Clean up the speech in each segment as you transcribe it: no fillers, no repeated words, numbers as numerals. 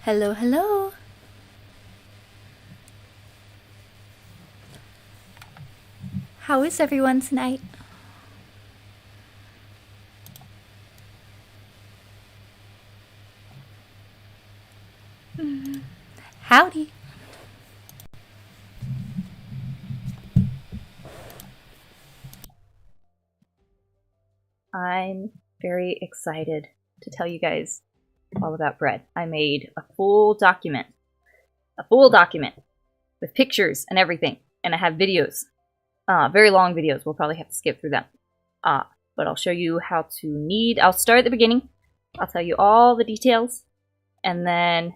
Hello, hello. How is everyone tonight? Howdy. I'm very excited to tell you guys all about bread. I made a full document with pictures and everything, and I have videos, very long videos. We'll probably have to skip through them, but I'll show you how to knead. I'll start at the beginning. I'll tell you all the details, and then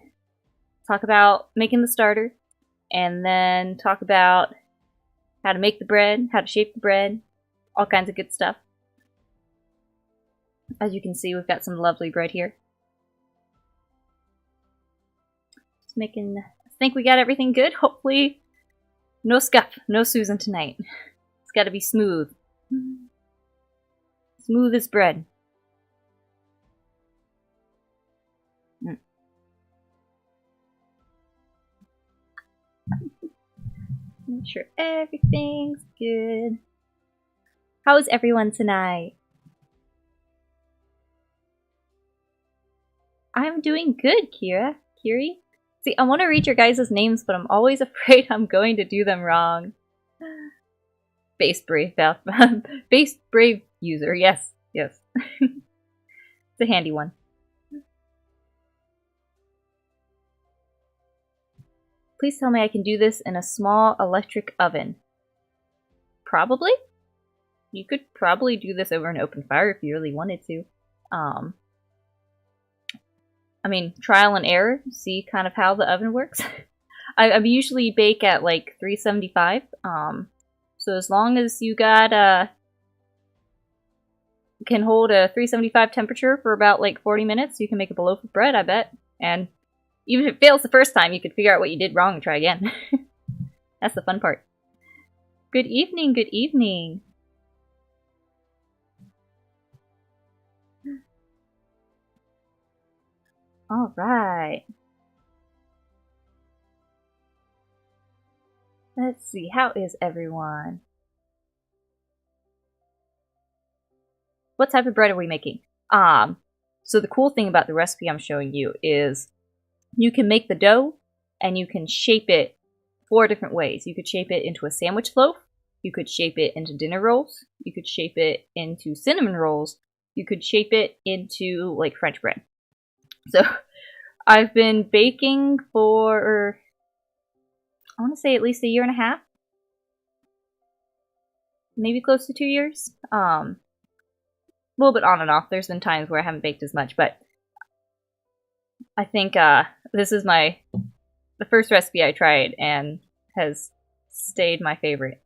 talk about making the starter, and then talk about how to make the bread, how to shape the bread, all kinds of good stuff. As you can see, we've got some lovely bread here. Just making, I think we got everything good. Hopefully, no scuff, no Susan tonight. It's got to be smooth. Smooth as bread. Make sure everything's good. How is everyone tonight? I'm doing good, Kiri. See, I want to read your guys' names, but I'm always afraid I'm going to do them wrong. Base Brave user, yes. It's a handy one. Please tell me I can do this in a small electric oven. Probably? You could probably do this over an open fire if you really wanted to. I mean, trial and error, see kind of how the oven works. I usually bake at like 375, so as long as you got, can hold a 375 temperature for about like 40 minutes, you can make up a loaf of bread, I bet. And even if it fails the first time, you could figure out what you did wrong and try again. That's the fun part. Good evening, good evening. All right. Let's see, how is everyone? What type of bread are we making? So the cool thing about the recipe I'm showing you is you can make the dough and you can shape it 4 different ways. You could shape it into a sandwich loaf, you could shape it into dinner rolls, you could shape it into cinnamon rolls, you could shape it into like French bread. So I've been baking for, I want to say at least 1.5 years. Maybe close to 2 years. A little bit on and off. There's been times where I haven't baked as much, but I think this is the first recipe I tried and has stayed my favorite.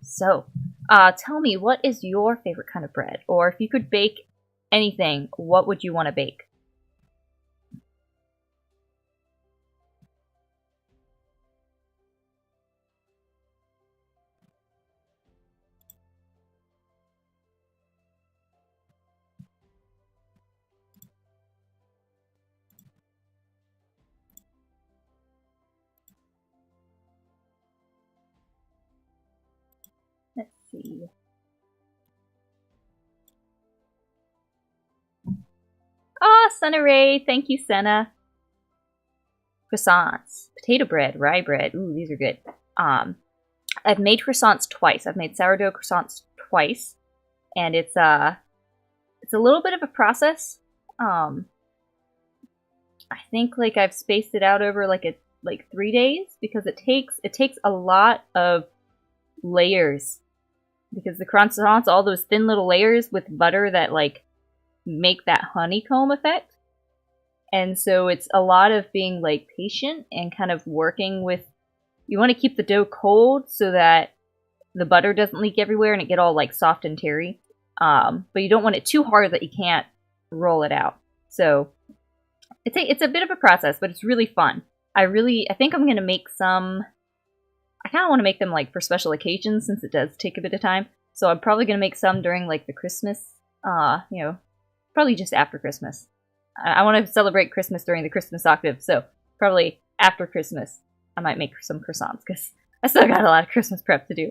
So, tell me, what is your favorite kind of bread? Or if you could bake anything, what would you want to bake? Let's see. Ah, Senna Ray. Thank you, Senna. Croissants. Potato bread. Rye bread. Ooh, these are good. I've made croissants twice. I've made sourdough croissants twice. And it's a little bit of a process. I think like I've spaced it out over like 3 days because it takes a lot of layers. Because the croissants, all those thin little layers with butter that like make that honeycomb effect. And so it's a lot of being like patient and kind of working with, you want to keep the dough cold so that the butter doesn't leak everywhere and it get all like soft and terry. But you don't want it too hard that you can't roll it out. So it's a bit of a process, but it's really fun. I think I'm going to make some. I kind of want to make them like for special occasions since it does take a bit of time. So I'm probably going to make some during like the Christmas You know, probably just after Christmas. I want to celebrate Christmas during the Christmas octave, so probably after Christmas I might make some croissants, because I still got a lot of Christmas prep to do.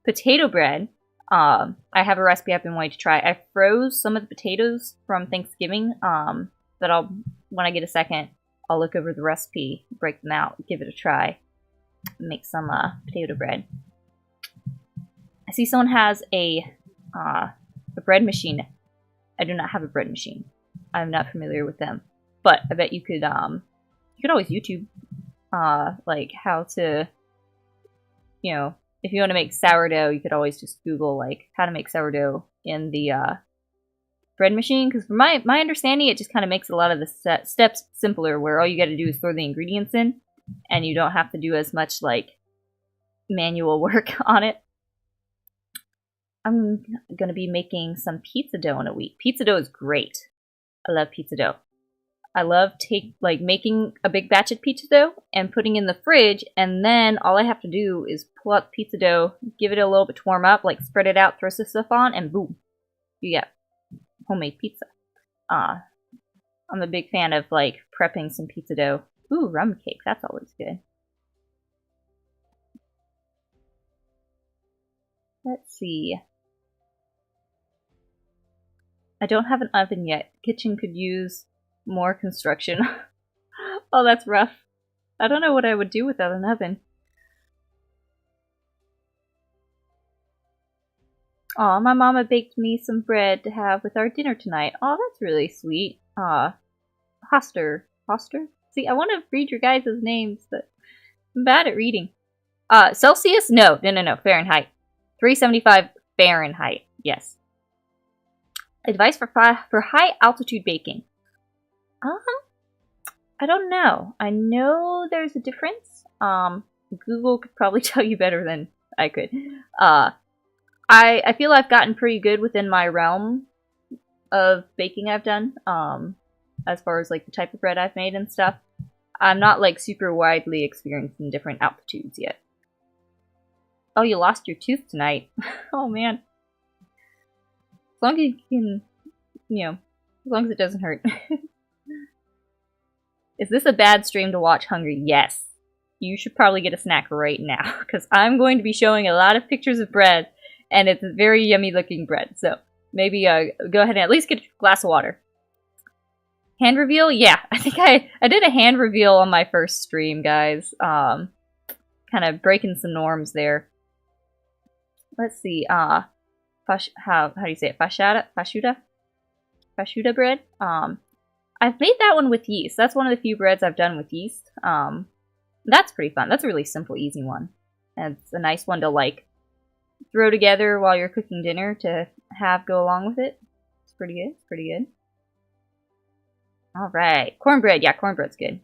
Potato bread. I have a recipe I've been wanting to try. I froze some of the potatoes from Thanksgiving, that I'll, when I get a second, I'll look over the recipe, break them out, give it a try, make some potato bread. I see someone has a bread machine. I do not have a bread machine. I'm not familiar with them, but I bet you could always YouTube, like how to, you know, if you want to make sourdough, you could always just Google like how to make sourdough in the bread machine, because from my understanding, it just kind of makes a lot of the steps simpler, where all you got to do is throw the ingredients in, and you don't have to do as much like manual work on it. I'm gonna be making some pizza dough in a week. Pizza dough is great. I love pizza dough. I love making a big batch of pizza dough and putting in the fridge, and then all I have to do is pull out the pizza dough, give it a little bit to warm up, like spread it out, throw some stuff on, and boom, you get homemade pizza. I'm a big fan of like prepping some pizza dough. Ooh, rum cake, that's always good. Let's see. I don't have an oven yet. Kitchen could use more construction. Oh, that's rough. I don't know what I would do without an oven. Aw, my mama baked me some bread to have with our dinner tonight. Aw, that's really sweet. Hoster. See, I want to read your guys' names, but I'm bad at reading. Celsius? No. Fahrenheit. 375 Fahrenheit. Yes. Advice for high altitude baking. I don't know. I know there's a difference. Google could probably tell you better than I could. I feel I've gotten pretty good within my realm of baking I've done. As far as like the type of bread I've made and stuff. I'm not like super widely experienced in different altitudes yet. Oh, you lost your tooth tonight. Oh man. As long as you can, you know, as long as it doesn't hurt. Is this a bad stream to watch hungry? Yes. You should probably get a snack right now, because I'm going to be showing a lot of pictures of bread, and it's very yummy looking bread, so maybe go ahead and at least get a glass of water. Hand reveal? Yeah, I think I did a hand reveal on my first stream, guys. Kind of breaking some norms there. Let's see, how do you say it? Fashuda bread. I've made that one with yeast. That's one of the few breads I've done with yeast. That's pretty fun. That's a really simple, easy one. And it's a nice one to like throw together while you're cooking dinner to have go along with it. It's pretty good. It's pretty good. All right, cornbread. Yeah, cornbread's good.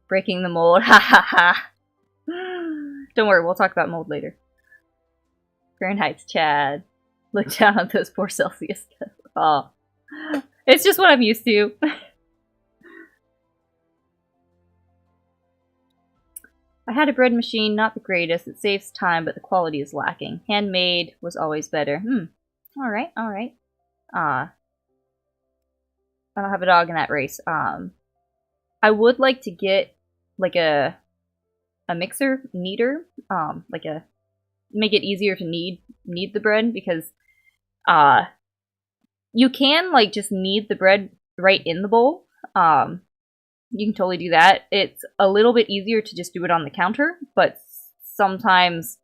Breaking the mold. Ha ha ha. Don't worry, we'll talk about mold later. Fahrenheit's Chad. Look down on those poor Celsius. Oh. It's just what I'm used to. I had a bread machine, not the greatest. It saves time, but the quality is lacking. Handmade was always better. Alright, alright. I don't have a dog in that race. I would like to get like a mixer kneader, make it easier to knead the bread, because you can like just knead the bread right in the bowl. You can totally do that. It's a little bit easier to just do it on the counter, but sometimes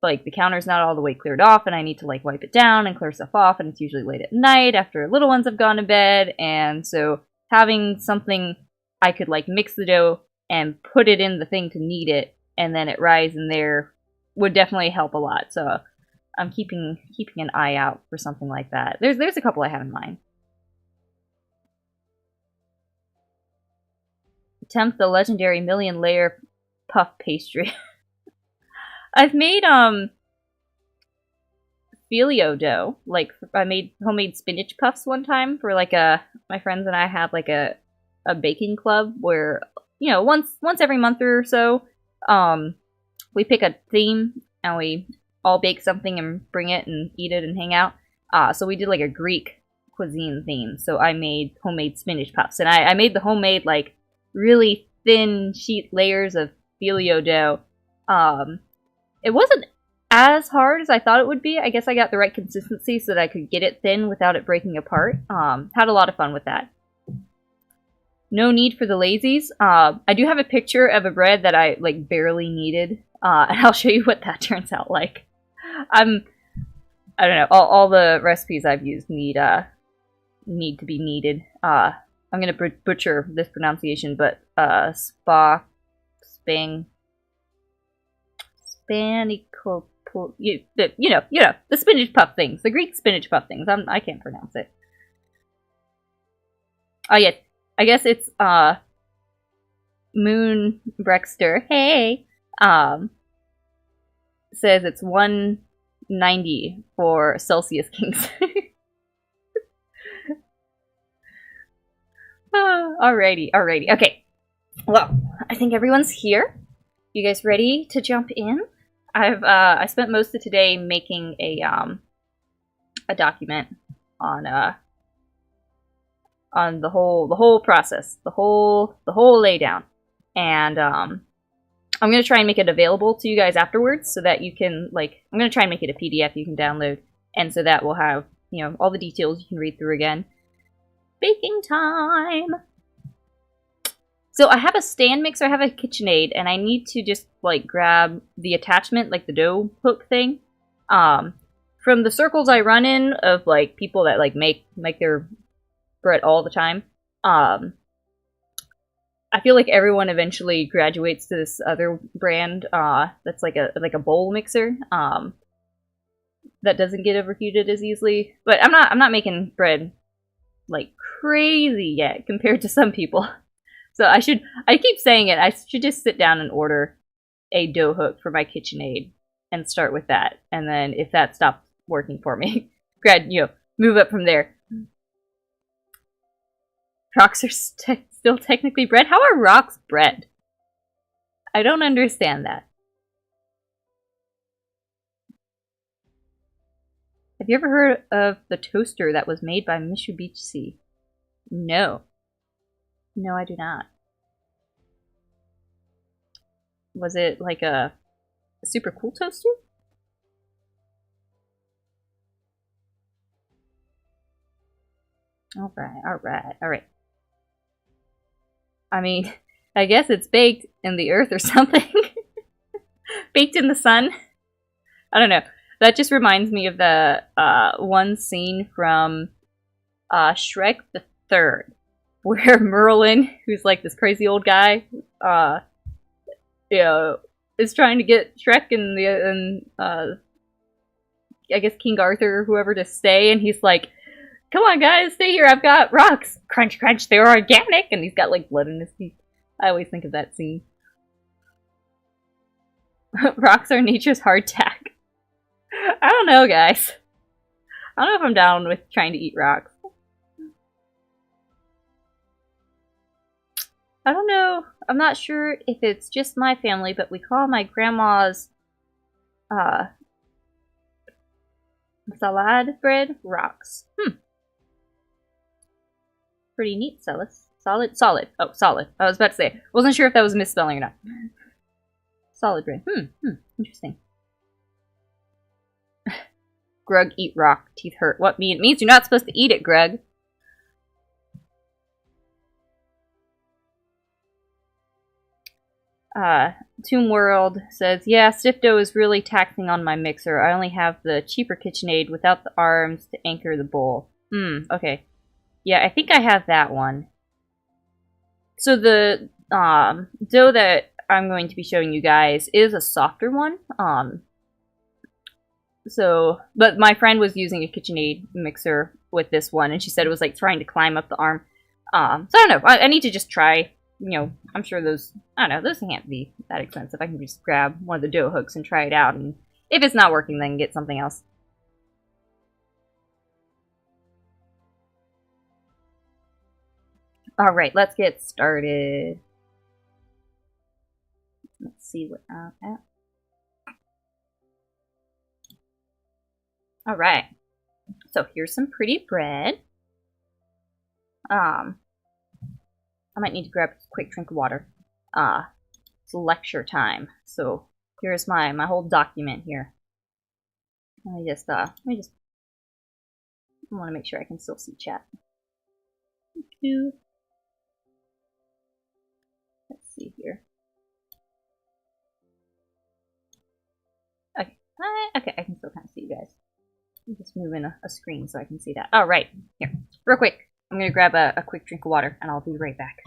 like the counter's not all the way cleared off, and I need to like wipe it down and clear stuff off, and it's usually late at night after little ones have gone to bed, and so having something I could like mix the dough and put it in the thing to knead it, and then it rise in there would definitely help a lot. So I'm keeping an eye out for something like that. There's a couple I have in mind. Attempt the legendary million layer puff pastry. I've made filio dough. Like I made homemade spinach puffs one time for like my friends and I had like a baking club where, you know, once every month or so, we pick a theme and we all bake something and bring it and eat it and hang out. So we did like a Greek cuisine theme. So I made homemade spinach puffs, and I made the homemade like really thin sheet layers of phyllo dough. It wasn't as hard as I thought it would be. I guess I got the right consistency so that I could get it thin without it breaking apart. Had a lot of fun with that. No need for the lazies. I do have a picture of a bread that I like barely kneaded, and I'll show you what that turns out like. I don't know. All the recipes I've used need to be kneaded. I'm gonna butcher this pronunciation, but spanico. You know, the spinach puff things, the Greek spinach puff things. I can't pronounce it. Oh yeah, I guess it's Moon Brexter. Hey, says it's 190 for Celsius Kings. Alrighty. Okay. Well, I think everyone's here. You guys ready to jump in? I spent most of today making a document on the whole process, the whole laydown, and I'm gonna try and make it available to you guys afterwards, so that you can I'm gonna try and make it a PDF you can download, and so that we'll have all the details you can read through again. Baking time. So I have a stand mixer, I have a KitchenAid, and I need to just grab the attachment, the dough hook thing. From the circles I run in of people that make their bread all the time, I feel like everyone eventually graduates to this other brand that's like a bowl mixer that doesn't get overheated as easily. But I'm not making bread like crazy yet compared to some people. So I keep saying it, I should just sit down and order a dough hook for my KitchenAid and start with that. And then if that stops working for me, move up from there. Rocks are still technically bread? How are rocks bread? I don't understand that. Have you ever heard of the toaster that was made by Mitsubishi? No. No, I do not. Was it like a super cool toaster? Alright. I mean, I guess it's baked in the earth or something. Baked in the sun. I don't know. That just reminds me of the one scene from Shrek the Third, where Merlin, who's like this crazy old guy, is trying to get Shrek and I guess King Arthur or whoever to stay, and he's like, "Come on, guys, stay here. I've got rocks. Crunch, crunch. They're organic." And he's got blood in his teeth. I always think of that scene. Rocks are nature's hardtack. I don't know, guys. I don't know if I'm down with trying to eat rocks. I don't know. I'm not sure if it's just my family, but we call my grandma's salad bread rocks. Pretty neat, Celis. Solid. Oh, solid. I was about to say. Wasn't sure if that was a misspelling or not. Solid bread. Interesting. Grug, eat rock. Teeth hurt. What mean? It means you're not supposed to eat it, Grug. Tomb World says, yeah, stiff dough is really taxing on my mixer. I only have the cheaper KitchenAid without the arms to anchor the bowl. Okay. Yeah, I think I have that one. So the dough that I'm going to be showing you guys is a softer one. But my friend was using a KitchenAid mixer with this one, and she said it was trying to climb up the arm. So I don't know. I need to just try. I'm sure those can't be that expensive. I can just grab one of the dough hooks and try it out, and if it's not working, then get something else. Alright, let's get started. Let's see what All right. So here's some pretty bread. I might need to grab a quick drink of water. It's lecture time. So here's my whole document here. Let me just I want to make sure I can still see chat. Let's see here. Okay. Okay, I can still kind of see you guys. I'm just moving a screen so I can see that. Oh, right. Here. Real quick. I'm going to grab a quick drink of water, and I'll be right back.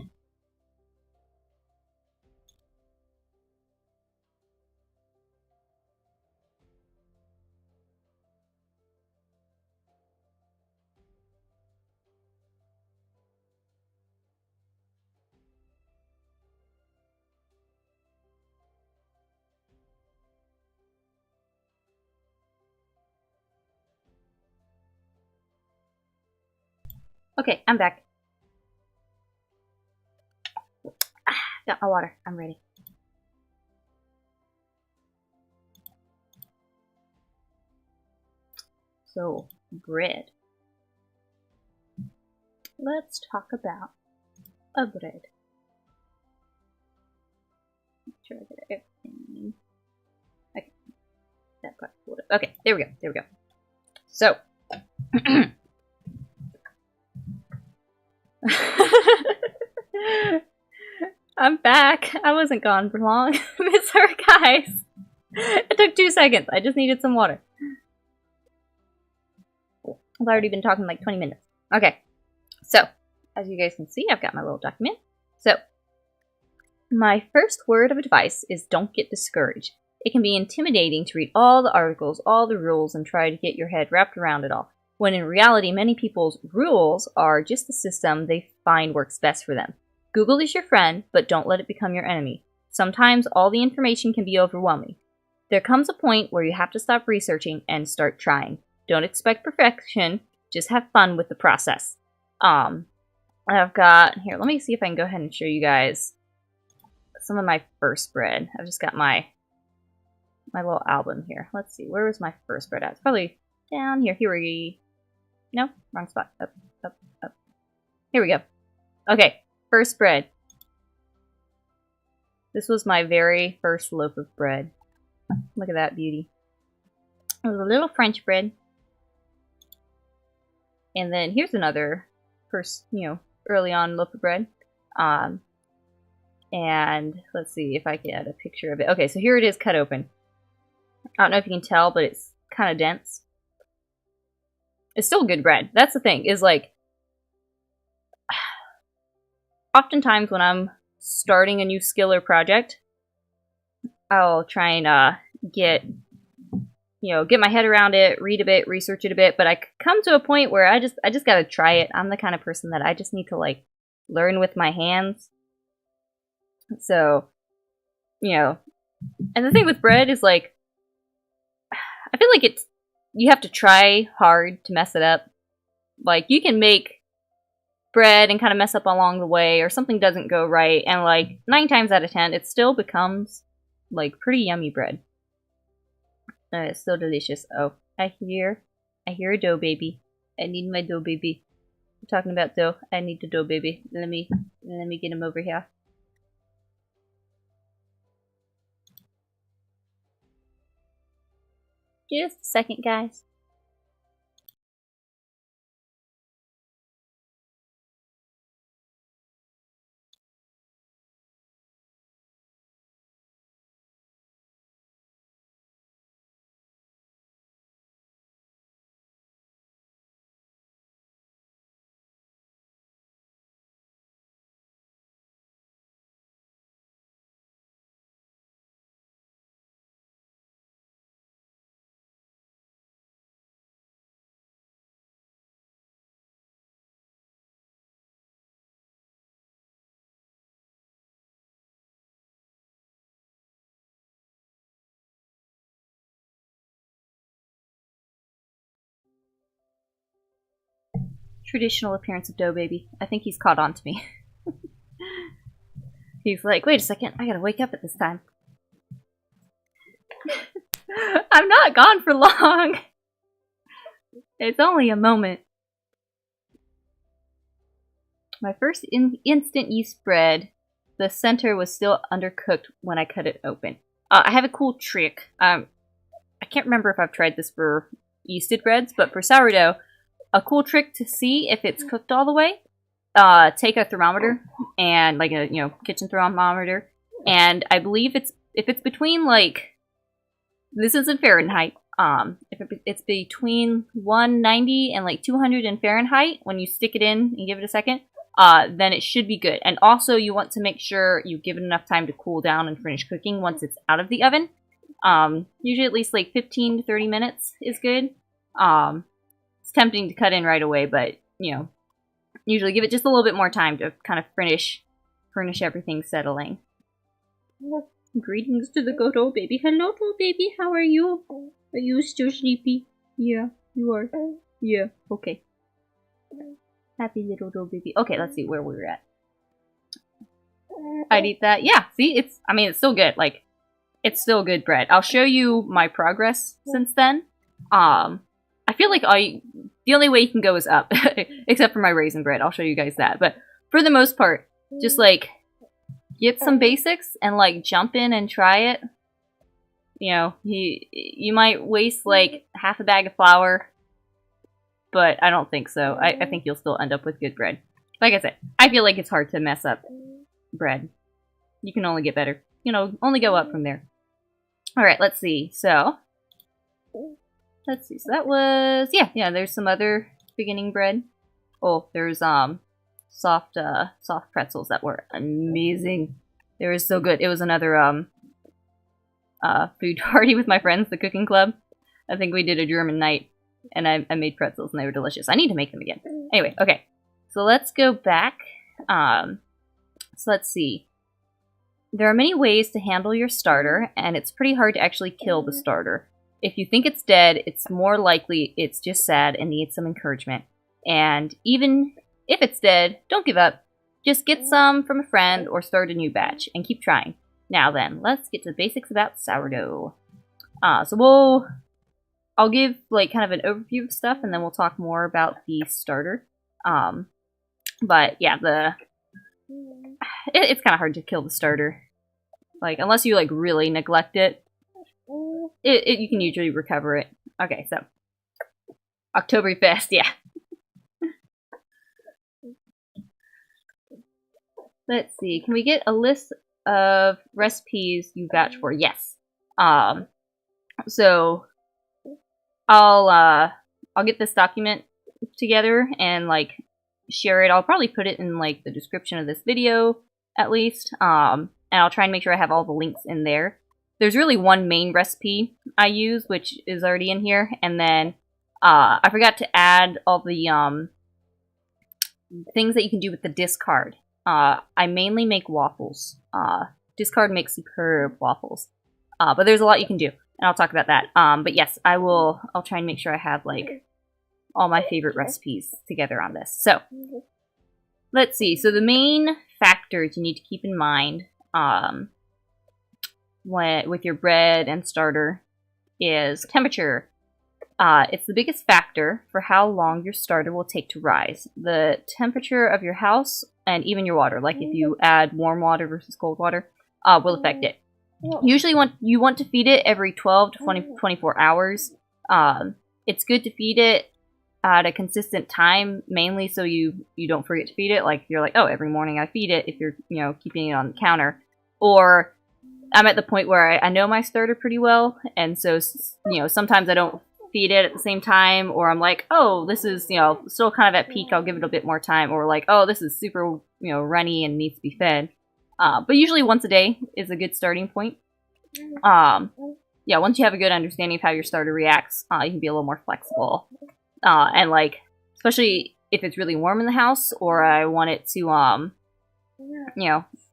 Okay, I'm back. Got my water. I'm ready. So, bread. Let's talk about a bread. Make sure I get everything. Okay. That part. Okay, there we go. There we go. So. I'm back. I wasn't gone for long. Sorry, guys. It took 2 seconds. I just needed some water. I've already been talking like 20 minutes. Okay. So, as you guys can see, I've got my little document. So, my first word of advice is don't get discouraged. It can be intimidating to read all the articles, all the rules, and try to get your head wrapped around it all, when in reality, many people's rules are just the system they find works best for them. Google is your friend, but don't let it become your enemy. Sometimes all the information can be overwhelming. There comes a point where you have to stop researching and start trying. Don't expect perfection, just have fun with the process. I've got, here, let me see if I can go ahead and show you guys some of my first bread. I've just got my little album here. Let's see, where was my first bread at? It's probably down here. Here we go. No, wrong spot. Up, up, up. Here we go. Okay, first bread. This was my very first loaf of bread. Look at that beauty. It was a little French bread. And then here's another first, early on loaf of bread. And let's see if I can add a picture of it. Okay, so here it is cut open. I don't know if you can tell, but it's kind of dense. It's still good bread. That's the thing, is like, oftentimes when I'm starting a new skill or project, I'll try and get my head around it, read a bit, research it a bit, but I come to a point where I just gotta try it. I'm the kind of person that I just need to like learn with my hands. So, and the thing with bread is like, I feel like you have to try hard to mess it up. Like, you can make bread and kind of mess up along the way, or something doesn't go right, and like 9 times out of 10, it still becomes like pretty yummy bread. It's so delicious. Oh, I hear a dough baby. I need my dough baby. We're talking about dough. I need the dough baby. Let me get him over here. Just a second, guys. Traditional appearance of dough baby. I think he's caught on to me. He's like, wait a second, I gotta wake up at this time. I'm not gone for long. It's only a moment. My first instant yeast bread, the center was still undercooked when I cut it open. I have a cool trick. I can't remember if I've tried this for yeasted breads, but for sourdough, a cool trick to see if it's cooked all the way, take a thermometer and like a kitchen thermometer, and I believe if it's between like, this is in Fahrenheit, if it's between 190 and like 200 in Fahrenheit, when you stick it in and give it a second, then it should be good. And also you want to make sure you give it enough time to cool down and finish cooking once it's out of the oven. Usually at least like 15 to 30 minutes is good. It's tempting to cut in right away, but usually give it just a little bit more time to kind of finish everything settling. Greetings to the good old baby. Hello, old baby. How are you? Are you still sleepy? Yeah, you are. Yeah, okay. Happy little old baby. Okay, let's see where we were at. I'd eat that. Yeah, see, it's still good. Like, it's still good bread. I'll show you my progress since then. I feel like the only way you can go is up, except for my raisin bread. I'll show you guys that. But for the most part, just like get some basics and like jump in and try it. You might waste like half a bag of flour, but I don't think so. I think you'll still end up with good bread. Like I said, I feel like it's hard to mess up bread. You can only get better. Only go up from there. Alright, let's see. So that was, yeah, there's some other beginning bread. Oh, there's soft pretzels that were amazing. They were so good. It was another food party with my friends, the cooking club. I think we did a German night, and I made pretzels, and they were delicious. I need to make them again. Anyway, okay. So let's go back. So let's see. There are many ways to handle your starter, and it's pretty hard to actually kill the starter. If you think it's dead, it's more likely it's just sad and needs some encouragement. And even if it's dead, don't give up. Just get some from a friend or start a new batch and keep trying. Now then, let's get to the basics about sourdough. I'll give like kind of an overview of stuff, and then we'll talk more about the starter. But yeah, it's kind of hard to kill the starter. Like, unless you like really neglect it, you can usually recover it. Okay, so Oktoberfest, yeah. Let's see. Can we get a list of recipes you vouch for? Yes. So I'll get this document together and like share it. I'll probably put it in like the description of this video at least. And I'll try and make sure I have all the links in there. There's really one main recipe I use, which is already in here, and then I forgot to add all the things that you can do with the discard. I mainly make waffles. Discard makes superb waffles. But there's a lot you can do, and I'll talk about that. But yes, I'll try and make sure I have like all my favorite recipes together on this. So let's see. So the main factors you need to keep in mind with your bread and starter is temperature. It's the biggest factor for how long your starter will take to rise. The temperature of your house and even your water, like if you add warm water versus cold water, will affect it. Usually you want to feed it every 12 to 24 hours. It's good to feed it at a consistent time, mainly so you don't forget to feed it. Like you're like, oh, every morning I feed it, if you're keeping it on the counter. Or I'm at the point where I know my starter pretty well, and so sometimes I don't feed it at the same time, or I'm like, oh, this is still kind of at peak, I'll give it a bit more time, or like, oh, this is super runny and needs to be fed. But usually once a day is a good starting point. Yeah, once you have a good understanding of how your starter reacts, you can be a little more flexible. And like, especially if it's really warm in the house, or I want it to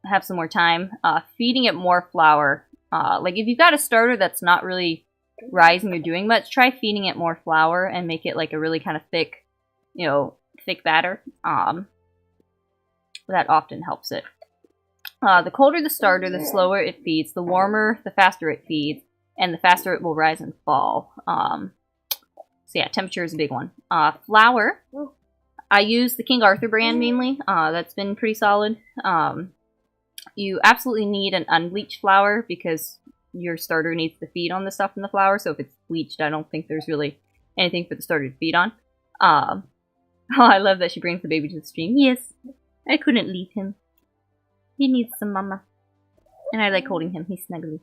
have some more time, feeding it more flour. Like if you've got a starter that's not really rising or doing much, try feeding it more flour and make it like a really kind of thick batter. That often helps it. The colder the starter, the slower it feeds. The warmer, the faster it feeds, and the faster it will rise and fall. So yeah, temperature is a big one. Flour. I use the King Arthur brand mainly. That's been pretty solid. You absolutely need an unbleached flour because your starter needs to feed on the stuff in the flour. So if it's bleached, I don't think there's really anything for the starter to feed on. Oh, I love that she brings the baby to the stream. Yes, I couldn't leave him. He needs some mama. And I like holding him. He's snuggly.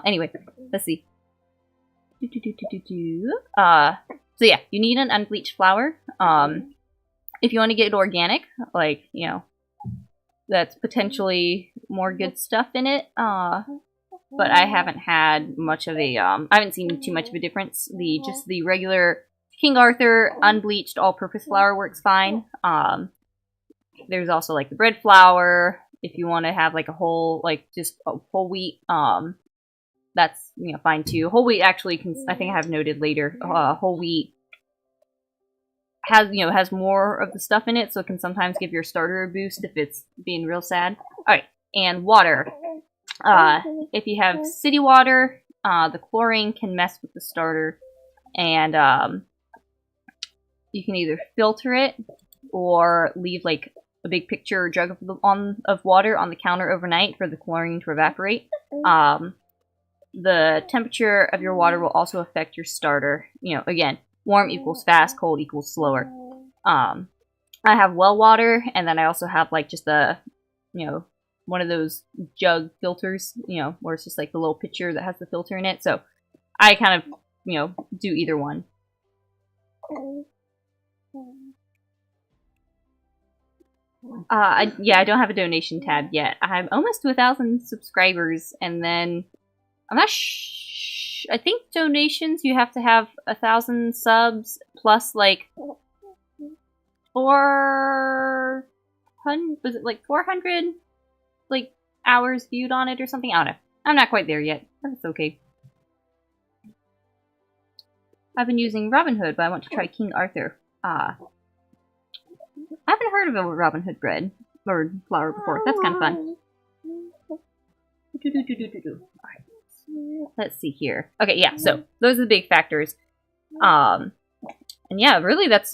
Anyway, let's see. So yeah, you need an unbleached flour. If you want to get it organic, like, you know, that's potentially more good stuff in it. But I haven't had much of a, I haven't seen too much of a difference. Just the regular King Arthur unbleached all-purpose flour works fine. There's also like the bread flour. If you want to have like a whole, like just a whole wheat, that's, you know, fine too. Whole wheat actually can, I think I have noted later, whole wheat has, you know, has more of the stuff in it, so it can sometimes give your starter a boost if it's being real sad. Alright, and water. If you have city water, the chlorine can mess with the starter, and you can either filter it or leave like a big pitcher or jug of water on the counter overnight for the chlorine to evaporate. The temperature of your water will also affect your starter. You know, again, warm equals fast, cold equals slower. I have well water, and then I also have like just a, you know, one of those jug filters, you know, where it's just like the little pitcher that has the filter in it. So I kind of, you know, do either one. Yeah, I don't have a donation tab yet. I'm almost to 1,000 subscribers, and then I'm not I think donations, you have to have 1,000 subs plus like 400, was it like 400 like hours viewed on it or something? I don't know. I'm not quite there yet. That's okay. I've been using Robin Hood, but I want to try King Arthur. I haven't heard of a Robin Hood bread or flour before. That's kind of fun. Alright. Let's see here. Okay, yeah, so those are the big factors. And yeah, really that's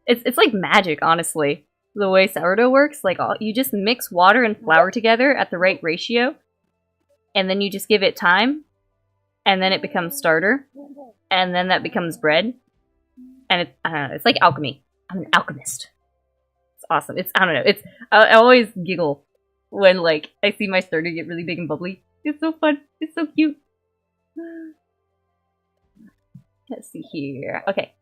it's like magic, honestly. The way sourdough works, like you just mix water and flour together at the right ratio, and then you just give it time, and then it becomes starter, and then that becomes bread. And it's, I don't know, it's like alchemy. I'm an alchemist. It's awesome. It's, I don't know, it's, I always giggle when like I see my starter get really big and bubbly. It's so fun. It's so cute. Let's see here. Okay.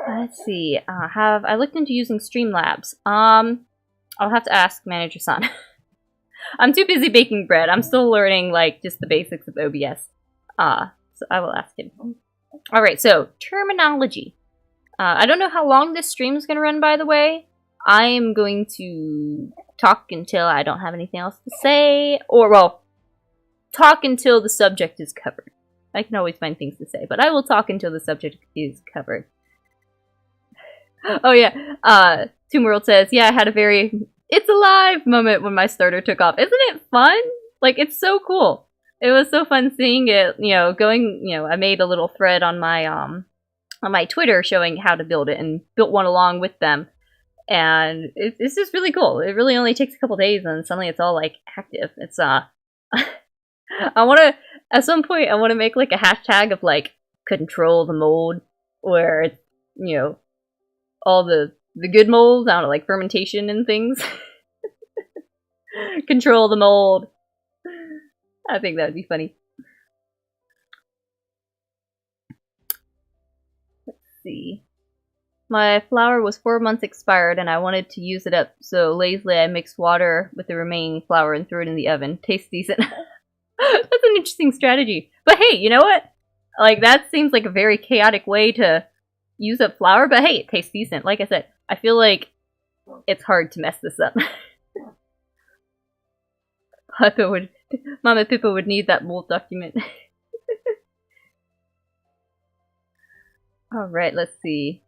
Let's see. Have I looked into using Streamlabs? I'll have to ask Manager San. I'm too busy baking bread. I'm still learning like just the basics of OBS. So I will ask him. All right. So terminology. I don't know how long this stream is going to run, by the way. I am going to talk until I don't have anything else to say, or well, talk until the subject is covered. I can always find things to say, but I will talk until the subject is covered. Oh yeah, Tomorrow says, yeah, I had a very it's alive moment when my starter took off. Isn't it fun? Like, it's so cool. It was so fun seeing it, you know, going, you know, I made a little thread on my Twitter showing how to build it and built one along with them. And it's just really cool. It really only takes a couple days and suddenly it's all like active. It's I want to at some point I want to make like a hashtag of like control the mold, where it's, you know, all the good molds, I don't know, like fermentation and things. Control the mold. I think that would be funny. Let's see. My flour was 4 months expired and I wanted to use it up, so lazily I mixed water with the remaining flour and threw it in the oven. Tastes decent. That's an interesting strategy. But hey, you know what? Like, that seems like a very chaotic way to use up flour, but hey, it tastes decent. Like I said, I feel like it's hard to mess this up. Mama Pippa would need that mold document. Alright, let's see.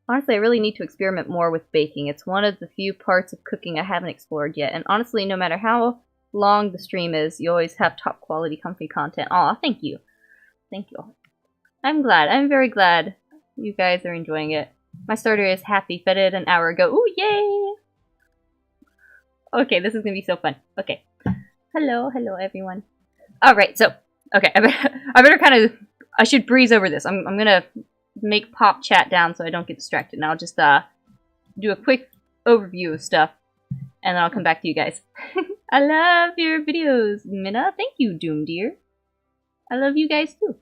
Honestly, I really need to experiment more with baking. It's one of the few parts of cooking I haven't explored yet, and honestly, no matter how long the stream is, you always have top quality, comfy content. Aw, thank you. Thank you. I'm glad. I'm very glad you guys are enjoying it. My starter is happy. Fed it an hour ago. Ooh, yay! Okay, this is gonna be so fun. Okay. Hello, everyone. Alright, so, okay, I better kind of, I should breeze over this. I'm gonna make pop chat down so I don't get distracted. And I'll just, do a quick overview of stuff. And then I'll come back to you guys. I love your videos, Minna. Thank you, Doom Deer. I love you guys too.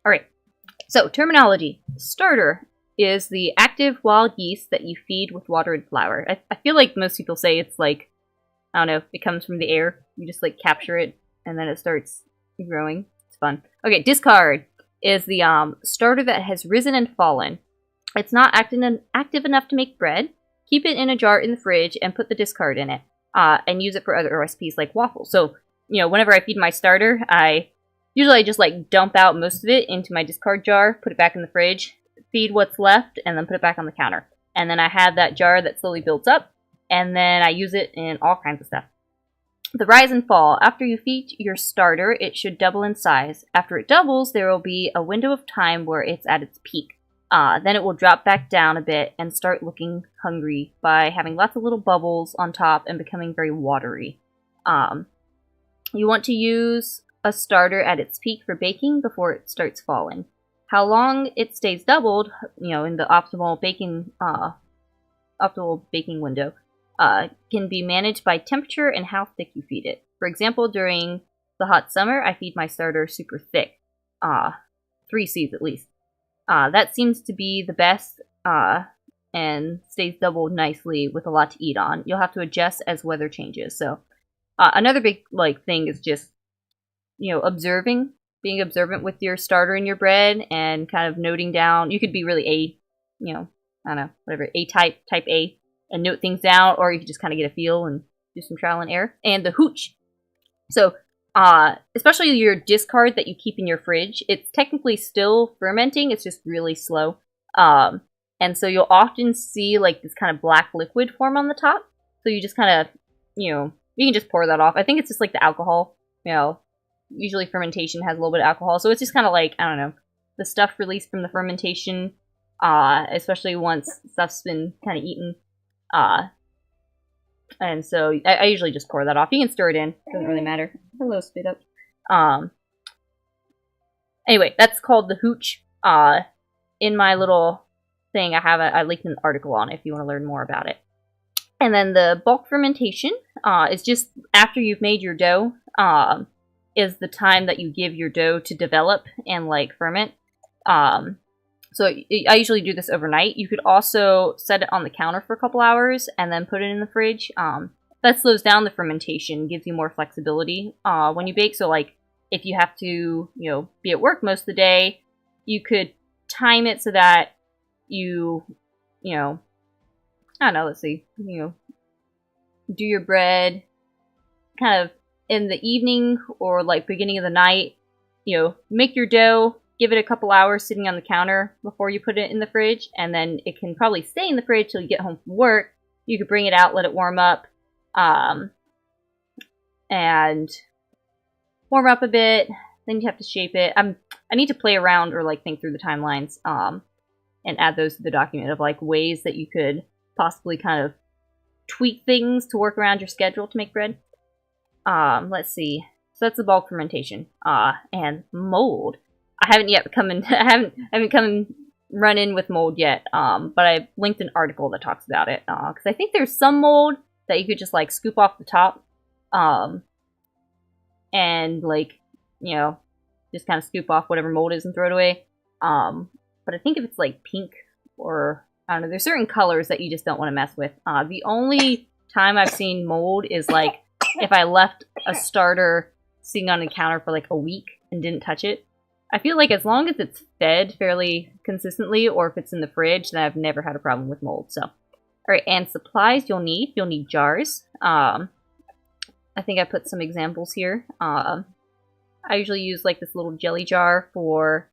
Alright, so terminology. Starter is the active wild yeast that you feed with water and flour. I feel like most people say it's like, I don't know, it comes from the air. You just like capture it and then it starts growing. It's fun. Okay, discard is the starter that has risen and fallen. It's not active enough to make bread. Keep it in a jar in the fridge and put the discard in it. And use it for other recipes like waffles. So, you know, whenever I feed my starter, I usually just like dump out most of it into my discard jar, put it back in the fridge, feed what's left, and then put it back on the counter. And then I have that jar that slowly builds up, and then I use it in all kinds of stuff. The rise and fall. After you feed your starter, it should double in size. After it doubles, there will be a window of time where it's at its peak. Then it will drop back down a bit and start looking hungry by having lots of little bubbles on top and becoming very watery. You want to use a starter at its peak for baking before it starts falling. How long it stays doubled, you know, in the optimal baking window, can be managed by temperature and how thick you feed it. For example, during the hot summer, I feed my starter super thick, 3 C's at least. That seems to be the best, and stays doubled nicely with a lot to eat on. You'll have to adjust as weather changes. So, another big thing is just, you know, being observant with your starter and your bread, and kind of noting down. You could be really type A, and note things down, or you could just kind of get a feel and do some trial and error. And the hooch. So, especially your discard that you keep in your fridge, it's technically still fermenting, it's just really slow. And so you'll often see like this kind of black liquid form on the top. So you just kind of, you know, you can just pour that off. I think it's just like the alcohol, you know, usually fermentation has a little bit of alcohol. So it's just kind of like, I don't know, the stuff released from the fermentation, especially once stuff's been kind of eaten. And so I usually just pour that off. You can stir it in. Doesn't really matter. Hello, Spit Up. Anyway, that's called the hooch. In my little thing, I linked an article on it if you want to learn more about it. And then the bulk fermentation is just after you've made your dough, is the time that you give your dough to develop and like ferment. So I usually do this overnight. You could also set it on the counter for a couple hours and then put it in the fridge. That slows down the fermentation, gives you more flexibility when you bake. So like if you have to, you know, be at work most of the day, you could time it so that you know, I don't know, let's see, you know, do your bread kind of in the evening or like beginning of the night, you know, make your dough, give it a couple hours sitting on the counter before you put it in the fridge, and then it can probably stay in the fridge till you get home from work. You could bring it out, let it warm up, and warm up a bit. Then you have to shape it. I need to play around or like think through the timelines, and add those to the document of like ways that you could possibly kind of tweak things to work around your schedule to make bread. Let's see. So that's the bulk fermentation. And mold. I haven't come run in with mold yet. But I linked an article that talks about it. Because I think there's some mold that you could just like scoop off the top. And like, you know, just kind of scoop off whatever mold is and throw it away. But I think if it's like pink or I don't know, there's certain colors that you just don't want to mess with. The only time I've seen mold is like if I left a starter sitting on the counter for like a week and didn't touch it. I feel like as long as it's fed fairly consistently or if it's in the fridge, then I've never had a problem with mold. So, alright, and supplies you'll need jars. I think I put some examples here. I usually use like this little jelly jar for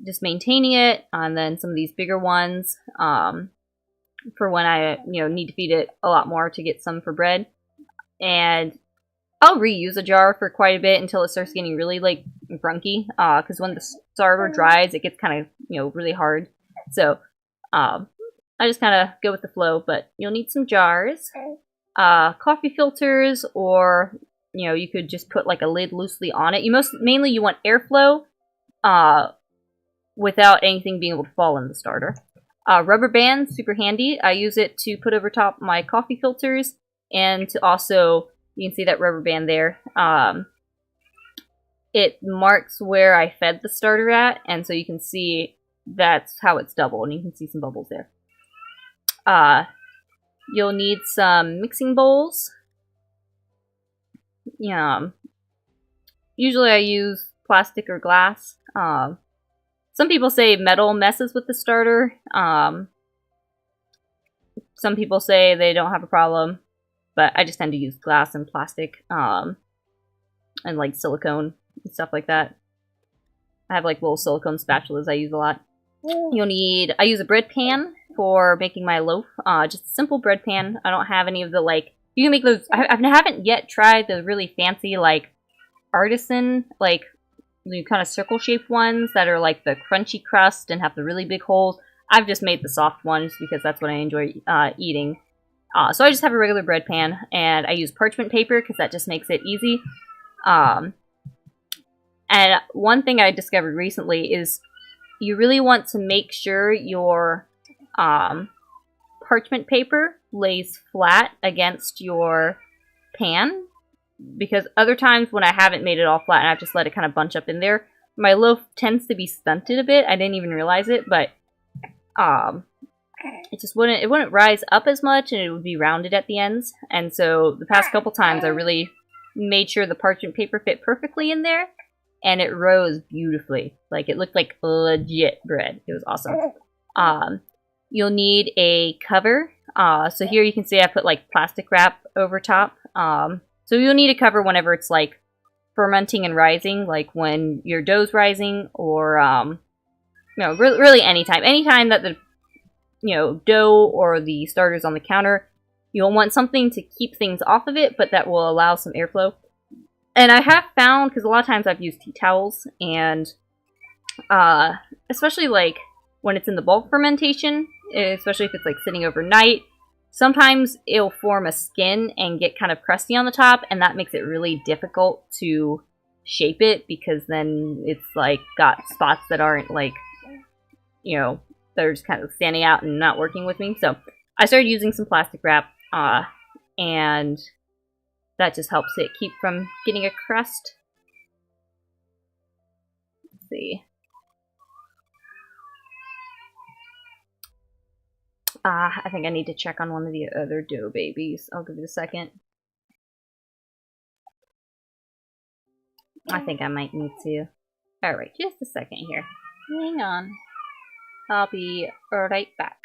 just maintaining it, and then some of these bigger ones for when I need to feed it a lot more to get some for bread. And I'll reuse a jar for quite a bit until it starts getting really like brunky. Because when the starter dries, it gets kind of really hard. So, I just kind of go with the flow. But you'll need some jars, coffee filters, or you could just put like a lid loosely on it. Mainly you want airflow, without anything being able to fall in the starter. Rubber band, super handy. I use it to put over top my coffee filters, and to also, you can see that rubber band there. It marks where I fed the starter at, and so you can see that's how it's doubled, and you can see some bubbles there. You'll need some mixing bowls. Usually I use plastic or glass. Some people say metal messes with the starter. Some people say they don't have a problem, but I just tend to use glass and plastic, and like silicone and stuff like that. I have like little silicone spatulas I use a lot. I use a bread pan for making my loaf. Just a simple bread pan. I don't have any of the you can make those. I haven't yet tried the really fancy artisan the kind of circle shaped ones that are like the crunchy crust and have the really big holes. I've just made the soft ones because that's what I enjoy eating. So I just have a regular bread pan, and I use parchment paper because that just makes it easy. And one thing I discovered recently is you really want to make sure your parchment paper lays flat against your pan, because other times when I haven't made it all flat and I've just let it kind of bunch up in there, my loaf tends to be stunted a bit. I didn't even realize it, but it just wouldn't rise up as much, and it would be rounded at the ends. And so the past couple times I really made sure the parchment paper fit perfectly in there, and it rose beautifully. Like, it looked like legit bread. It was awesome. You'll need a cover. So here you can see I put plastic wrap over top. So you'll need a cover whenever it's fermenting and rising, like when your dough's rising, or really anytime. Anytime that the dough or the starter's on the counter, you'll want something to keep things off of it, but that will allow some airflow. And I have found, because a lot of times I've used tea towels, and especially when it's in the bulk fermentation, especially if it's sitting overnight, sometimes it'll form a skin and get kind of crusty on the top, and that makes it really difficult to shape it, because then it's got spots that aren't that are just kind of standing out and not working with me. So I started using some plastic wrap, and that just helps it keep from getting a crust. Let's see. I think I need to check on one of the other dough babies. I'll give it a second. I think I might need to. Alright, just a second here. Hang on. I'll be right back.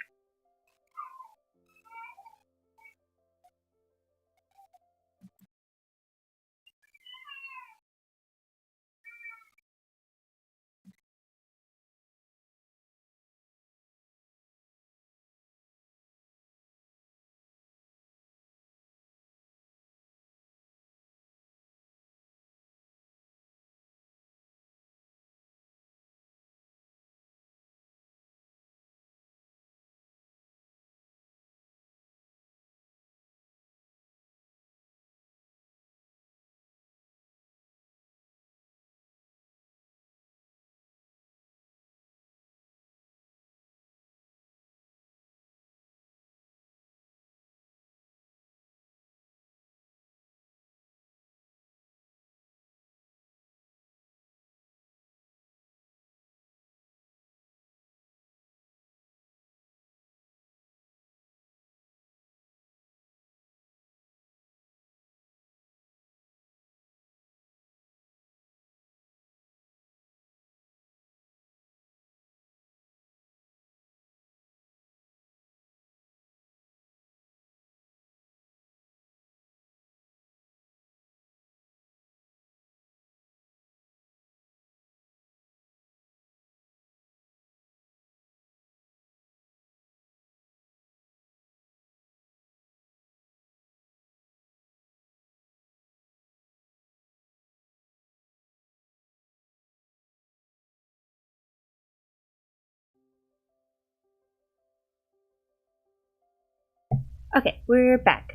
Okay, we're back.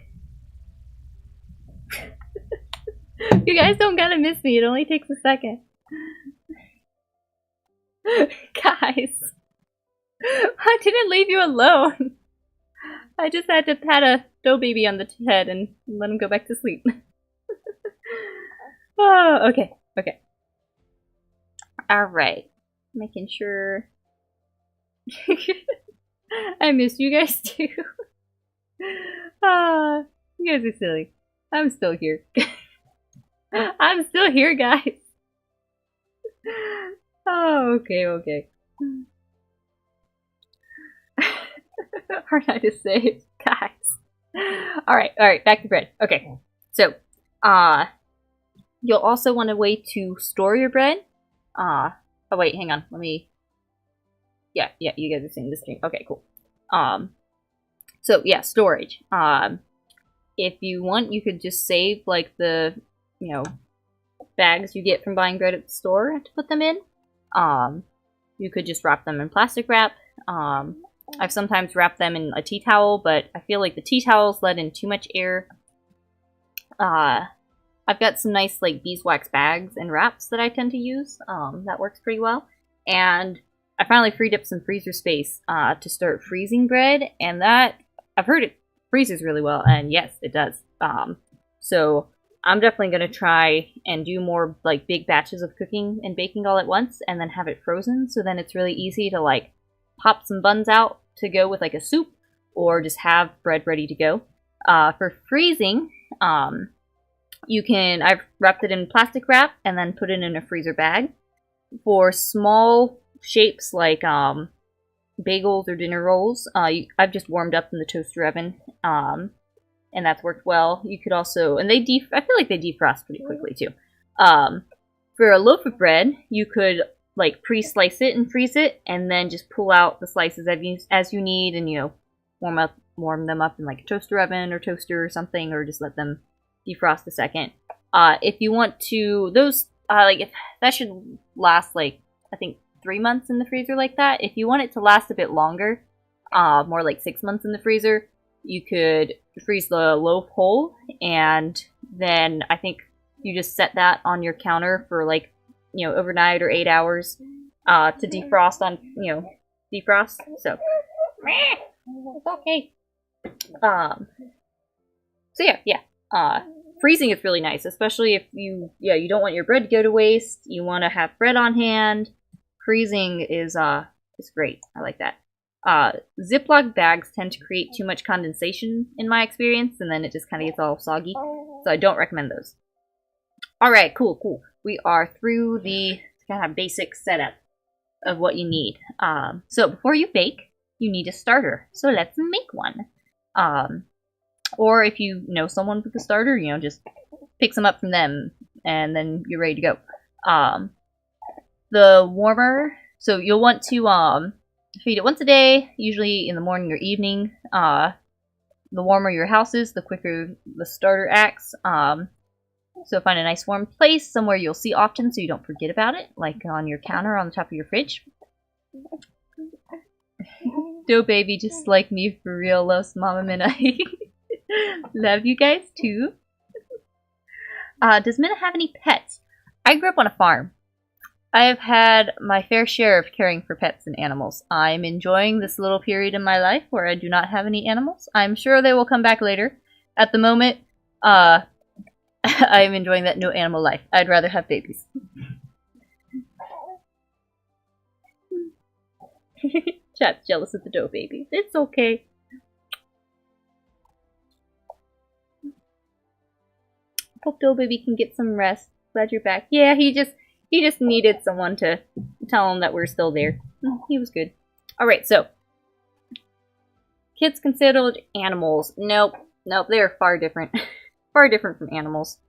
You guys don't gotta miss me, it only takes a second. Guys, I didn't leave you alone. I just had to pat a dough baby on the head and let him go back to sleep. Oh, okay, okay. Alright. Making sure. I miss you guys too. Ah, you guys are silly. I'm still here. I'm still here, guys. Oh, okay, okay. Hard not to say, guys. Alright, back to bread. Okay, so, you'll also want a way to store your bread. Oh wait, hang on, let me... Yeah, you guys are seeing the stream. Okay, cool. So yeah, storage. If you want, you could just save, like, the, you know, bags you get from buying bread at the store to put them in. You could just wrap them in plastic wrap. I've sometimes wrapped them in a tea towel, but I feel like the tea towels let in too much air. I've got some nice, like, beeswax bags and wraps that I tend to use. That works pretty well. And I finally freed up some freezer space to start freezing bread, and that, I've heard it freezes really well, and yes, it does. So I'm definitely going to try and do more, like, big batches of cooking and baking all at once, and then have it frozen, so then it's really easy to, like, pop some buns out to go with, like, a soup, or just have bread ready to go. For freezing, I've wrapped it in plastic wrap, and then put it in a freezer bag. For small shapes, like, bagels or dinner rolls, I've just warmed up in the toaster oven, and that's worked well. You could also, and I feel like they defrost pretty quickly too. For a loaf of bread, you could, like, pre-slice it and freeze it, and then just pull out the slices as you need, and, you know, warm them up in, like, a toaster oven or toaster or something, or just let them defrost a second. If you want to, those, that should last, like, I think 3 months in the freezer like that. If you want it to last a bit longer, more like 6 months in the freezer, you could freeze the loaf whole, and then I think you just set that on your counter for, like, you know, overnight or 8 hours to defrost defrost. So, it's okay. So yeah. Freezing is really nice, especially if you don't want your bread to go to waste. You want to have bread on hand. Freezing is great. I like that. Ziploc bags tend to create too much condensation in my experience, and then it just kind of gets all soggy. So I don't recommend those. Alright, cool. We are through the kind of basic setup of what you need. So before you bake, you need a starter. So let's make one. Or if you know someone with a starter, you know, just pick some up from them, and then you're ready to go. The warmer, so you'll want to feed it once a day, usually in the morning or evening. The warmer your house is, the quicker the starter acts. So find a nice warm place, somewhere you'll see often so you don't forget about it, like on your counter on the top of your fridge. Dough baby, just like me, for real, loves Mama Minna. Love you guys too. Does Minna have any pets? I grew up on a farm. I have had my fair share of caring for pets and animals. I'm enjoying this little period in my life where I do not have any animals. I'm sure they will come back later. At the moment, I am enjoying that no animal life. I'd rather have babies. Chat's jealous of the dough baby. It's okay. Hope dough baby can get some rest. Glad you're back. Yeah, he just needed someone to tell him that we're still there. He was good. Alright, so. Kids considered animals. Nope, they're far different. Far different from animals.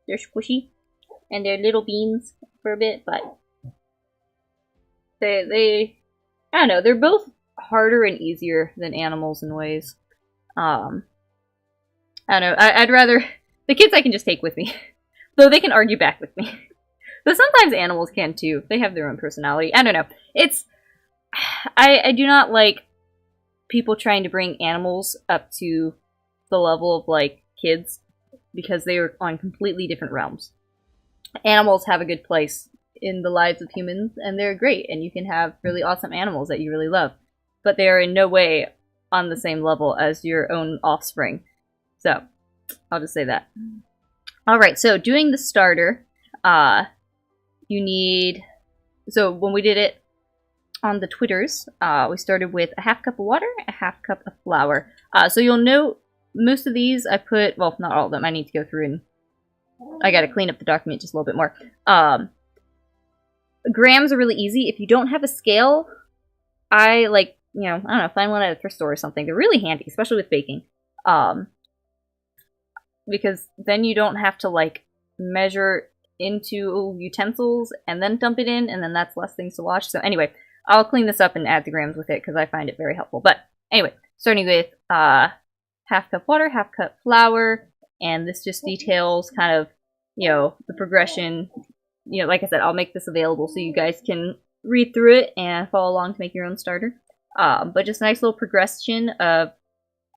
They're squishy. And they're little beans for a bit, but I don't know, they're both harder and easier than animals in ways. I don't know, I'd rather, the kids I can just take with me. Though they can argue back with me. But sometimes animals can too. They have their own personality. I don't know. I do not like people trying to bring animals up to the level of like kids because they are on completely different realms. Animals have a good place in the lives of humans, and they're great, and you can have really awesome animals that you really love, but they are in no way on the same level as your own offspring. So, I'll just say that. Alright, so doing the starter, you need... So, when we did it on the Twitters, we started with a half cup of water, a half cup of flour. So you'll note most of these I put, well, not all of them, I need to go through and I gotta clean up the document just a little bit more. Grams are really easy. If you don't have a scale, I like, you know, I don't know, find one at a thrift store or something. They're really handy, especially with baking. Because then you don't have to like measure into utensils and then dump it in, and then that's less things to wash. So anyway, I'll clean this up and add the grams with it because I find it very helpful. But anyway, starting with half cup water, half cup flour, and this just details kind of, you know, the progression. You know, like I said, I'll make this available so you guys can read through it and follow along to make your own starter. But just a nice little progression of,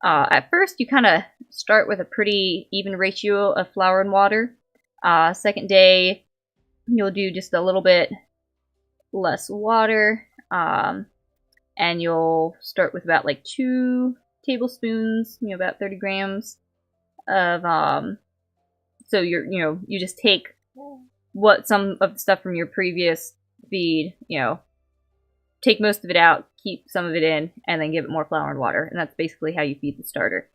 at first you kind of start with a pretty even ratio of flour and water. Second day, you'll do just a little bit less water, and you'll start with about like 2 tablespoons, you know, about 30 grams of, so you just take what some of the stuff from your previous feed, you know, take most of it out, keep some of it in, and then give it more flour and water, and that's basically how you feed the starter.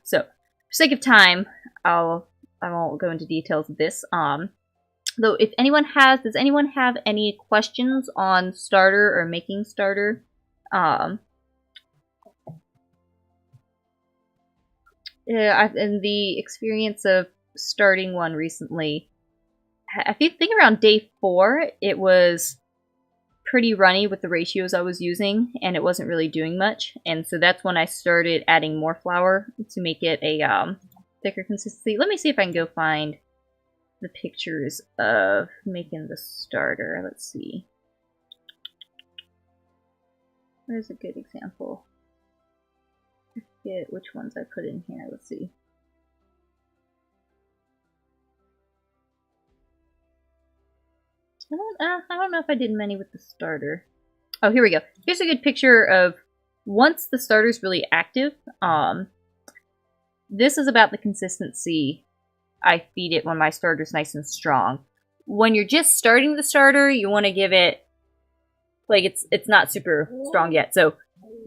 So, for sake of time, I won't go into details of this. Though, if anyone does anyone have any questions on starter or making starter? In the experience of starting one recently, I think around day 4, it was pretty runny with the ratios I was using, and it wasn't really doing much. And so that's when I started adding more flour to make it a thicker consistency. Let me see if I can go find the pictures of making the starter. Let's see. Where's a good example? I forget which ones I put in here. Let's see. I don't know if I did many with the starter. Oh, here we go. Here's a good picture of once the starter's really active. This is about the consistency I feed it when my starter's nice and strong. When you're just starting the starter, you want to give it, like, it's not super strong yet, so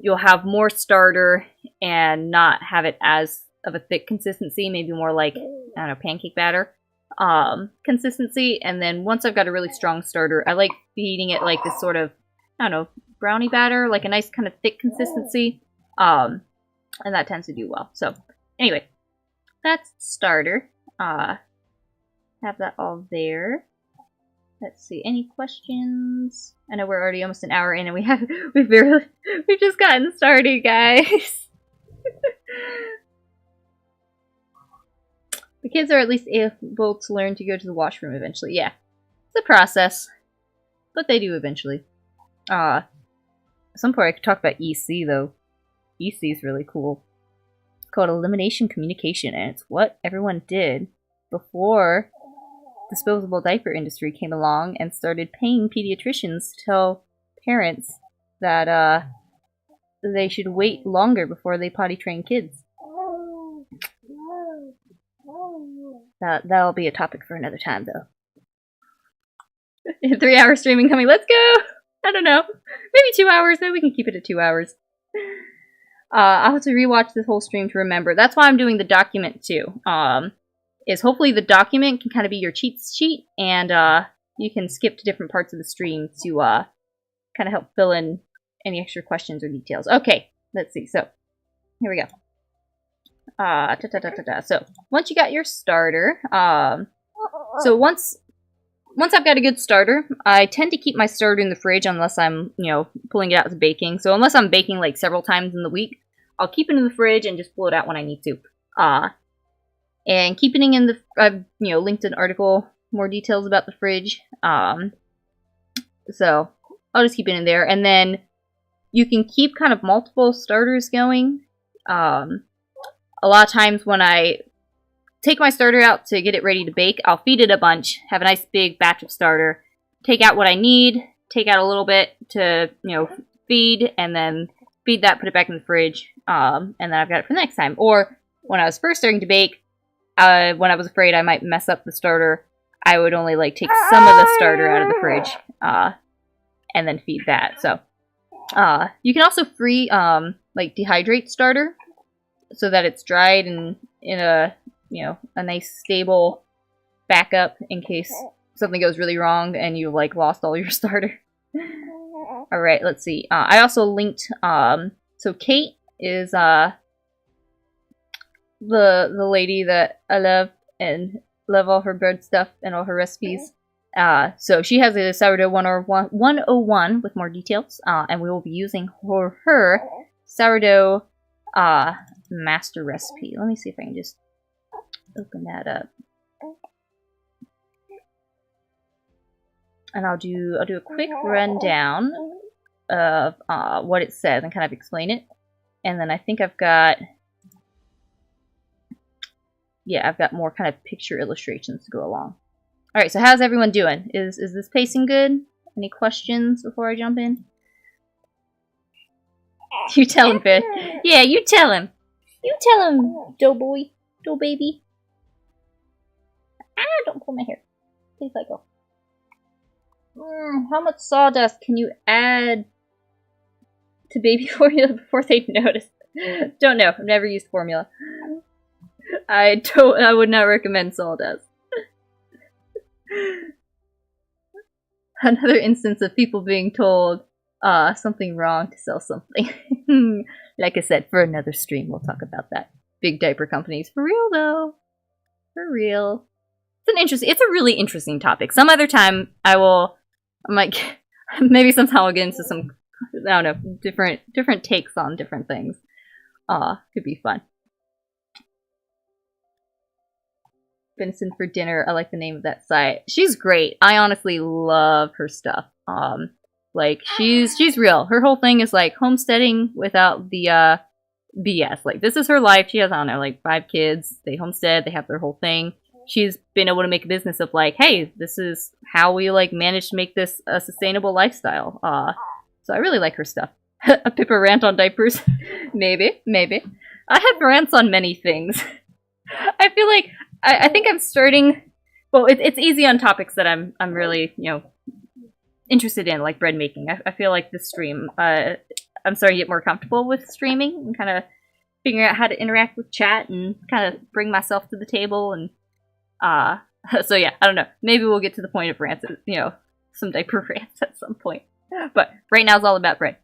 you'll have more starter and not have it as of a thick consistency, maybe more like, I don't know, pancake batter consistency. And then once I've got a really strong starter, I like feeding it like this sort of, I don't know, brownie batter, like a nice kind of thick consistency, and that tends to do well. So anyway, that's starter. Have that all there. Let's see, any questions? I know we're already almost an hour in and we've just gotten started, guys. The kids are at least able to learn to go to the washroom eventually. Yeah, it's a process, but they do eventually. At some point I could talk about EC though. EC is really cool. It's called Elimination Communication, and it's what everyone did before disposable diaper industry came along and started paying pediatricians to tell parents that they should wait longer before they potty train kids. That'll be a topic for another time, though. 3-hour streaming coming. Let's go! I don't know. Maybe 2 hours. Maybe we can keep it at 2 hours. I'll have to rewatch this whole stream to remember. That's why I'm doing the document, too. Is hopefully the document can kind of be your cheat sheet, and you can skip to different parts of the stream to kind of help fill in any extra questions or details. Okay, let's see. So, here we go. So, once you got your starter, so once I've got a good starter, I tend to keep my starter in the fridge unless I'm, you know, pulling it out to baking. So unless I'm baking like several times in the week, I'll keep it in the fridge and just pull it out when I need to. And keeping it in the, I've, you know, linked an article, more details about the fridge. So I'll just keep it in there. And then you can keep kind of multiple starters going. A lot of times when I take my starter out to get it ready to bake, I'll feed it a bunch, have a nice big batch of starter, take out what I need, take out a little bit to, feed, and then feed that, put it back in the fridge, and then I've got it for the next time. Or when I was first starting to bake, when I was afraid I might mess up the starter, I would only take some of the starter out of the fridge, and then feed that. So you can also dehydrate starter so that it's dried and in a nice stable backup in case something goes really wrong and you lost all your starter. All right, let's see. I also linked. So Kate is the lady that I love and love all her bread stuff and all her recipes. So she has a sourdough 101 with more details, and we will be using her sourdough master recipe. Let me see if I can just open that up, and I'll do a quick rundown of what it says and kind of explain it, and then I think I've got more kind of picture illustrations to go along. All right, so how's everyone doing? Is this pacing good? Any questions before I jump in? You tell him, Finn. Yeah, you tell him. You tell him, dough boy, dough baby. Don't pull my hair. Please let go. How much sawdust can you add to baby formula before they notice? Don't know. I've never used formula. I would not recommend sawdust. Another instance of people being told something wrong to sell something. Like I said, for another stream, we'll talk about that. Big diaper companies. For real, though. For real. It's a really interesting topic. Some other time, maybe sometime I'll get into some, I don't know, different takes on different things. Could be fun. Venison for dinner. I like the name of that site. She's great. I honestly love her stuff. She's real. Her whole thing is homesteading without the BS. This is her life. She has, I don't know, 5 kids. They homestead. They have their whole thing. She's been able to make a business of hey, this is how we manage to make this a sustainable lifestyle. So I really like her stuff. A Pippa rant on diapers? Maybe. I have rants on many things. I feel I think I'm starting. Well, it's easy on topics that I'm really interested in, like bread making. I feel like this stream, I'm starting to get more comfortable with streaming and kind of figuring out how to interact with chat and kind of bring myself to the table. And so yeah, I don't know. Maybe we'll get to the point of rants, some diaper rants at some point. But right now it's all about bread.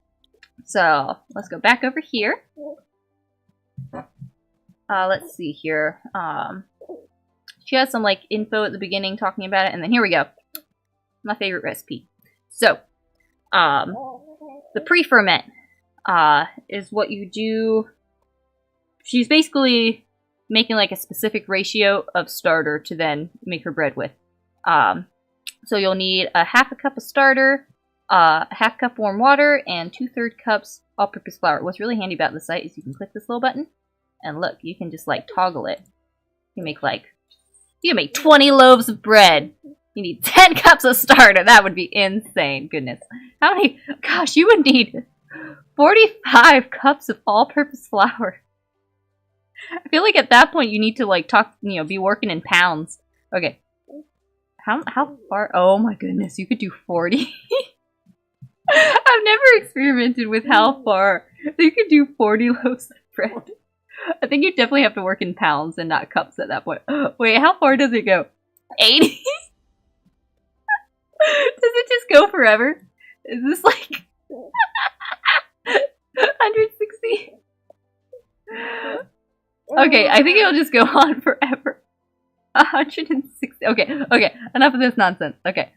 So let's go back over here. Let's see here. She has some info at the beginning talking about it, and then here we go. My favorite recipe. So, the pre-ferment is what you do. She's basically making a specific ratio of starter to then make her bread with. So you'll need a half a cup of starter, half cup warm water, and 2/3 cups all-purpose flour. What's really handy about this site is you can click this little button, and look, you can just toggle it. You make you can make 20 loaves of bread. You need 10 cups of starter. That would be insane. Goodness. How many? Gosh, you would need 45 cups of all-purpose flour. I feel at that point you need to be working in pounds. Okay. How far? Oh my goodness, you could do 40. I've never experimented with how far you could do 40 loaves of bread. I think you definitely have to work in pounds and not cups at that point. Wait, how far does it go? 80? Does it just go forever? Is this 160? Okay, I think it'll just go on forever. 160. Okay, enough of this nonsense. Okay,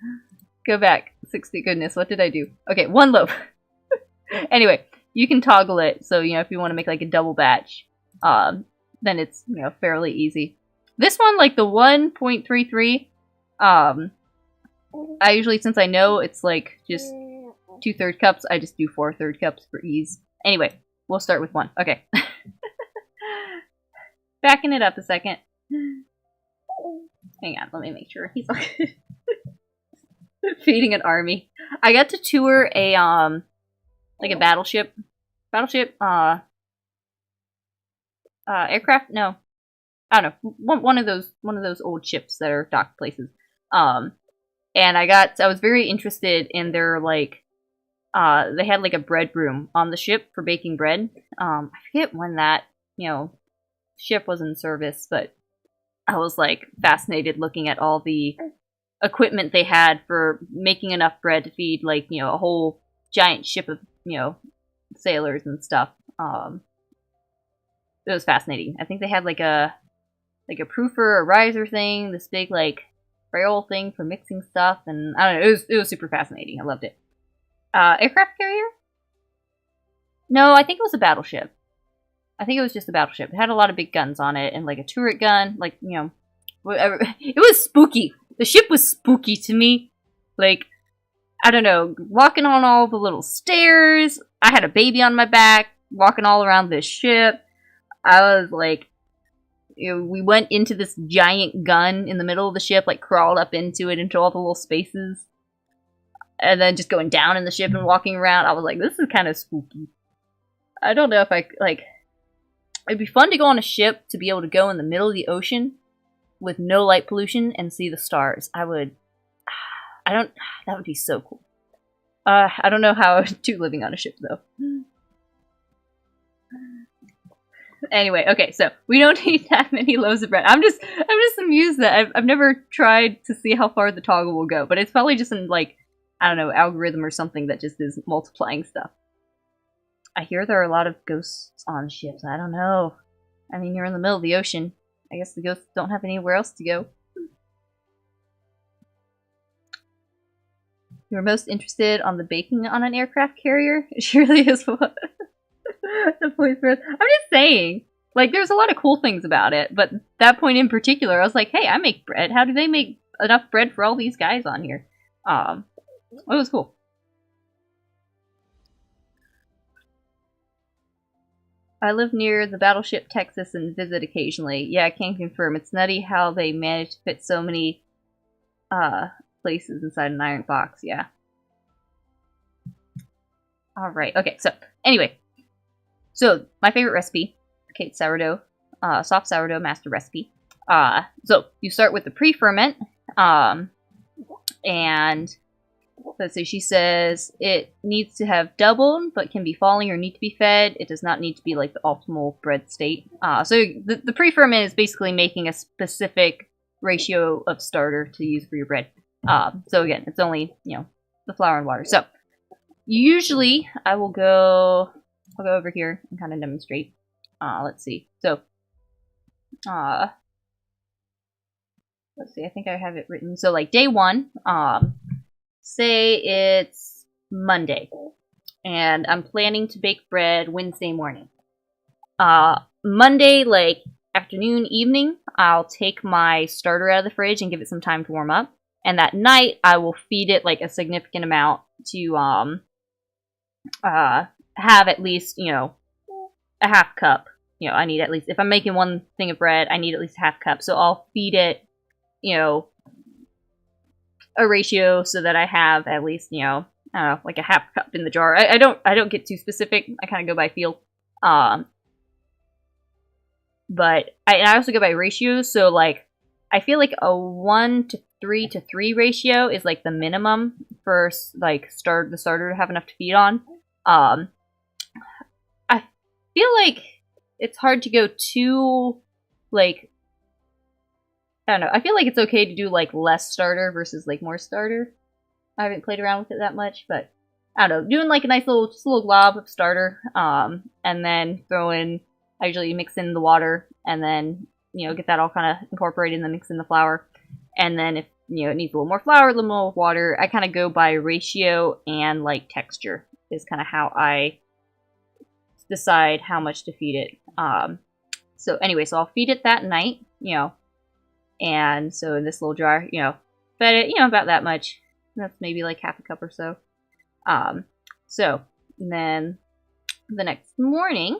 go back. 60, goodness, what did I do? Okay, 1 loaf. Anyway, you can toggle it, so, if you want to make a double batch, then it's, fairly easy. This one, the 1.33, I usually, since I know it's, just 2/3 cups. I just do 4/3 cups for ease. Anyway, we'll start with 1. Okay. Backing it up a second. Hang on, let me make sure he's okay. Feeding an army. I got to tour a like a battleship, aircraft. No, I don't know. One of those old ships that are docked places. And I was very interested in their like, they had like a bread room on the ship for baking bread. I forget when that ship was in service, but I was like fascinated looking at all the equipment they had for making enough bread to feed like a whole giant ship of sailors and stuff. It was fascinating. I think they had like a proofer or riser thing, this big like barrel thing for mixing stuff, and I don't know. It was super fascinating. I loved it. Aircraft carrier? No, I think it was a battleship. I think it was just a battleship. It had a lot of big guns on it and like a turret gun, like whatever. It was spooky. The ship was spooky to me. Like, I don't know, walking on all the little stairs. I had a baby on my back, walking all around this ship. I was like, we went into this giant gun in the middle of the ship, like crawled up into it, into all the little spaces. And then just going down in the ship and walking around. I was like, this is kind of spooky. I don't know if I, like, it'd be fun to go on a ship to be able to go in the middle of the ocean with no light pollution and see the stars. That would be so cool. I don't know how I would do living on a ship, though. Anyway, okay, so we don't need that many loaves of bread. I'm just amused that I've never tried to see how far the toggle will go, but it's probably just in, like, I don't know, algorithm or something that just is multiplying stuff. I hear there are a lot of ghosts on ships. I don't know. I mean, you're in the middle of the ocean. I guess the ghosts don't have anywhere else to go. You're most interested on the baking on an aircraft carrier? It surely is what the police press. I'm just saying. Like, there's a lot of cool things about it, but that point in particular, I was like, hey, I make bread. How do they make enough bread for all these guys on here? It was cool. I live near the battleship Texas and visit occasionally. Yeah, I can confirm. It's nutty how they managed to fit so many places inside an iron box. Yeah. Alright, okay, so, anyway. So, my favorite recipe, Kate's sourdough, soft sourdough master recipe. So, you start with the pre-ferment, and let's see, she says it needs to have doubled, but can be falling or need to be fed. It does not need to be like the optimal bread state. So the pre-ferment is basically making a specific ratio of starter to use for your bread. So again, it's only, the flour and water. So usually I'll go over here and kind of demonstrate. Let's see. So, let's see, I think I have it written. So like day 1, say it's Monday, and I'm planning to bake bread Wednesday morning. Monday, like, afternoon, evening, I'll take my starter out of the fridge and give it some time to warm up. And that night, I will feed it, like, a significant amount to, have at least, a half cup. I need at least, if I'm making one thing of bread, I need at least a half cup. So I'll feed it, a ratio so that I have at least, I don't know, like a half cup in the jar. I don't get too specific. I kind of go by feel. But I also go by ratios. So like, I feel like a 1:3 ratio is like the minimum for like the starter to have enough to feed on. I feel like it's hard to go too, like, I don't know. I feel like it's okay to do, like, less starter versus, like, more starter. I haven't played around with it that much, but I don't know. Doing, like, a nice little glob of starter, and then I usually mix in the water, and then, get that all kind of incorporated, and then mix in the flour. And then if, it needs a little more flour, a little more water, I kind of go by ratio and, like, texture is kind of how I decide how much to feed it. So anyway, so I'll feed it that night, and so in this little jar, fed it, about that much. That's maybe like half a cup or so. So, and then the next morning,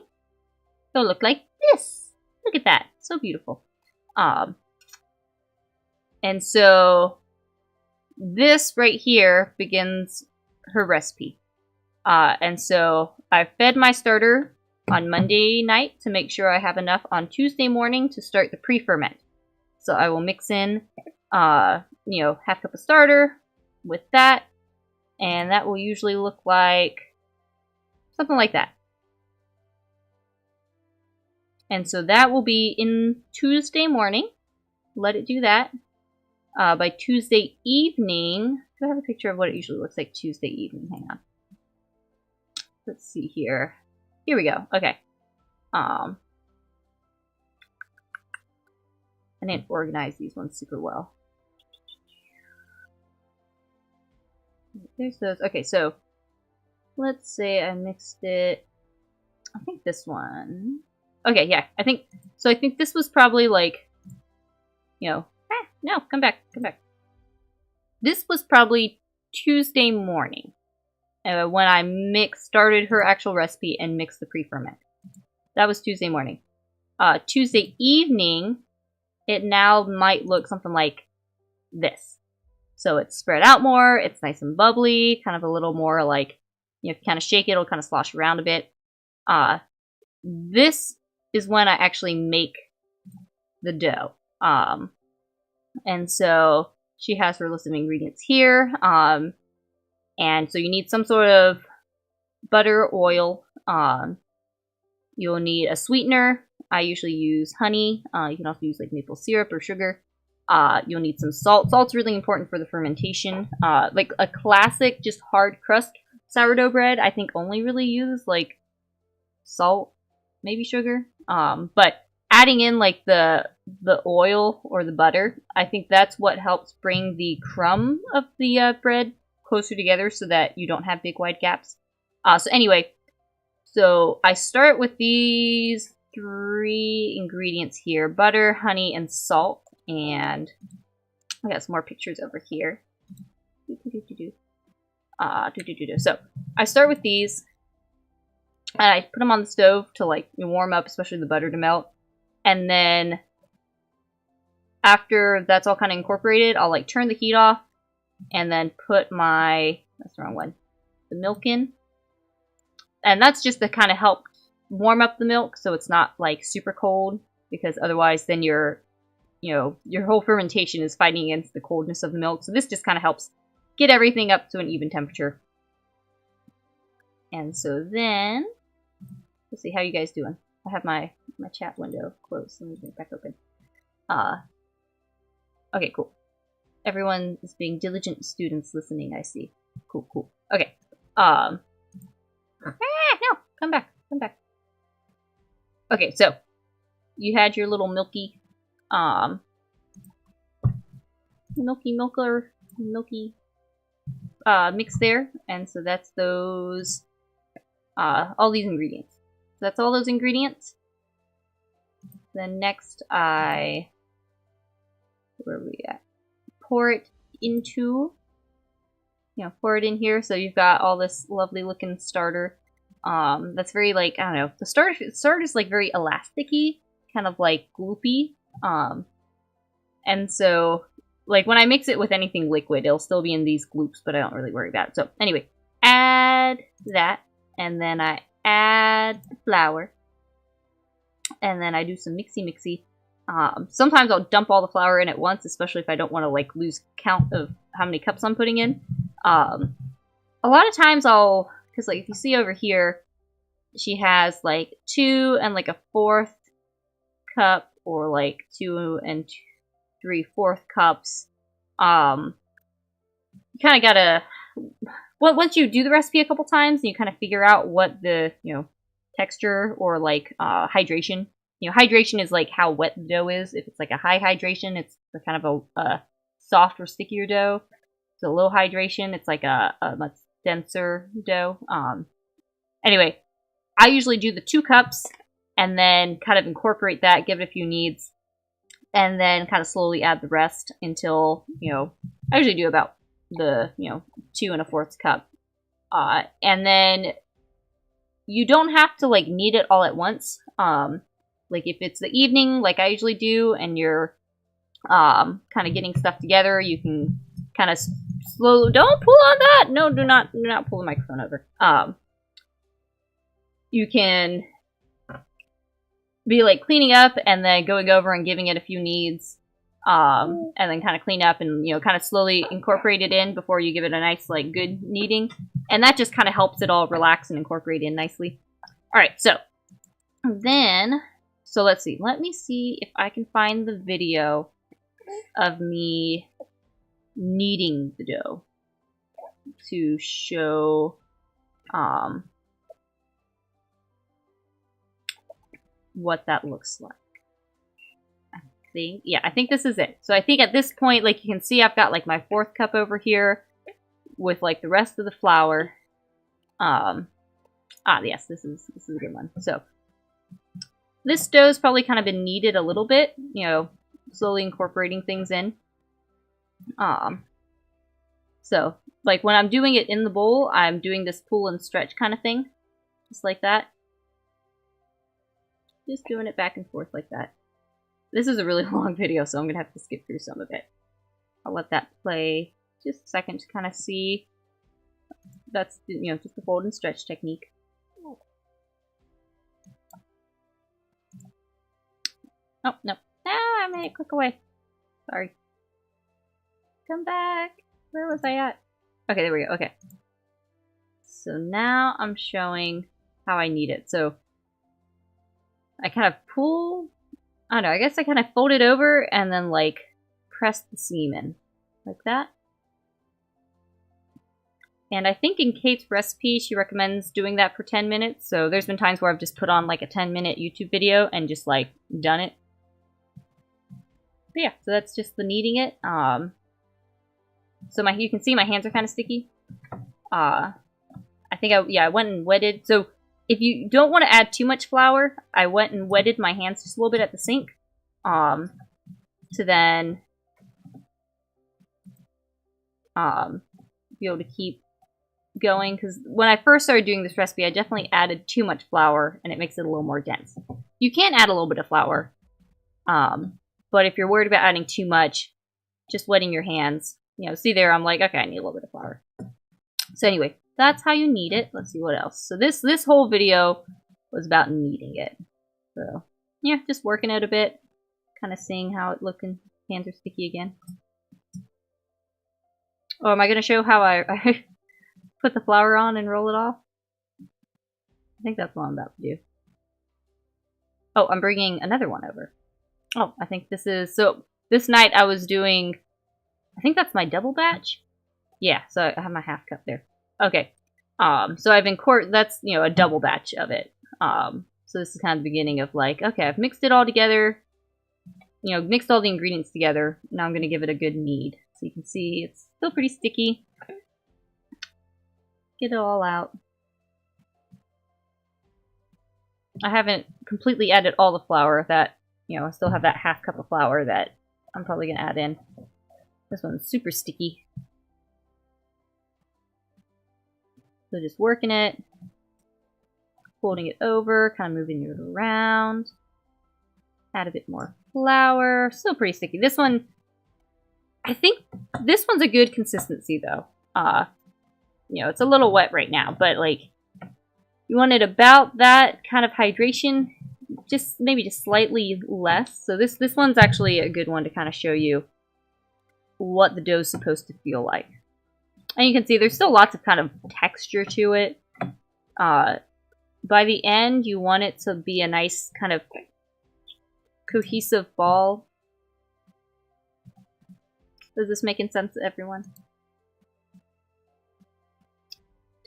it'll look like this. Look at that. So beautiful. And so this right here begins her recipe. And so I fed my starter on Monday night to make sure I have enough on Tuesday morning to start the pre-ferment. So I will mix in, half cup of starter with that. And that will usually look like something like that. And so that will be in Tuesday morning. Let it do that. By Tuesday evening, do I have a picture of what it usually looks like Tuesday evening? Hang on. Let's see here. Here we go. Okay. I didn't organize these ones super well. There's those. Okay, so let's say I mixed it. I think this one. Okay, yeah. I think this was probably like, no, come back. This was probably Tuesday morning when I started her actual recipe and mixed the pre-ferment. That was Tuesday morning. Tuesday evening, it now might look something like this. So it's spread out more, it's nice and bubbly, kind of a little more like, if you kind of shake it, it'll kind of slosh around a bit. This is when I actually make the dough. And so she has her list of ingredients here. And so you need some sort of butter, oil. You'll need a sweetener. I usually use honey. You can also use like maple syrup or sugar. You'll need some salt. Salt's really important for the fermentation. Like a classic, just hard crust sourdough bread, I think only really uses like salt, maybe sugar. But adding in like the oil or the butter, I think that's what helps bring the crumb of the bread closer together so that you don't have big wide gaps. So anyway, so I start with these 3 ingredients here: butter, honey, and salt. And I got some more pictures over here. So I start with these. And I put them on the stove to like warm up, especially the butter to melt. And then after that's all kind of incorporated, I'll like turn the heat off and then put that's the wrong one, the milk in. And that's just to kind of help warm up the milk so it's not like super cold, because otherwise then your whole fermentation is fighting against the coldness of the milk. So this just kind of helps get everything up to an even temperature. And so then, let's see, how you guys doing? I have my chat window closed. Let me get it back open. Okay, cool. Everyone is being diligent students listening, I see. Cool. Okay. No, come back. Okay, so you had your little milky mix there, and so that's those all these ingredients. So that's all those ingredients. Then next where are we at? Pour it into, pour it in here. So you've got all this lovely looking starter. That's very like, I don't know, the starter is like very elasticy, kind of like gloopy. And so like when I mix it with anything liquid, it'll still be in these gloops, but I don't really worry about it. So anyway, add that, and then I add the flour, and then I do some mixy. Sometimes I'll dump all the flour in at once, especially if I don't want to like lose count of how many cups I'm putting in. A lot of times because like if you see over here, she has like 2 and like a 4th cup, or like 2 and 3/4 cups. You kind of gotta, once you do the recipe a couple times, and you kind of figure out what the texture or like hydration. Hydration is like how wet the dough is. If it's like a high hydration, it's kind of a soft or stickier dough. So low hydration, it's like a much denser dough. Anyway, I usually do the 2 cups and then kind of incorporate that, give it a few kneads, and then kind of slowly add the rest until, I usually do about the, 2 1/4 cup. And then you don't have to like knead it all at once. Like if it's the evening, like I usually do, and you're kind of getting stuff together, you can kind of slow. Don't pull on that. No, do not pull the microphone over. You can be like cleaning up and then going over and giving it a few kneads, and then kind of clean up and, you know, kind of slowly incorporate it in before you give it a nice like good kneading, and that just kind of helps it all relax and incorporate in nicely. All right, so let's see. Let me see if I can find the video of me kneading the dough to show what that looks like. I think this is it. So I think at this point, like you can see, I've got like my 4th cup over here with like the rest of the flour. Yes, this is a good one. So this dough's probably kind of been kneaded a little bit, you know, slowly incorporating things in. So like when I'm doing it in the bowl, I'm doing this pull and stretch kind of thing, just like that. Just doing it back and forth like that. This is a really long video, so I'm going to have to skip through some of it. I'll let that play just a second to kind of see. That's, you know, just the fold and stretch technique. Oh, no. Ah, I made it click away. Sorry. Come back. Where was I at? Okay, there we go. Okay. So now I'm showing how I knead it. So I kind of pull, I don't know, I guess I kind of fold it over and then like press the seam in like that. And I think in Kate's recipe, she recommends doing that for 10 minutes. So there's been times where I've just put on like a 10-minute YouTube video and just like done it. But yeah, so that's just the kneading it. So you can see my hands are kind of sticky. I think I went and wetted. So if you don't want to add too much flour, I went and wetted my hands just a little bit at the sink. To then be able to keep going. Because when I first started doing this recipe, I definitely added too much flour and it makes it a little more dense. You can add a little bit of flour. But if you're worried about adding too much, just wetting your hands. You know, see there, I'm like, okay, I need a little bit of flour. So anyway, that's how you knead it. Let's see what else. So this whole video was about kneading it. So yeah, just working it a bit, kind of seeing how it's looking. Hands are sticky again. Oh, am I going to show how I put the flour on and roll it off? I think that's what I'm about to do. Oh, I'm bringing another one over. Oh, I think this is, so this night I was doing, I think that's my double batch. Yeah, so I have my half cup there. Okay. So I've been that's, you know, a double batch of it. So this is kind of the beginning of like, okay, I've mixed it all together, you know, mixed all the ingredients together. Now I'm going to give it a good knead. So you can see it's still pretty sticky. Get it all out. I haven't completely added all the flour that, you know, I still have that half cup of flour that I'm probably going to add in. This one's super sticky. So just working it, folding it over, kind of moving it around. Add a bit more flour. Still pretty sticky. This one, I think this one's a good consistency though. You know, it's a little wet right now, but like you want it about that kind of hydration, just maybe just slightly less. So this one's actually a good one to kind of show you what the dough's supposed to feel like. And you can see there's still lots of kind of texture to it. By the end, you want it to be a nice kind of cohesive ball. Is this making sense to everyone?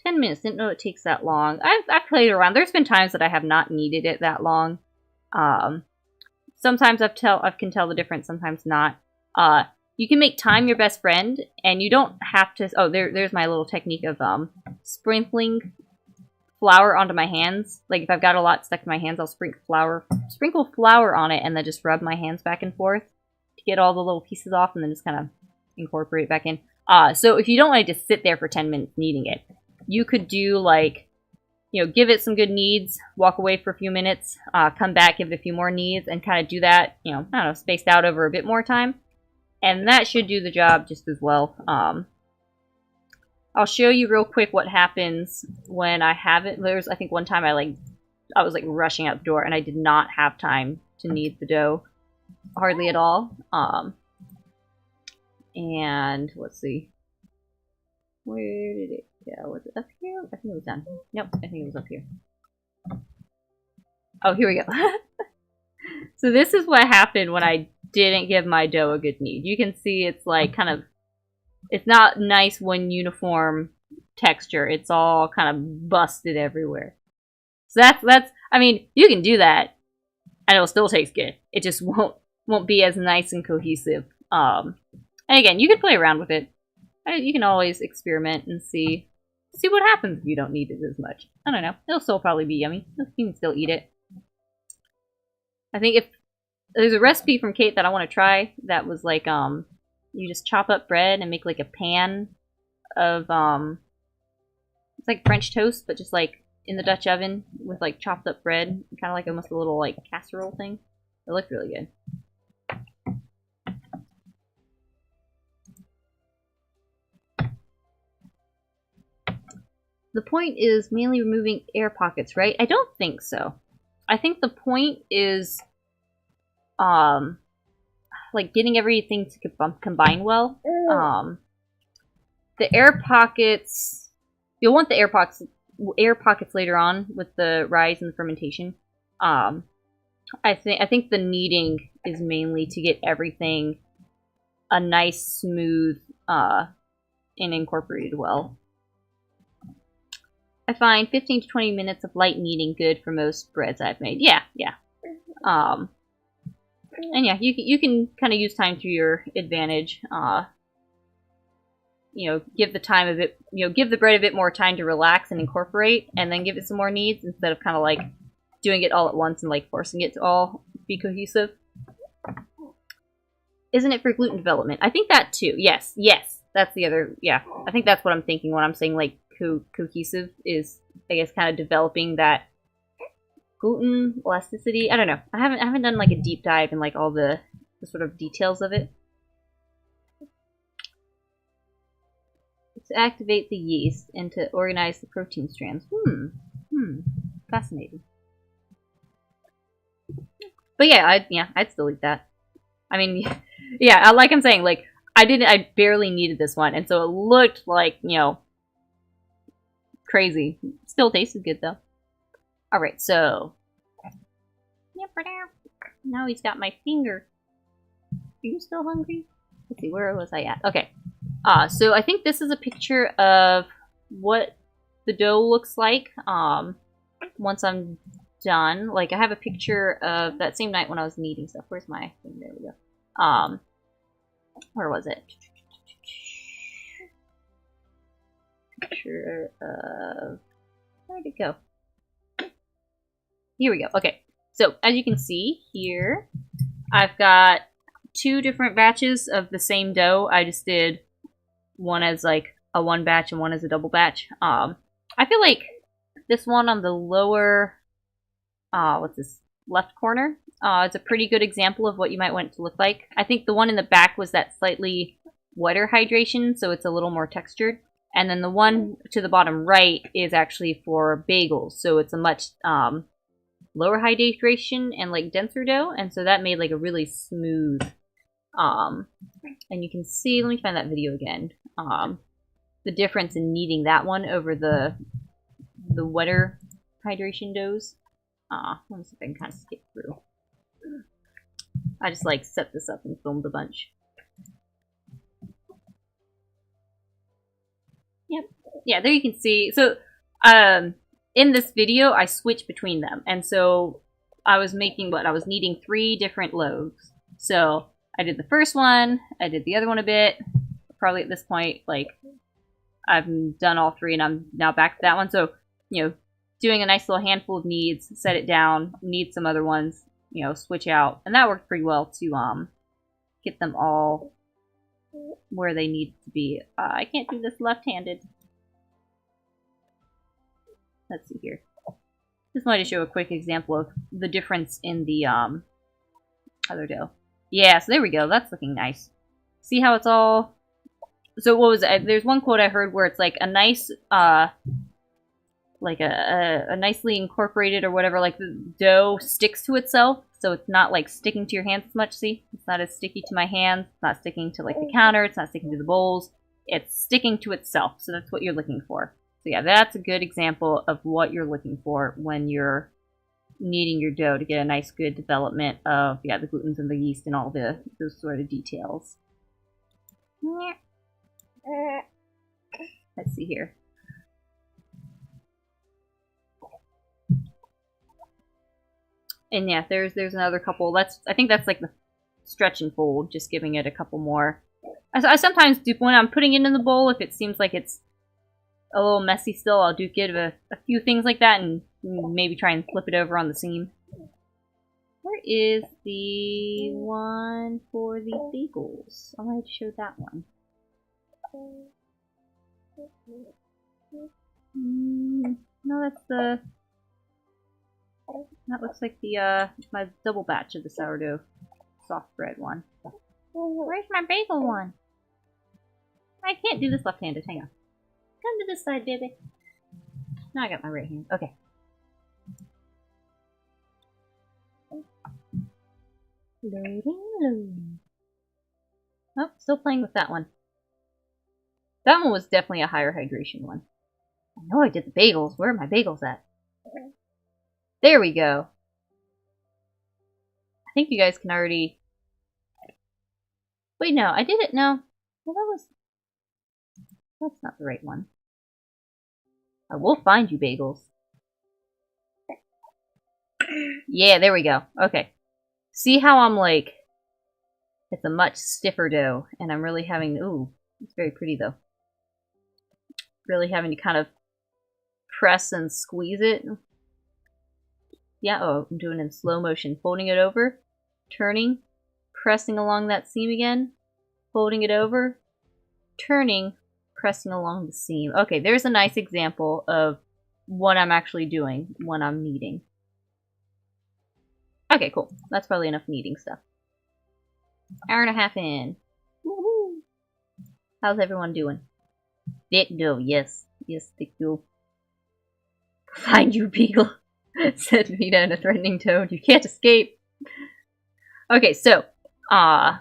10 minutes. Didn't know it takes that long. I've played around. There's been times that I have not kneaded it that long. Sometimes I can tell the difference, sometimes not. You can make time your best friend, and you don't have to... Oh, there's my little technique of sprinkling flour onto my hands. Like, if I've got a lot stuck in my hands, I'll sprinkle flour on it, and then just rub my hands back and forth to get all the little pieces off, and then just kind of incorporate it back in. So if you don't want to just sit there for 10 minutes kneading it, you could do like, you know, give it some good kneads, walk away for a few minutes, come back, give it a few more kneads, and kind of do that, you know, I don't know, spaced out over a bit more time. And that should do the job just as well. I'll show you real quick what happens when I have it. There's, I think, one time I was like rushing out the door and I did not have time to knead the dough hardly at all. And let's see. Where did it go? Was it up here? I think it was down here. Nope, I think it was up here. Oh, here we go. So this is what happened when I didn't give my dough a good knead. You can see it's like kind of, it's not nice one uniform texture. It's all kind of busted everywhere. So that's I mean, you can do that and it'll still taste good. It just won't be as nice and cohesive. And again, you can play around with it. You can always experiment and see what happens if you don't need it as much. I don't know. It'll still probably be yummy. You can still eat it. I think if there's a recipe from Kate that I want to try that was like, you just chop up bread and make like a pan of, it's like French toast, but just like in the Dutch oven with like chopped up bread, kind of like almost a little like casserole thing. It looked really good. The point is mainly removing air pockets, right? I don't think so. I think the point is, like getting everything to combine well. The air pockets, you'll want the air pockets later on with the rise and the fermentation. I think the kneading is mainly to get everything a nice, smooth, and incorporated well. I find 15 to 20 minutes of light kneading good for most breads I've made. Yeah. And yeah, you can kind of use time to your advantage. You know, give the time a bit, you know, give the bread a bit more time to relax and incorporate, and then give it some more kneads instead of kind of like doing it all at once and like forcing it to all be cohesive. Isn't it for gluten development? I think that too. Yes, that's the other. Yeah, I think that's what I'm thinking when I'm saying like cohesive is, I guess, kind of developing that gluten elasticity. I don't know. I haven't done like a deep dive in like all the sort of details of it. To activate the yeast and to organize the protein strands. Fascinating. But yeah, I'd still eat that. I mean, yeah, like I'm saying, like I barely needed this one, and so it looked like, you know, crazy. Still tasted good though. Alright, so now he's got my finger. Are you still hungry? Let's see, where was I at? Okay. So I think this is a picture of what the dough looks like once I'm done. Like, I have a picture of that same night when I was kneading stuff. Where's my thing? There we go. Where was it? Picture of... Where'd it go? Here we go. Okay. So, as you can see here, I've got 2 different batches of the same dough. I just did one as like a 1 batch and one as a double batch. I feel like this one on the lower, what's this, left corner, it's a pretty good example of what you might want it to look like. I think the one in the back was that slightly wetter hydration, so it's a little more textured. And then the one to the bottom right is actually for bagels, so it's a much lower hydration and like denser dough, and so that made like a really smooth, and you can see, let me find that video again, the difference in kneading that one over the wetter hydration doughs. Let me see if I can kind of skip through. I just like set this up and filmed a bunch. Yep. Yeah, there you can see. So, in this video, I switched between them. And so, I was making what? I was kneading 3 different loaves. So, I did the first one, I did the other one a bit. Probably at this point, like, I've done all 3 and I'm now back to that one. So, you know, doing a nice little handful of kneads, set it down, knead some other ones, you know, switch out. And that worked pretty well to get them all where they need to be. I can't do this left-handed. Let's see here. Just wanted to show a quick example of the difference in the other dough. Yeah, so there we go. That's looking nice. See how it's all... So what was it? There's one quote I heard where it's like a nice, like a nicely incorporated or whatever, like the dough sticks to itself. So it's not like sticking to your hands as much. See? It's not as sticky to my hands. It's not sticking to like the counter. It's not sticking to the bowls. It's sticking to itself. So that's what you're looking for. So yeah, that's a good example of what you're looking for when you're kneading your dough to get a nice good development of, yeah, the glutens and the yeast and all those sort of details. Let's see here. And yeah, there's another couple. I think that's like the stretch and fold, just giving it a couple more. I sometimes do, when I'm putting it in the bowl, if it seems like it's a little messy still, I'll give a few things like that and maybe try and flip it over on the seam. Where is the one for the bagels? I wanted to show that one. No, that's the... That looks like the, my double batch of the sourdough soft bread one. Where's my bagel one? I can't do this left-handed. Hang on. Come to this side, baby. Now I got my right hand. Okay. Loading. Oh, still playing with that one. That one was definitely a higher hydration one. I know I did the bagels. Where are my bagels at? There we go. I think you guys can already... Wait, no. I did it. No. Well, that was... That's not the right one. I will find you, bagels. Yeah, there we go. Okay. See how I'm like... It's a much stiffer dough, and I'm really having... Ooh, it's very pretty, though. Really having to kind of press and squeeze it. Yeah, oh, I'm doing it in slow motion. Folding it over, turning, pressing along that seam again, folding it over, turning, pressing along the seam. Okay, there's a nice example of what I'm actually doing when I'm kneading. Okay, cool. That's probably enough kneading stuff. Hour and a half in. Woohoo! How's everyone doing? Thick dough, yes. Yes, thick dough. Find you, Beagle, said Vita in a threatening tone. You can't escape. Okay, so, I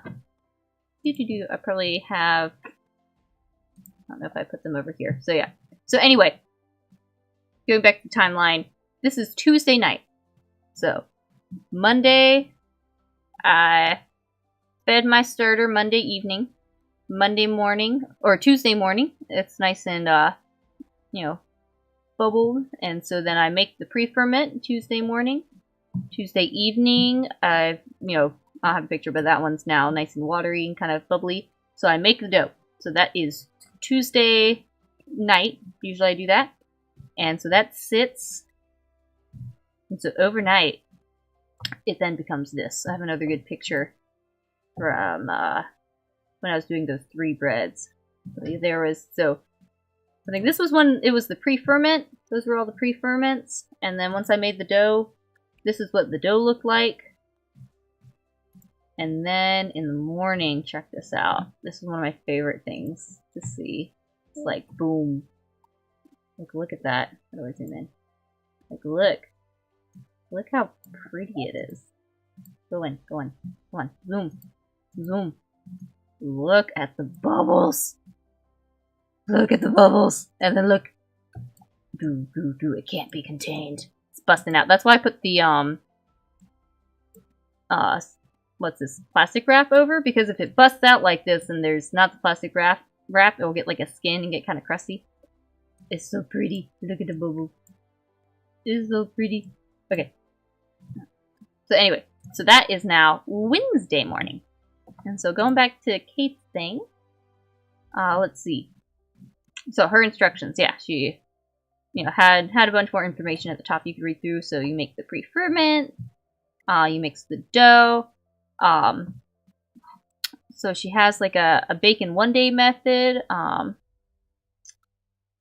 probably have... I don't know if I put them over here. So, yeah. So, anyway, going back to the timeline, this is Tuesday night. So, Monday, I fed my starter Monday evening. Monday morning, or Tuesday morning, it's nice and, you know, bubbled. And so then I make the pre-ferment Tuesday morning. Tuesday evening, I'll have a picture, but that one's now nice and watery and kind of bubbly. So I make the dough. So that is Tuesday night. Usually I do that. And so that sits. And so overnight, it then becomes this. I have another good picture from when I was doing those 3 breads. So I think this was when it was the pre-ferment. Those were all the pre-ferments. And then once I made the dough, this is what the dough looked like. And then in the morning, check this out. This is one of my favorite things to see. It's like, boom. Like, look at that. How do I zoom in? Like, look. Look how pretty it is. Go in, go in. Come on, zoom. Zoom. Look at the bubbles. Look at the bubbles. And then look. Do, do, do. It can't be contained. It's busting out. That's why I put the, what's this? Plastic wrap over? Because if it busts out like this and there's not the plastic wrap, it'll get like a skin and get kind of crusty. It's so pretty. Look at the bubble. It's so pretty. Okay. So anyway, so that is now Wednesday morning. And so going back to Kate's thing, let's see. So her instructions, yeah, she, had a bunch more information at the top you could read through. So you make the pre-ferment, you mix the dough. So she has like a bake in 1 day method. I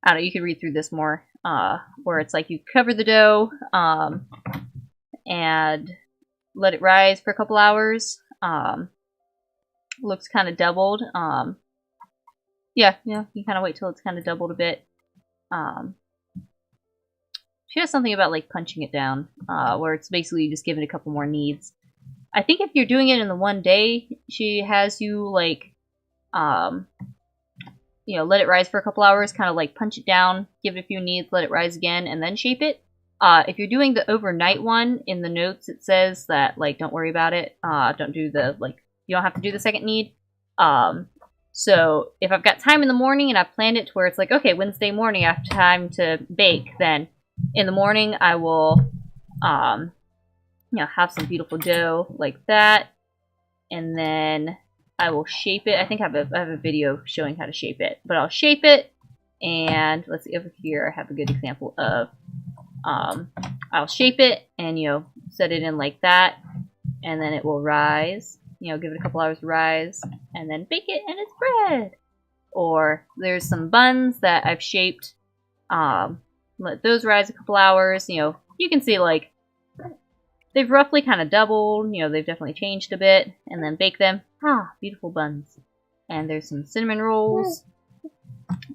don't know, you could read through this more. where it's like you cover the dough and let it rise for a couple hours. Looks kind of doubled. Yeah, you kind of wait till it's kind of doubled a bit. She has something about like punching it down, where it's basically just giving it a couple more kneads. I think if you're doing it in the one day, she has you like, you know, let it rise for a couple hours, kind of like punch it down, give it a few kneads, let it rise again, and then shape it. If you're doing the overnight one, in the notes it says that, like, don't worry about it. Don't do the, like, you don't have to do the second knead. So if I've got time in the morning and I've planned it to where it's like, okay, Wednesday morning I have time to bake, then in the morning I will, you know, have some beautiful dough like that, and then I will shape it. I think I have a video showing how to shape it, but I'll shape it, and let's see, over here I have a good example of, I'll shape it and, you know, set it in like that, and then it will rise, you know, give it a couple hours to rise, and then bake it, and it's bread. Or there's some buns that I've shaped, let those rise a couple hours, you know, you can see, like, they've roughly kind of doubled, you know, they've definitely changed a bit, and then bake them. Beautiful buns. And there's some cinnamon rolls.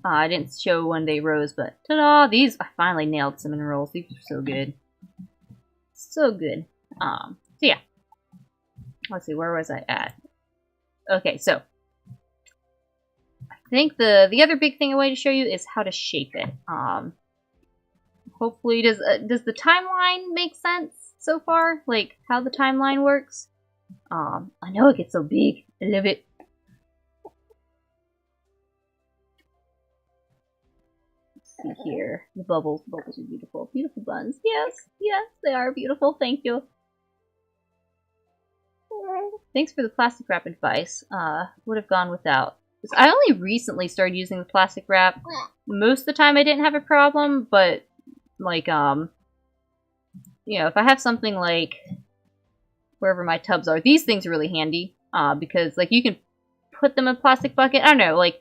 I didn't show when they rose, but ta-da! These, I finally nailed cinnamon rolls. These are so good. So good. So yeah. Let's see, where was I at? Okay, so I think the other big thing I wanted to show you is how to shape it. Hopefully, does the timeline make sense so far? Like, how the timeline works? I know it gets so big. I love it. Let's see here. The bubbles. The bubbles are beautiful. Beautiful buns. Yes, yes, they are beautiful. Thank you. Thanks for the plastic wrap advice. Would have gone without. I only recently started using the plastic wrap. Most of the time I didn't have a problem, but like, you know, if I have something like wherever my tubs are, these things are really handy, because like you can put them in a plastic bucket. I don't know, like,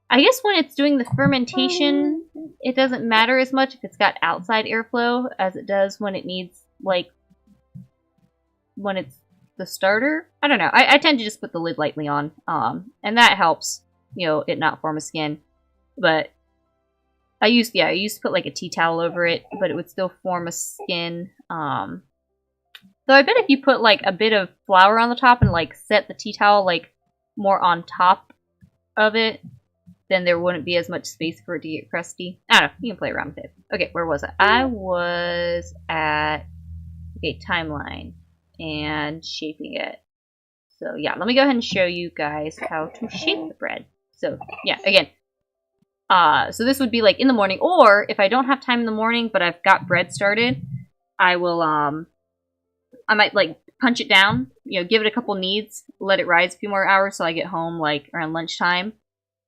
I guess when it's doing the fermentation, it doesn't matter as much if it's got outside airflow as it does when it needs, like, when it's the starter. I don't know. I tend to just put the lid lightly on, and that helps, you know, it not form a skin. But I used to put like a tea towel over it, but it would still form a skin. So I bet if you put like a bit of flour on the top and like set the tea towel like more on top of it, then there wouldn't be as much space for it to get crusty. I don't know. You can play around with it. Okay, where was I? I was at, okay, timeline and shaping it. So yeah, let me go ahead and show you guys how to shape the bread. So yeah, again, so this would be like in the morning, or if I don't have time in the morning but I've got bread started, I will I might like punch it down, you know, give it a couple kneads, let it rise a few more hours so I get home like around lunchtime,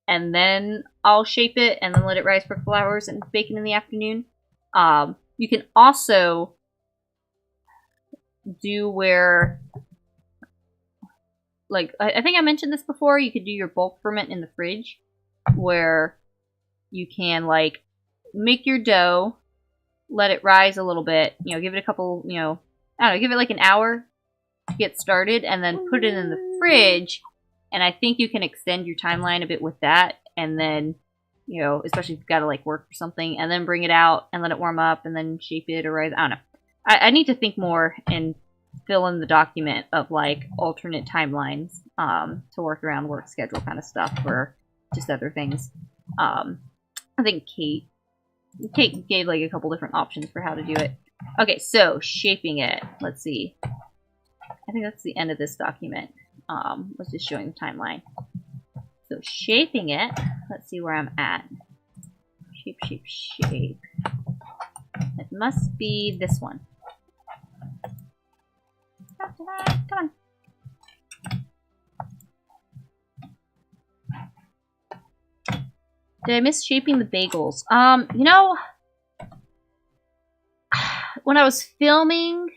and then I'll shape it and then let it rise for a couple hours and bake it in the afternoon. You can also do where, like, I think I mentioned this before, you could do your bulk ferment in the fridge, where you can, like, make your dough, let it rise a little bit, you know, give it a couple, you know, I don't know, give it like an hour to get started, and then put it in the fridge, and I think you can extend your timeline a bit with that, and then, you know, especially if you've got to, like, work for something, and then bring it out, and let it warm up, and then shape it or rise, I don't know. I need to think more and fill in the document of, like, alternate timelines to work around work schedule kind of stuff, or just other things. I think Kate gave, like, a couple different options for how to do it. Okay, so, shaping it. Let's see. I think that's the end of this document. Was just showing the timeline. So, shaping it. Let's see where I'm at. Shape, shape, shape. It must be this one. Come on. Did I miss shaping the bagels? You know, when I was filming,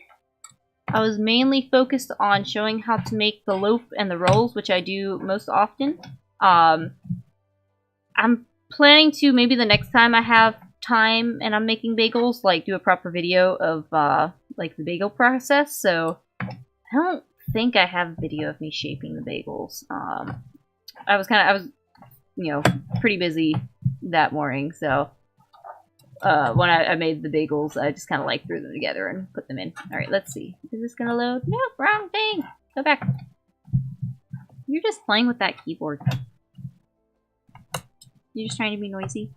I was mainly focused on showing how to make the loaf and the rolls, which I do most often. I'm planning to, maybe the next time I have time and I'm making bagels, like do a proper video of like the bagel process. So I don't think I have a video of me shaping the bagels. I was you know, pretty busy that morning, so when I made the bagels, I just kind of like threw them together and put them in. Alright, let's see. Is this gonna load? Nope, wrong thing! Go back. You're just playing with that keyboard. You're just trying to be noisy.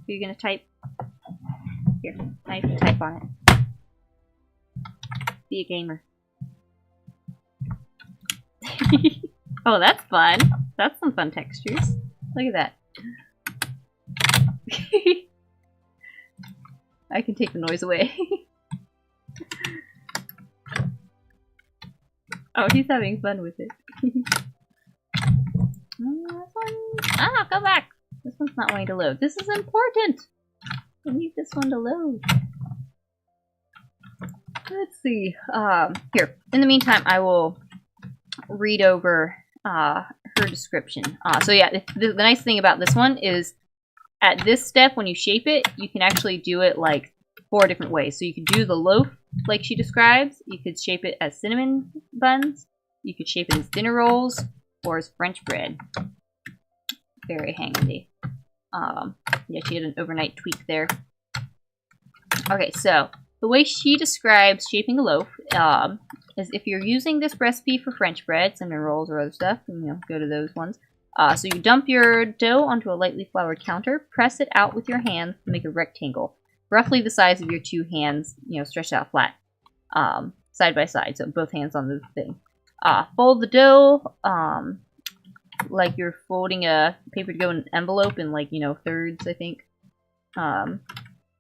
You're gonna type? Here, type on it. Be a gamer. Oh, that's fun. That's some fun textures. Look at that. I can take the noise away. Oh, he's having fun with it. Ah, go back! This one's not wanting to load. This is important! I need this one to load. Let's see. Here. In the meantime, I will read over her description. So yeah, the nice thing about this one is at this step, when you shape it, you can actually do it like 4 different ways. So you could do the loaf like she describes. You could shape it as cinnamon buns. You could shape it as dinner rolls or as French bread. Very handy. Yeah, she had an overnight tweak there. Okay, so the way she describes shaping a loaf is if you're using this recipe for French bread, cinnamon rolls, or other stuff, you know, go to those ones. So you dump your dough onto a lightly floured counter, press it out with your hands to make a rectangle, roughly the size of your 2 hands, you know, stretched out flat, side by side, so both hands on the thing. Fold the dough, like you're folding a paper to go in an envelope in, like, you know, thirds, I think.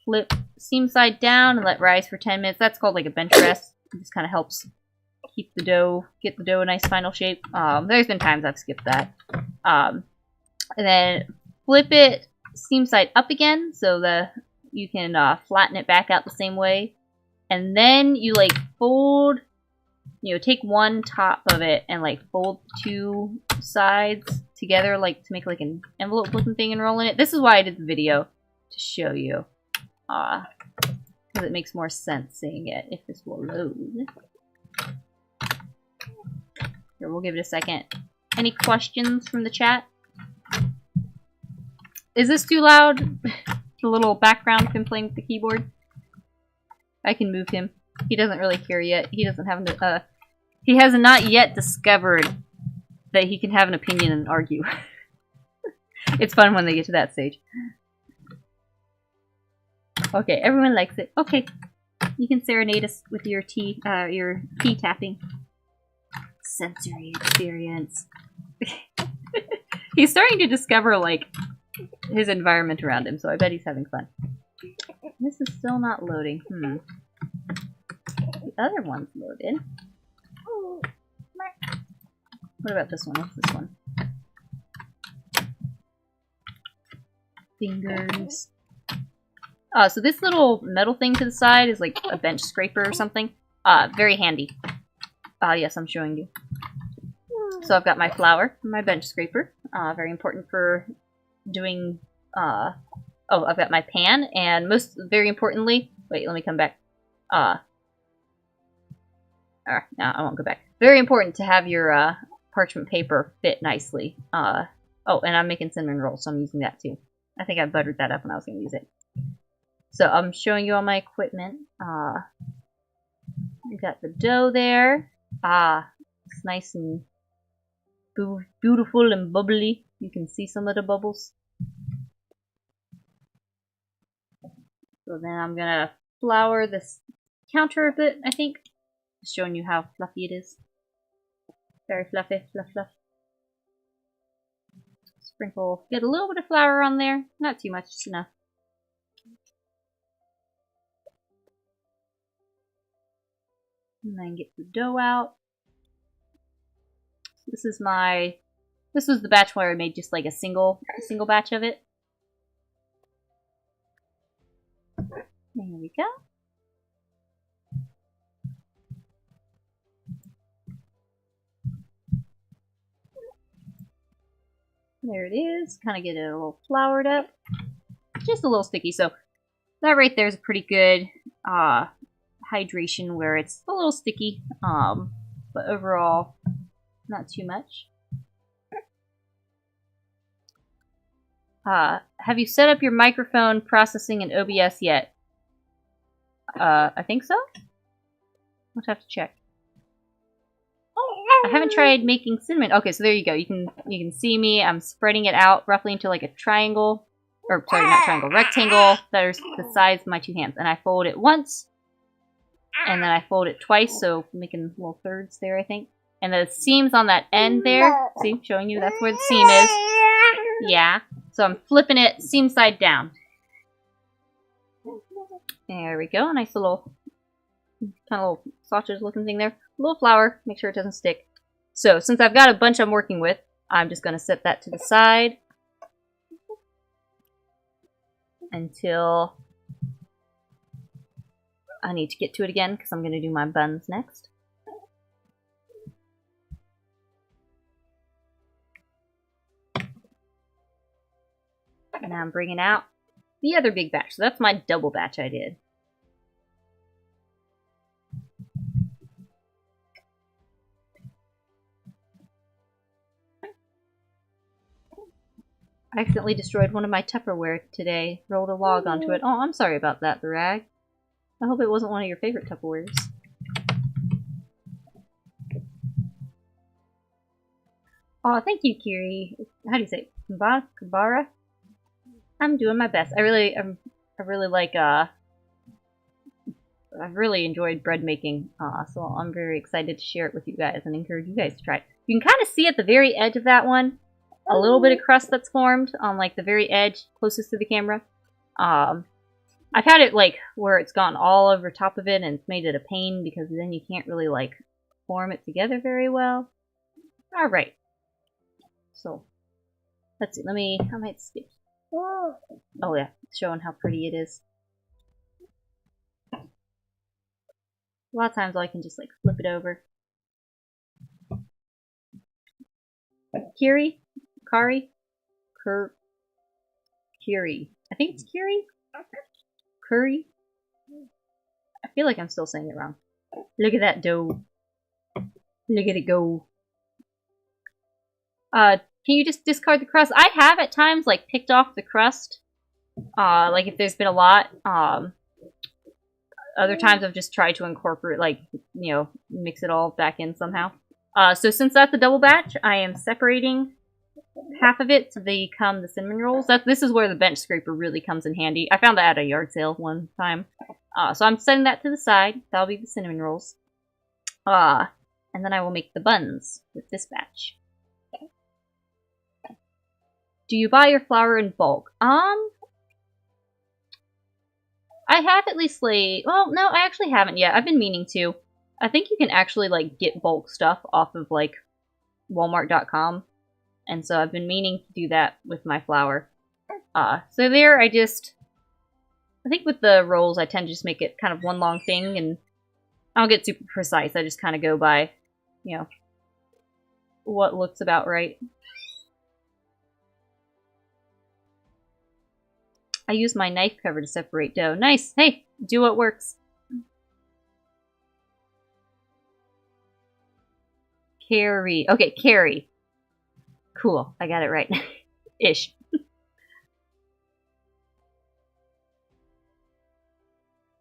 Flip seam side down and let rise for 10 minutes. That's called like a bench press. It just kind of helps keep the dough, get the dough a nice final shape. There's been times I've skipped that. And then flip it seam side up again so you can flatten it back out the same way. And then you like fold, you know, take one top of it and like fold 2 sides together like to make like an envelope looking thing and roll in it. This is why I did the video, to show you. Because it makes more sense seeing it if this will load. Here, we'll give it a second. Any questions from the chat? Is this too loud? The little background of him playing with the keyboard? I can move him. He doesn't really care yet. He doesn't have he has not yet discovered that he can have an opinion and argue. It's fun when they get to that stage. Okay, everyone likes it. Okay, you can serenade us with your key tapping. Sensory experience. He's starting to discover, like, his environment around him, so I bet he's having fun. This is still not loading. The other one's loaded. What about this one? What's this one? Fingers. So this little metal thing to the side is like a bench scraper or something. Very handy. Yes, I'm showing you. So I've got my flour, my bench scraper. Very important for doing, oh, I've got my pan, and very importantly, wait, let me come back. No, I won't go back. Very important to have your, parchment paper fit nicely. Oh, and I'm making cinnamon rolls, so I'm using that too. I think I buttered that up when I was going to use it. So I'm showing you all my equipment. I got the dough there. It's nice and beautiful and bubbly. You can see some of the bubbles. So then I'm gonna flour this counter a bit, I think. Just showing you how fluffy it is. Very fluffy, fluff. Sprinkle, get a little bit of flour on there. Not too much, just enough. And then get the dough out. This was the batch where I made just like a single batch of it. There we go. There it is. Kind of get it a little floured up. just a little sticky. So that right there is a pretty good hydration where it's a little sticky, but overall not too much. Have you set up your microphone processing in OBS yet? I think so. I'll have to check. I haven't tried making cinnamon. Okay, so there you go. You can see me. I'm spreading it out roughly into like a triangle, or sorry, not triangle, rectangle that is the size of my two hands. And I fold it once, and then I fold it twice, so making little thirds there, I think. And the seams on that end there, see, showing you that's where the seam is. Yeah. So I'm flipping it seam side down. There we go. A nice little, kind of little sausage looking thing there. A little flour, make sure it doesn't stick. So since I've got a bunch I'm working with, I'm just going to set that to the side until I need to get to it again because I'm going to do my buns next. And now I'm bringing out the other big batch. So that's my double batch I did. I accidentally destroyed one of my Tupperware today. Rolled a log onto it. Oh, I'm sorry about that, the rag. I hope it wasn't one of your favorite Tupperwares. Oh, thank you, Kiri. How do you say it? Kabara? I'm doing my best. I really like, I've really enjoyed bread making, so I'm very excited to share it with you guys and encourage you guys to try it. You can kind of see at the very edge of that one, a little bit of crust that's formed on like the very edge closest to the camera. I've had it like where it's gone all over top of it and it's made it a pain because then you can't really like form it together very well. Alright. So, let's see, I might skip. Oh yeah, it's showing how pretty it is. A lot of times I can just like flip it over. Kiri? Kari? Kiri. I think it's Kiri? Curry? I feel like I'm still saying it wrong. Look at that dough. Look at it go. Can you just discard the crust? I have at times like picked off the crust. Like if there's been a lot. Other times I've just tried to incorporate, like, you know, mix it all back in somehow. So since that's a double batch, I am separating half of it to become the cinnamon rolls. This is where the bench scraper really comes in handy. I found that at a yard sale one time. So I'm setting that to the side. That'll be the cinnamon rolls. And then I will make the buns with this batch. Do you buy your flour in bulk? I have at least like, well, no, I actually haven't yet. I've been meaning to. I think you can actually like get bulk stuff off of like Walmart.com. And so I've been meaning to do that with my flour. So there I think with the rolls I tend to just make it kind of one long thing and I don't get super precise. I just kind of go by, you know, what looks about right. I use my knife cover to separate dough. Nice! Hey! Do what works. Carry. Okay, carry. Cool. I got it right. Ish.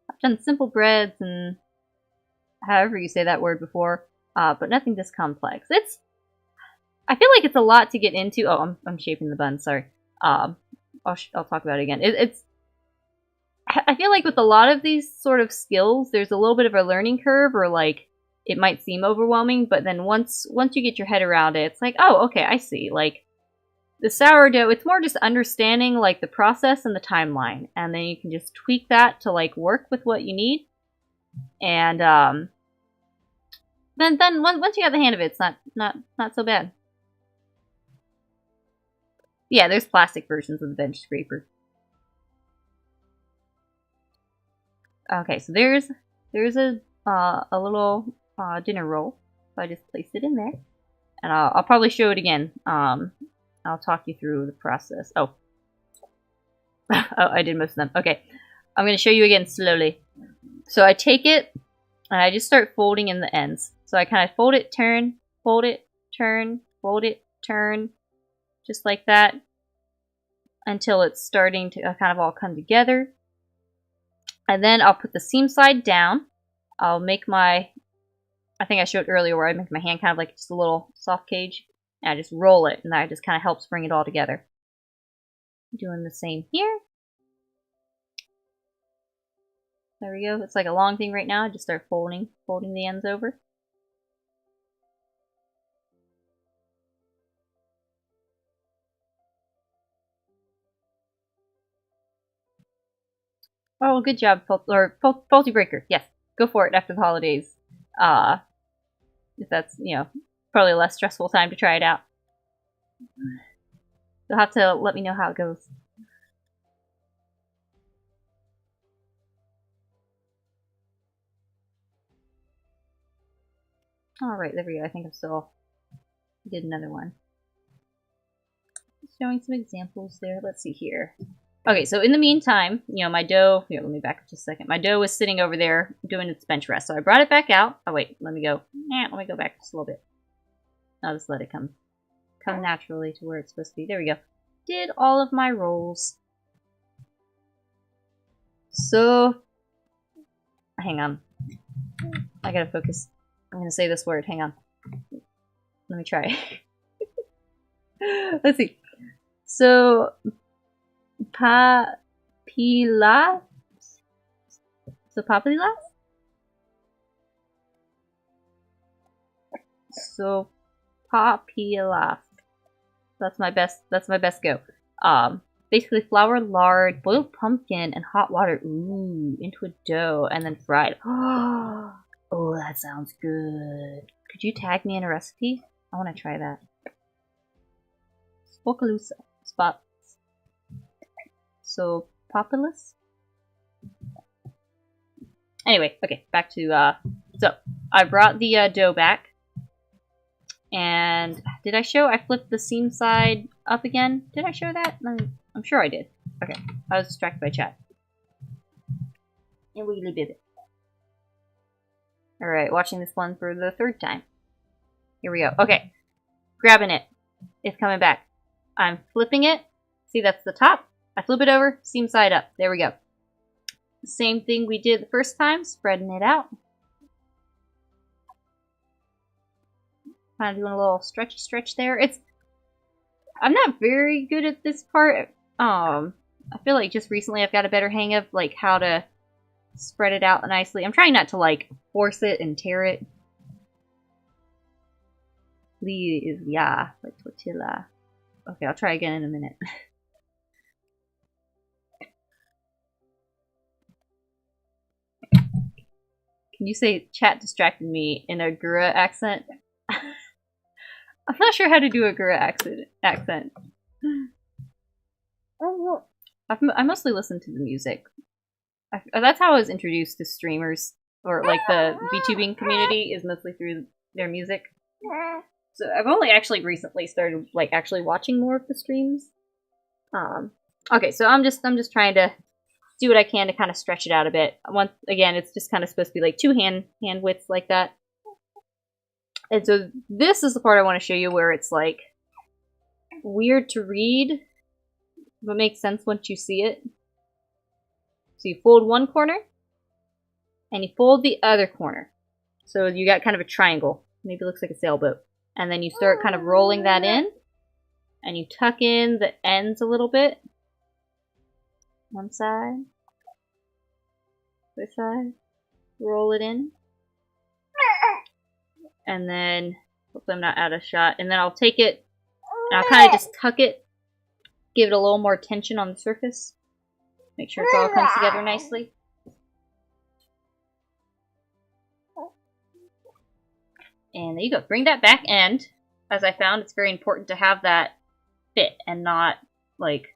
I've done simple breads and however you say that word before, but nothing this complex. I feel like it's a lot to get into. Oh, I'm shaping the bun, sorry. I'll talk about it again. I feel like with a lot of these sort of skills, there's a little bit of a learning curve, or like it might seem overwhelming, but then once you get your head around it, it's like, oh, okay, I see. Like the sourdough, it's more just understanding like the process and the timeline, and then you can just tweak that to like work with what you need. And then once you got the hang of it, it's not so bad. Yeah, there's plastic versions of the bench scraper. Okay, so there's a little dinner roll. So I just placed it in there, and I'll probably show it again. I'll talk you through the process. Oh, Oh, I did most of them. Okay. I'm going to show you again slowly. So I take it, and I just start folding in the ends. So I kind of fold it, turn, fold it, turn, fold it, turn, just like that, until it's starting to kind of all come together. And then I'll put the seam side down. I'll make my, I think I showed earlier where I make my hand kind of like just a little soft cage. And I just roll it, and that just kind of helps bring it all together. Doing the same here. There we go. It's like a long thing right now. I just start folding the ends over. Oh, good job, Faulty Breaker. Yes, go for it after the holidays. If that's, you know, probably a less stressful time to try it out. You'll have to let me know how it goes. Alright, there we go. I think I'm still... did another one. Showing some examples there. Let's see here. Okay, so in the meantime, you know, my dough... Here, let me back up just a second. My dough was sitting over there doing its bench rest. So I brought it back out. Oh, wait. Let me go. Let me go back just a little bit. I'll just let it come naturally to where it's supposed to be. There we go. Did all of my rolls. So... hang on. I gotta focus. I'm gonna say this word. Hang on. Let me try. Let's see. So... papilas? So papilas? So papilas. That's my best go. Basically flour, lard, boiled pumpkin, and hot water, ooh, into a dough, and then fried. Oh, that sounds good. Could you tag me in a recipe? I want to try that. Spokalusa. Spots. So, populous? Anyway, okay, back to, so, I brought the dough back. And did I show I flipped the seam side up again? Did I show that? I'm sure I did. Okay, I was distracted by chat. And we did it. Alright, watching this one for the third time. Here we go. Okay, grabbing it. It's coming back. I'm flipping it. See, that's the top. I flip it over, seam side up. There we go. Same thing we did the first time, spreading it out. Kind of doing a little stretchy stretch there. I'm not very good at this part. I feel like just recently I've got a better hang of like how to spread it out nicely. I'm trying not to like force it and tear it. Li is ya, like tortilla. Okay, I'll try again in a minute. Can you say chat distracted me in a Gura accent? I'm not sure how to do a Gura accent. I mostly listen to the music. That's how I was introduced to streamers, or like the VTubing community is mostly through their music. So I've only actually recently started like actually watching more of the streams. Okay, so I'm just trying to do what I can to kind of stretch it out a bit. Once again, it's just kind of supposed to be like two hand widths like that. And so this is the part I want to show you where it's like weird to read, but makes sense once you see it. So you fold one corner, and you fold the other corner. So you got kind of a triangle. Maybe it looks like a sailboat. And then you start kind of rolling that in, and you tuck in the ends a little bit. One side, this side, roll it in. And then, hopefully I'm not out of shot. And then I'll take it, and I'll kind of just tuck it, give it a little more tension on the surface. Make sure it all comes together nicely. And there you go. Bring that back end. As I found, it's very important to have that fit and not, like,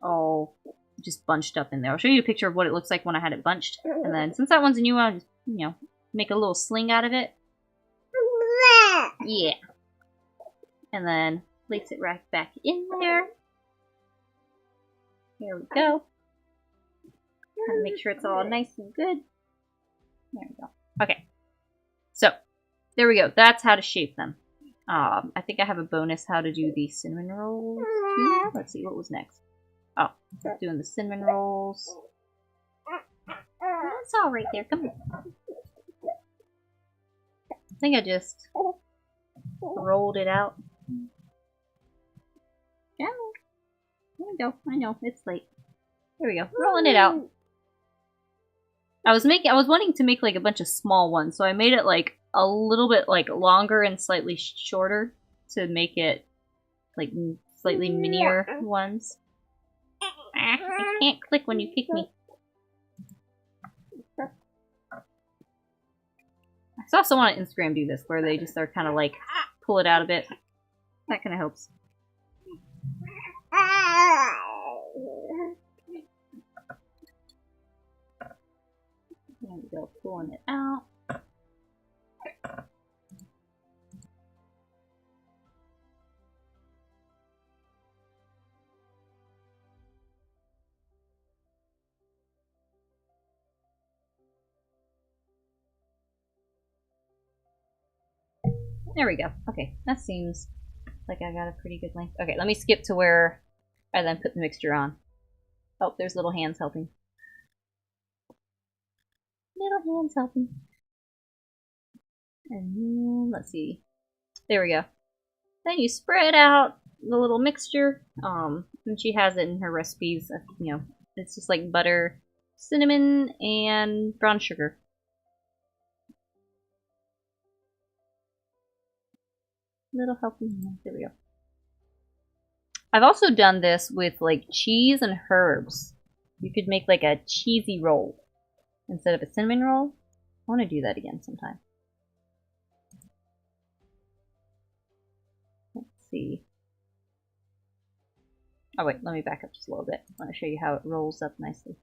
all just bunched up in there. I'll show you a picture of what it looks like when I had it bunched. And then, since that one's a new one, I'll just, you know, make a little sling out of it. Yeah. And then place it right back in there. There we go. Kind of make sure it's all nice and good. There we go. Okay. So, there we go. That's how to shape them. I think I have a bonus how to do the cinnamon rolls too. Let's see, what was next? Oh, doing the cinnamon rolls. That's all right there. Come on. I think I just rolled it out. Yeah. There we go. I know, it's late. There we go. Rolling it out. I was wanting to make like a bunch of small ones, so I made it like a little bit like longer and slightly shorter to make it like slightly minier ones. I can't click when you kick me. I saw someone on Instagram do this where they just are kind of like pull it out a bit. That kind of helps. There we go, pulling it out. There we go. Okay, that seems like I got a pretty good length. Okay, let me skip to where I then put the mixture on. Oh, there's little hands helping. Little hands helping. And then, let's see. There we go. Then you spread out the little mixture. And she has it in her recipes. You know, it's just like butter, cinnamon, and brown sugar. Little helping hand. There we go. I've also done this with like cheese and herbs. You could make like a cheesy roll instead of a cinnamon roll. I want to do that again sometime. Let's see. Oh wait, let me back up just a little bit. I want to show you how it rolls up nicely.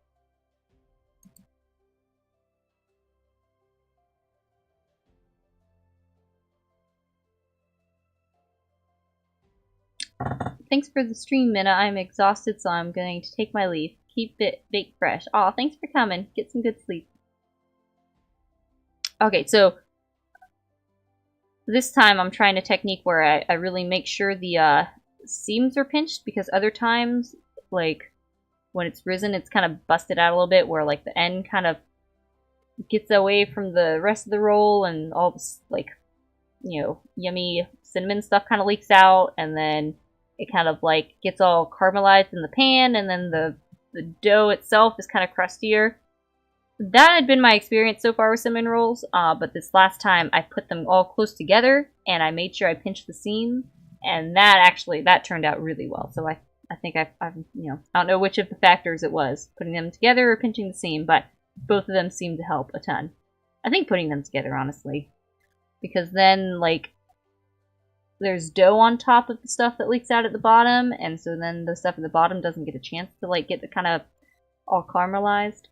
Thanks for the stream, Minna. I'm exhausted, so I'm going to take my leave. Keep it baked fresh. Aw, thanks for coming. Get some good sleep. Okay, so this time I'm trying a technique where I really make sure the seams are pinched, because other times, like, when it's risen, it's kind of busted out a little bit, where, like, the end kind of gets away from the rest of the roll, and all this, like, you know, yummy cinnamon stuff kind of leaks out, and then it kind of like gets all caramelized in the pan, and then the dough itself is kind of crustier. That had been my experience so far with cinnamon rolls, but this last time I put them all close together, and I made sure I pinched the seam, and that turned out really well. So I think I've you know, I don't know which of the factors it was, putting them together or pinching the seam, but both of them seemed to help a ton. I think putting them together, honestly, because then like there's dough on top of the stuff that leaks out at the bottom, and so then the stuff at the bottom doesn't get a chance to like get the kind of all caramelized.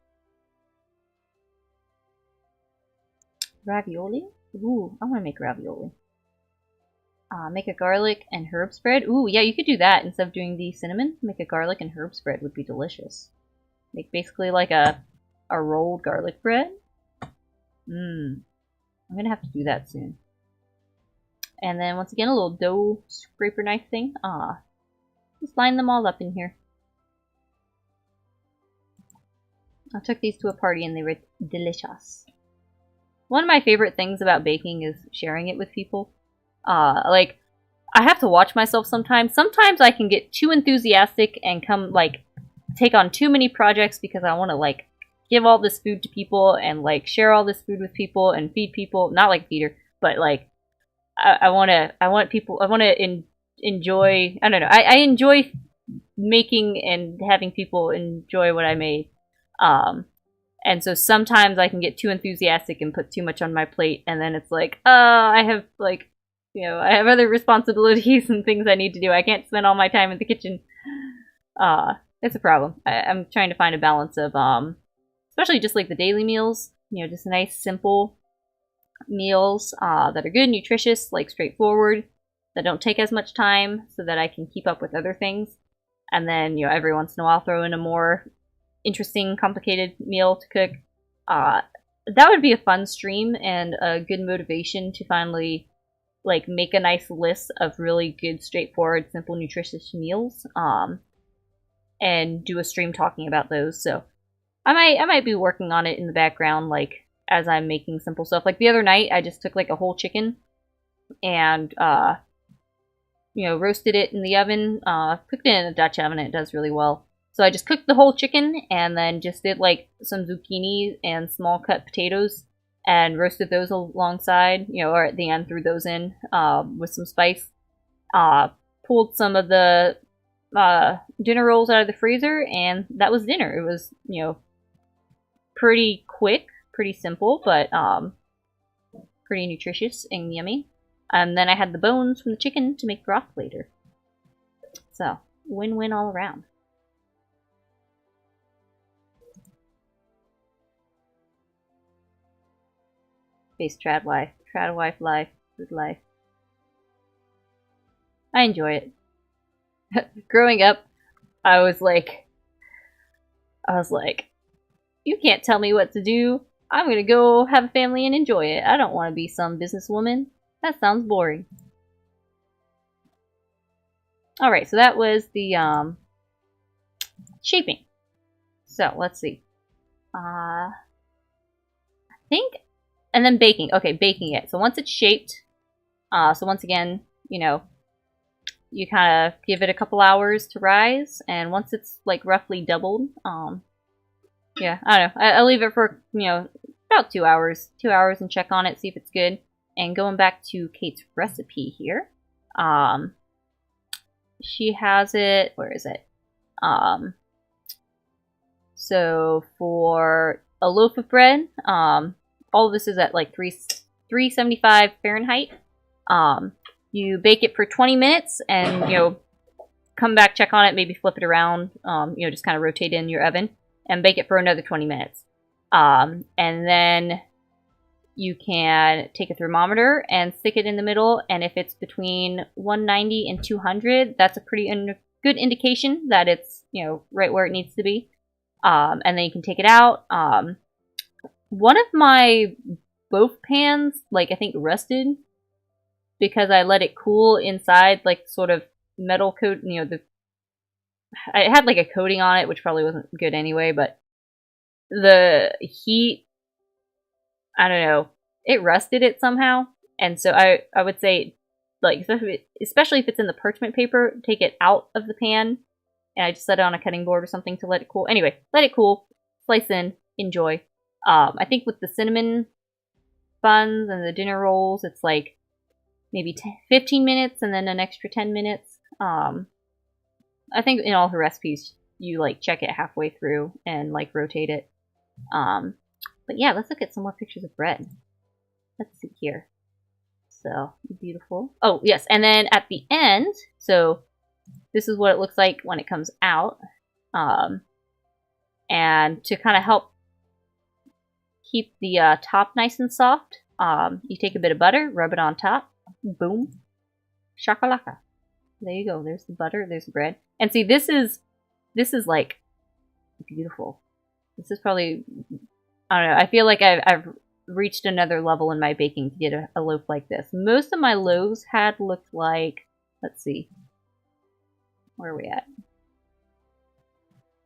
Ravioli? Ooh, I want to make ravioli. Make a garlic and herb spread. Ooh, yeah, you could do that instead of doing the cinnamon. Make a garlic and herb spread would be delicious. Make basically like a rolled garlic bread. I'm gonna have to do that soon. And then once again, a little dough scraper knife thing. Just line them all up in here. I took these to a party and they were delicious. One of my favorite things about baking is sharing it with people. Like, I have to watch myself sometimes. Sometimes I can get too enthusiastic and take on too many projects because I want to, like, give all this food to people and, like, share all this food with people and feed people. Not like feeder, but, like, I want to enjoy, I don't know, I enjoy making and having people enjoy what I made. And so sometimes I can get too enthusiastic and put too much on my plate, and then it's like, I have, like, you know, I have other responsibilities and things I need to do. I can't spend all my time in the kitchen. It's a problem. I'm trying to find a balance of, especially just like the daily meals, you know, just nice, simple meals that are good, nutritious, like straightforward, that don't take as much time so that I can keep up with other things. And then, you know, every once in a while throw in a more interesting, complicated meal to cook. That would be a fun stream and a good motivation to finally like make a nice list of really good, straightforward, simple, nutritious meals. And do a stream talking about those. So I might be working on it in the background, like as I'm making simple stuff. Like the other night, I just took like a whole chicken and you know, roasted it in the oven. Cooked it in a Dutch oven. It does really well. So I just cooked the whole chicken and then just did like some zucchini and small cut potatoes and roasted those alongside, you know, or at the end threw those in with some spice. Pulled some of the dinner rolls out of the freezer and that was dinner. It was, you know, pretty quick, pretty simple, but pretty nutritious and yummy. And then I had the bones from the chicken to make broth later. So, win-win all around. Face trad wife life, good life. I enjoy it. Growing up, I was like, you can't tell me what to do. I'm gonna go have a family and enjoy it. I don't want to be some businesswoman. That sounds boring. Alright, so that was the shaping. So, let's see. I think, and then baking. Okay, baking it. So once it's shaped, so once again, you know, you kind of give it a couple hours to rise, and once it's like roughly doubled, yeah, I don't know. I'll leave it for, you know, about 2 hours. 2 hours and check on it, see if it's good. And going back to Kate's recipe here, she has it, where is it? So for a loaf of bread, all of this is at like 375 Fahrenheit. You bake it for 20 minutes and, you know, come back, check on it, maybe flip it around, you know, just kind of rotate it in your oven and bake it for another 20 minutes. And then you can take a thermometer and stick it in the middle, and if it's between 190 and 200, that's a pretty good indication that it's, you know, right where it needs to be. And then you can take it out. One of my loaf pans, like, I think rusted because I let it cool inside, like, sort of metal coat, you know, it had like a coating on it, which probably wasn't good anyway, but the heat, I don't know, it rusted it somehow. And so I would say, like, especially if it's in the parchment paper, take it out of the pan. And I just set it on a cutting board or something to let it cool. Anyway, let it cool, slice in, enjoy. I think with the cinnamon buns and the dinner rolls, it's like maybe 15 minutes and then an extra 10 minutes. I think in all her recipes, you like check it halfway through and like rotate it. But yeah, let's look at some more pictures of bread. Let's see here. So, beautiful. Oh, yes, and then at the end, so this is what it looks like when it comes out. And to kind of help keep the top nice and soft, you take a bit of butter, rub it on top. Boom. Shakalaka. There you go. There's the butter, there's the bread. And see, this is like beautiful. This is probably, I don't know, I feel like I've reached another level in my baking to get a loaf like this. Most of my loaves had looked like, let's see, where are we at?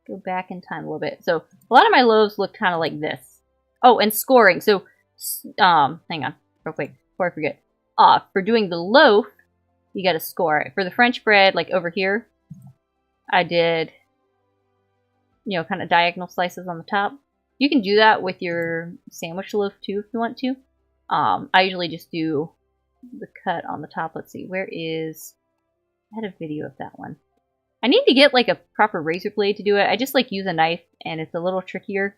Go back in time a little bit. So a lot of my loaves looked kind of like this. Oh, and scoring. So, hang on, real quick, before I forget. For doing the loaf, you got to score it. For the French bread, like over here, I did, you know, kind of diagonal slices on the top. You can do that with your sandwich loaf too if you want to. I usually just do the cut on the top. Let's see, where is, I had a video of that one. I need to get like a proper razor blade to do it. I just like use a knife and it's a little trickier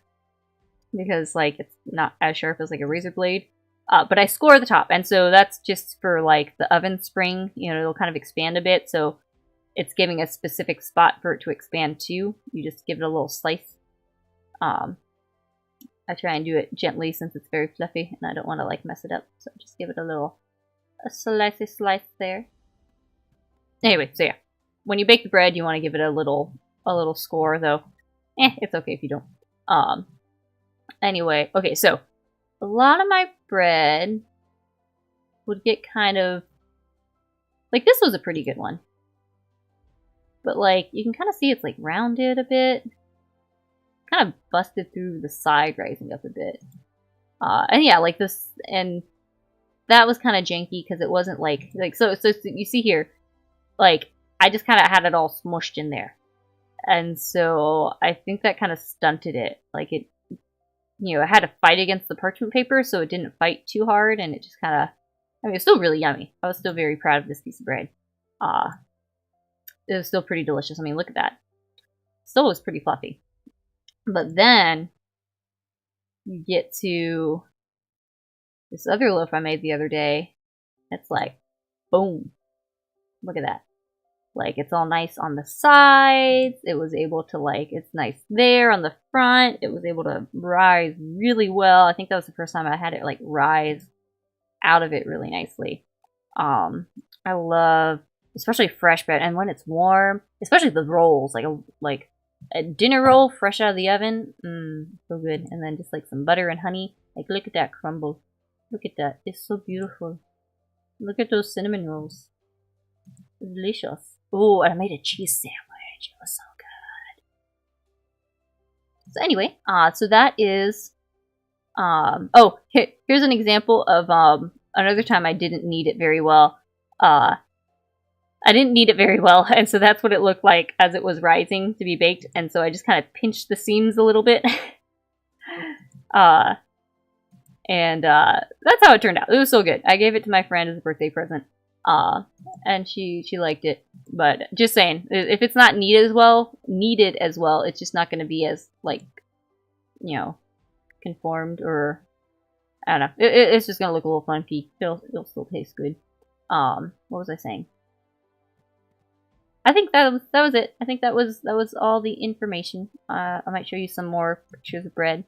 because like it's not as sharp as like a razor blade. But I score the top, and so that's just for like the oven spring, you know, it'll kind of expand a bit, so it's giving a specific spot for it to expand to. You just give it a little slice. I try and do it gently since it's very fluffy, and I don't want to like mess it up, so just give it a slice there. Anyway, so yeah. When you bake the bread, you want to give it a little score, though. It's okay if you don't. Anyway, okay, so a lot of my bread would get kind of... Like, this was a pretty good one. But, like, you can kind of see it's, like, rounded a bit. Kind of busted through the side, rising up a bit. And yeah, like this... And that was kind of janky, because it wasn't, like... So you see here, like, I just kind of had it all smushed in there. And so I think that kind of stunted it. Like, it... You know, I had to fight against the parchment paper, so it didn't fight too hard, and it just kind of... I mean, it's still really yummy. I was still very proud of this piece of bread. It was still pretty delicious. I mean, look at that. Still was pretty fluffy. But then, you get to this other loaf I made the other day. It's like, boom. Look at that. Like, it's all nice on the sides. It was able to, like, it's nice there on the front. It was able to rise really well. I think that was the first time I had it, like, rise out of it really nicely. I love, especially fresh bread, and when it's warm, especially the rolls, like a dinner roll fresh out of the oven, so good. And then just like some butter and honey. Like, look at that crumble. Look at that. It's so beautiful. Look at those cinnamon rolls. Delicious. Oh, and I made a cheese sandwich. It was so good. So anyway, so that is... oh, here's an example of another time I didn't knead it very well. I didn't knead it very well, and so that's what it looked like as it was rising to be baked, and so I just kind of pinched the seams a little bit. And that's how it turned out. It was so good. I gave it to my friend as a birthday present, and she liked it. But just saying, if it's not kneaded as well, it's just not going to be as, like, you know, conformed, or I don't know. It's just gonna look a little funky. It'll still taste good. What was I saying? I think that was it. I think that was all the information. I might show you some more pictures of bread.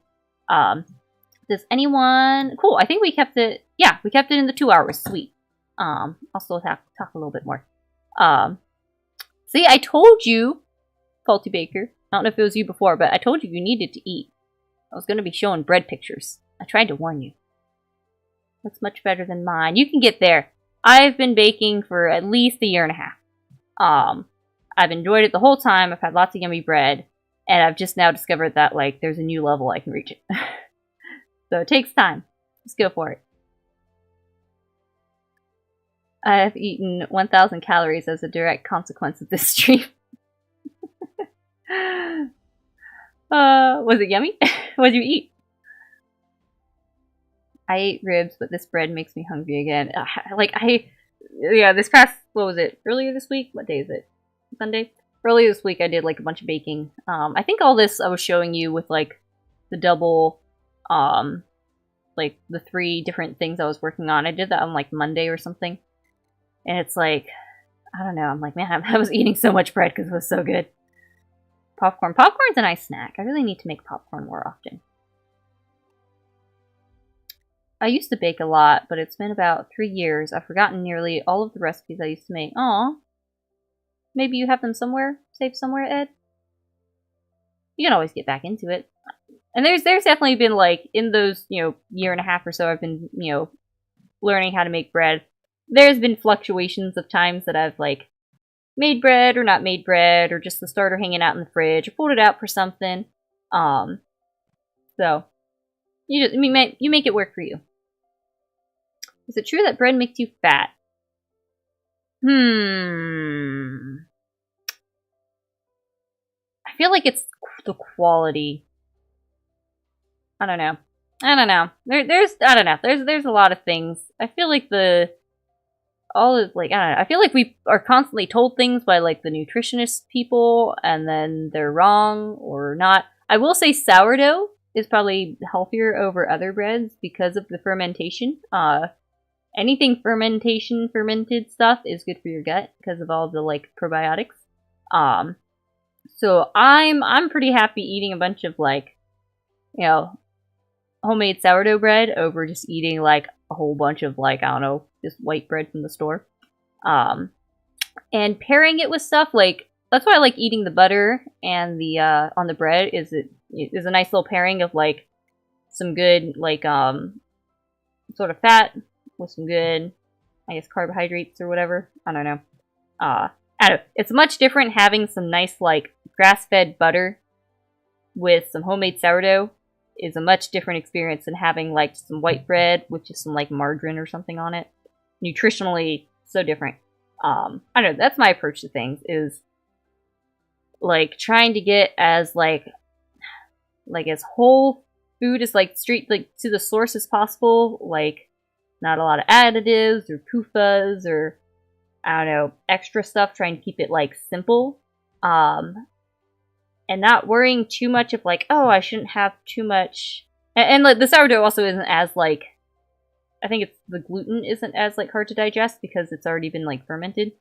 Does anyone? Cool. I think we kept it. Yeah, we kept it in the 2 hours. Sweet. I'll still talk a little bit more. See, I told you, Faulty Baker. I don't know if it was you before, but I told you needed to eat. I was going to be showing bread pictures. I tried to warn you. Looks much better than mine. You can get there. I've been baking for at least a year and a half. I've enjoyed it the whole time. I've had lots of yummy bread. And I've just now discovered that, like, there's a new level I can reach it. So it takes time. Let's go for it. I have eaten 1,000 calories as a direct consequence of this stream. Was it yummy? What did you eat? I ate ribs, but this bread makes me hungry again. Yeah, this past, what was it? Earlier this week? What day is it? Sunday? Earlier this week I did, like, a bunch of baking. I think all this I was showing you with, like, the double, like, the 3 different things I was working on. I did that on, like, Monday or something. And it's like, I don't know, I'm like, man, I was eating so much bread because it was so good. Popcorn. Popcorn's a nice snack. I really need to make popcorn more often. I used to bake a lot, but it's been about 3 years. I've forgotten nearly all of the recipes I used to make. Aw. Maybe you have them somewhere? Saved somewhere, Ed? You can always get back into it. And there's definitely been, like, in those, you know, year and a half or so I've been, you know, learning how to make bread. There's been fluctuations of times that I've, like, made bread or not made bread, or just the starter hanging out in the fridge, or pulled it out for something. So you make it work for you. Is it true that bread makes you fat? I feel like it's the quality. I don't know. There's a lot of things. I feel like I don't know. I feel like we are constantly told things by, like, the nutritionist people, and then they're wrong or not. I will say sourdough is probably healthier over other breads because of the fermentation. Anything fermented stuff is good for your gut because of all the, like, probiotics. So I'm pretty happy eating a bunch of, like, you know, homemade sourdough bread over just eating, like, a whole bunch of, like, I don't know, just white bread from the store. And pairing it with stuff like, that's why I like eating the butter and the on the bread, is it is a nice little pairing of like some good like sort of fat with some good, I guess, carbohydrates or whatever. I don't know. I don't know. It's much different having some nice like grass-fed butter with some homemade sourdough is a much different experience than having like some white bread with just some like margarine or something on it. Nutritionally, so different. I don't know. That's my approach to things, is like trying to get as like as whole food as like straight like to the source as possible. Like not a lot of additives or PUFAs or I don't know, extra stuff. Trying to keep it like simple. And not worrying too much of like, oh, I shouldn't have too much. And like the sourdough also isn't as like, I think it's the gluten isn't as like hard to digest because it's already been like fermented.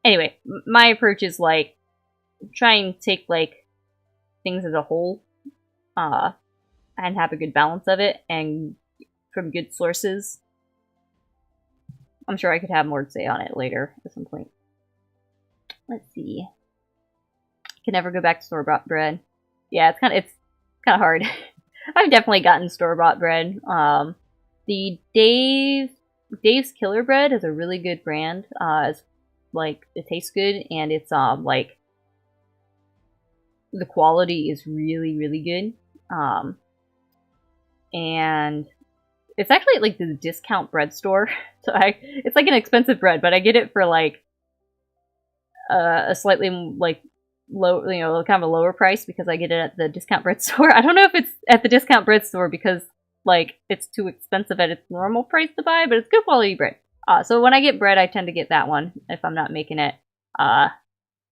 Anyway, my approach is like trying to take like things as a whole, and have a good balance of it and from good sources. I'm sure I could have more to say on it later at some point. Let's see. Can never go back to store-bought bread. Yeah, it's kind of hard. I've definitely gotten store-bought bread. The Dave's Killer Bread is a really good brand. It's like it tastes good and it's like the quality is really really good. And it's actually at, like the discount bread store. So it's like an expensive bread, but I get it for like a slightly like low, you know, kind of a lower price because I get it at the discount bread store. I don't know if it's at the discount bread store because like it's too expensive at its normal price to buy, but it's good quality bread. So when I get bread, I tend to get that one if I'm not making it. I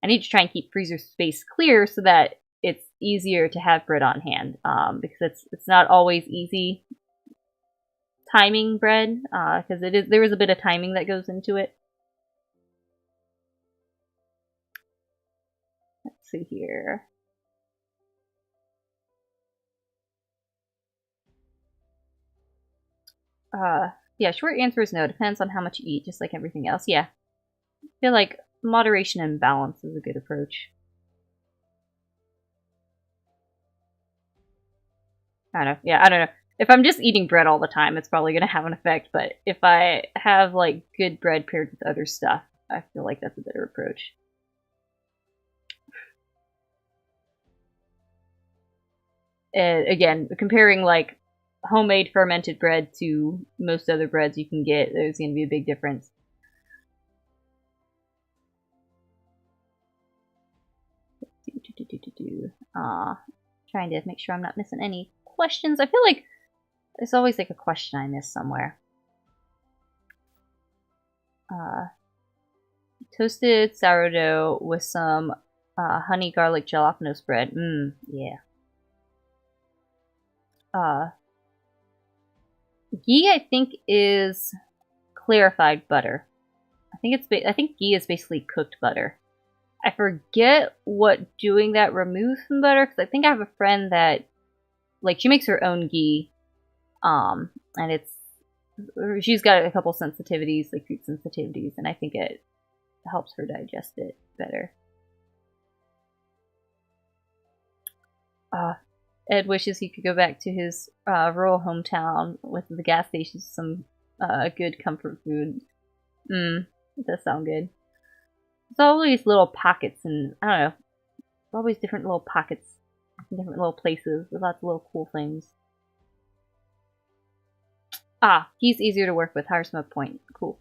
need to try and keep freezer space clear so that it's easier to have bread on hand, because it's not always easy timing bread, because there is a bit of timing that goes into it. Let's see here. Yeah, short answer is no. Depends on how much you eat, just like everything else. Yeah. I feel like moderation and balance is a good approach. I don't know. Yeah, I don't know. If I'm just eating bread all the time, it's probably going to have an effect, but if I have, like, good bread paired with other stuff, I feel like that's a better approach. Again, comparing, like, homemade fermented bread to most other breads you can get, there's going to be a big difference. Trying to make sure I'm not missing any questions. I feel like there's always like a question I miss somewhere. Toasted sourdough with some honey garlic jalapeno spread. Yeah. Ghee, I think, is clarified butter. I think ghee is basically cooked butter. I forget what doing that removes from butter, because I think I have a friend that, like, she makes her own ghee, and she's got a couple sensitivities, like food sensitivities, and I think it helps her digest it better. Ed wishes he could go back to his rural hometown with the gas stations, some good comfort food. It does sound good. There's always little pockets, and I don't know, always different little pockets, different little places with lots of little cool things. He's easier to work with. Higher smoke point. Cool.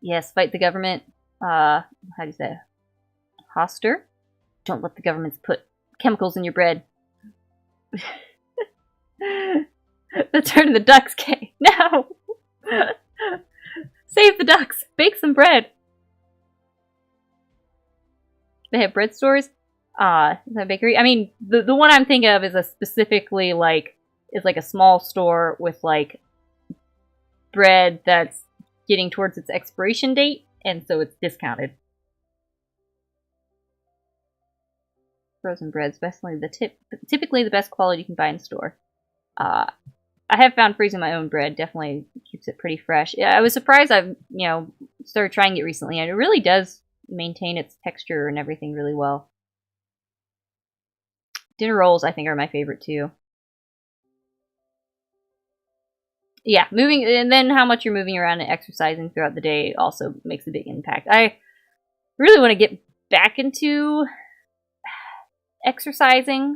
Yes, fight the government. How do you say? Hoster? Don't let the governments put chemicals in your bread. The turn of the ducks came. No! Save the ducks! Bake some bread! They have bread stores? Is that a bakery? I mean, the one I'm thinking of is a specifically, like, is like a small store with, like, bread that's getting towards its expiration date, and so it's discounted. Frozen breads, typically the best quality you can buy in store. I I have found freezing my own bread definitely keeps it pretty fresh. Yeah, I was surprised I've, started trying it recently, and it really does maintain its texture and everything really well. Dinner rolls, I think, are my favorite too. Yeah, moving, and then how much you're moving around and exercising throughout the day also makes a big impact. I really want to get back into exercising.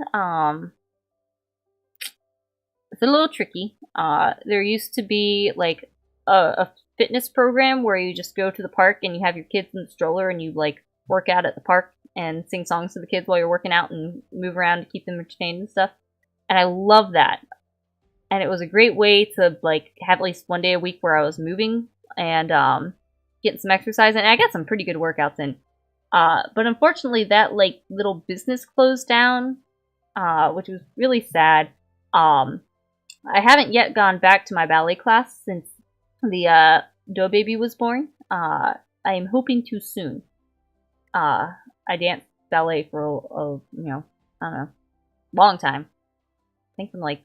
It's a little tricky. There used to be like a fitness program where you just go to the park and you have your kids in the stroller and you like work out at the park and sing songs to the kids while you're working out and move around to keep them entertained and stuff. And I love that. And it was a great way to like have at least one day a week where I was moving and getting some exercise, and I got some pretty good workouts in. But unfortunately, that like little business closed down, which was really sad. I haven't yet gone back to my ballet class since the dough baby was born. I am hoping to soon. I danced ballet for I don't know, long time. I think from like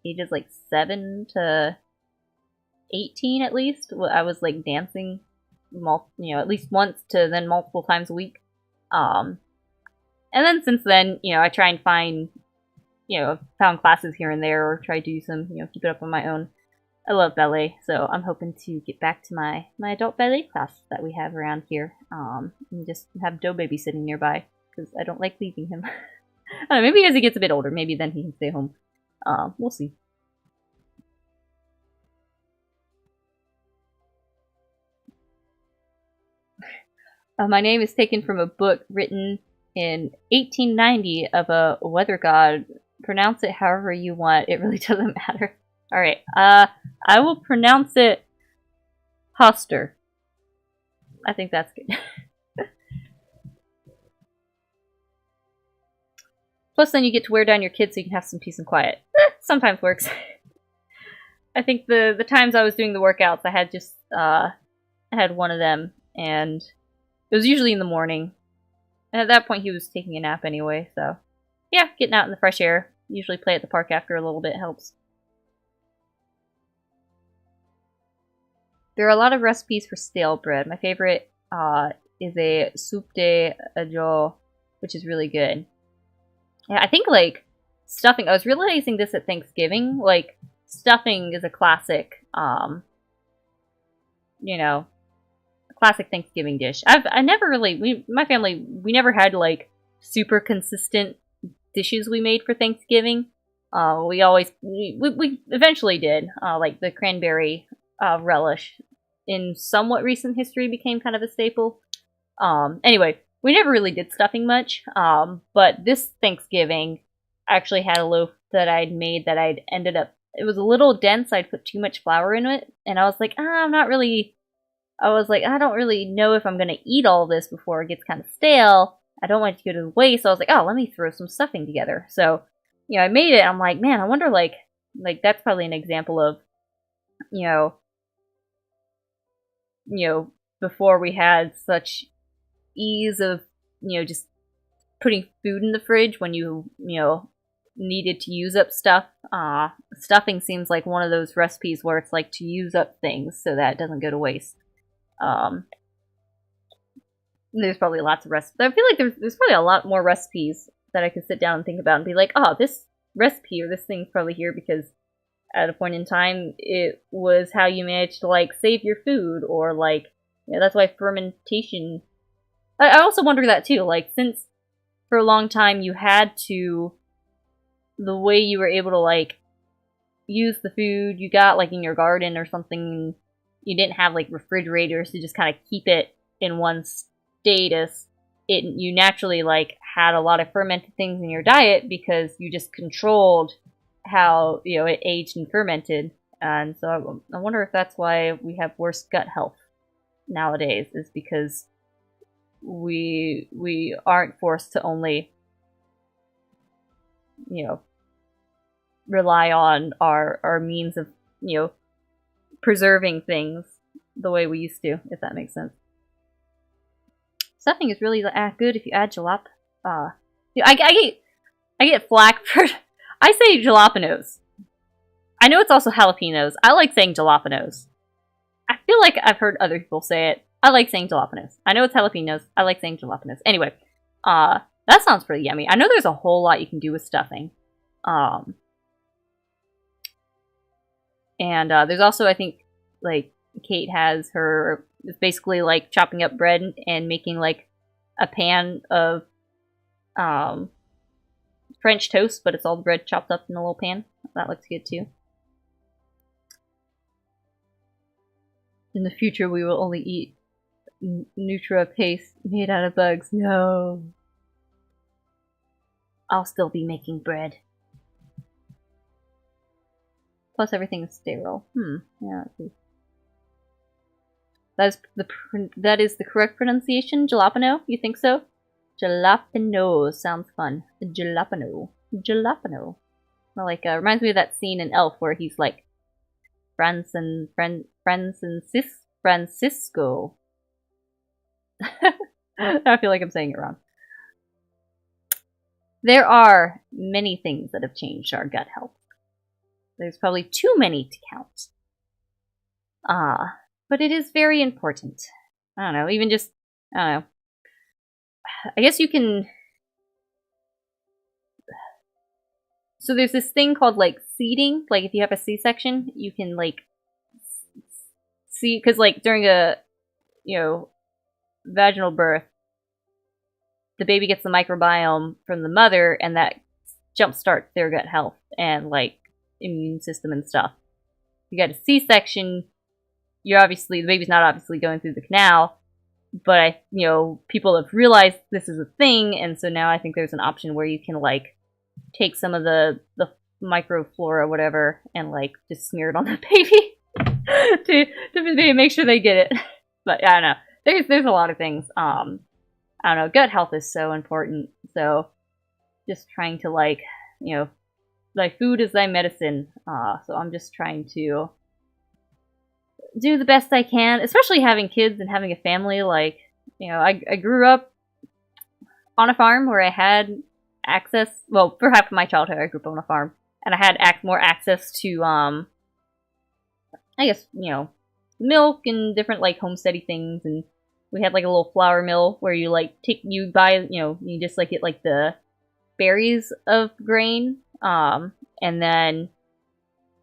ages like 7 to 18 at least. I was like dancing, at least once to then multiple times a week. And then since then, I try and find, found classes here and there, or try to do some, keep it up on my own. I love ballet, so I'm hoping to get back to my adult ballet class that we have around here, and just have Dough Baby sitting nearby, because I don't like leaving him. I don't know, maybe as he gets a bit older, maybe then he can stay home. We'll see. My name is taken from a book written in 1890 of a weather god. Pronounce it however you want. It really doesn't matter. Alright, I will pronounce it Hoster. I think that's good. Plus then you get to wear down your kids so you can have some peace and quiet. Sometimes works. I think the times I was doing the workouts, I had just, I had one of them, and it was usually in the morning. And at that point he was taking a nap anyway, so yeah, getting out in the fresh air. Usually play at the park after a little bit helps. There are a lot of recipes for stale bread. My favorite is a soupe d'agneau, which is really good. Yeah, I think like stuffing, I was realizing this at Thanksgiving, like stuffing is a classic, classic Thanksgiving dish. I never really, my family, we never had like super consistent dishes we made for Thanksgiving. We eventually did, like the cranberry relish in somewhat recent history became kind of a staple. Anyway, we never really did stuffing much, but this Thanksgiving I actually had a loaf that I'd made that it was a little dense. I'd put too much flour in it, and I was like, I don't really know if I'm going to eat all this before it gets kind of stale. I don't want it to go to waste, so I was like, let me throw some stuffing together. So, I made it. I'm like, man, I wonder, like that's probably an example of, before we had such ease of, just putting food in the fridge when you needed to use up stuff. Stuffing seems like one of those recipes where it's like to use up things so that it doesn't go to waste. There's probably lots of recipes. I feel like there's probably a lot more recipes that I could sit down and think about and be like, this recipe or this thing's probably here because at a point in time it was how you managed to like save your food, or like that's why fermentation. I also wonder that too, like since for a long time you had to, the way you were able to like use the food you got like in your garden or something, you didn't have like refrigerators to just kind of keep it in one status. You naturally like had a lot of fermented things in your diet because you just controlled how it aged and fermented. And so I wonder if that's why we have worse gut health nowadays, is because we aren't forced to only rely on our means of preserving things the way we used to, if that makes sense. Stuffing is really good if you add jalap. I get flack for I say jalapenos. I know it's also jalapenos. I like saying jalapenos. I feel like I've heard other people say it. I like saying jalapenos. I know it's jalapenos. I like saying jalapenos. Anyway, that sounds pretty yummy. I know there's a whole lot you can do with stuffing. And there's also, I think, like, Kate has her, it's basically like chopping up bread and making like a pan of French toast, but it's all the bread chopped up in a little pan. That looks good too. In the future, we will only eat Nutra paste made out of bugs. No. I'll still be making bread. Plus everything is sterile. Yeah, that is the correct pronunciation? Jalapeno? You think so? Jalapeno sounds fun. Jalapeno. Jalapeno. Well, like, reminds me of that scene in Elf where he's like, Francisco. I feel like I'm saying it wrong. There are many things that have changed our gut health. There's probably too many to count. But it is very important. I don't know, even just, I don't know. I guess you can... So there's this thing called, like, seeding. Like, if you have a C-section, you can, like, see... Because, like, during a, you know, vaginal birth, the baby gets the microbiome from the mother, and that jumpstarts their gut health and, like, immune system and stuff. You got a C-section, you're obviously, the baby's not obviously going through the canal, but you know, people have realized this is a thing, and so now I think there's an option where you can like take some of the microflora, whatever, and like just smear it on the baby to make sure they get it. But I don't know. There's a lot of things. I don't know. Gut health is so important. So just trying to like, you know, thy food is thy medicine. So I'm just trying to do the best I can, especially having kids and having a family. Like, you know, I grew up on a farm where I had access, well, for half of my childhood I grew up on a farm, and I had more access to, I guess, you know, milk and different, like, homesteady things, and we had, like, a little flour mill where you, like, you buy, you know, you just, like, get, like, the berries of grain, and then,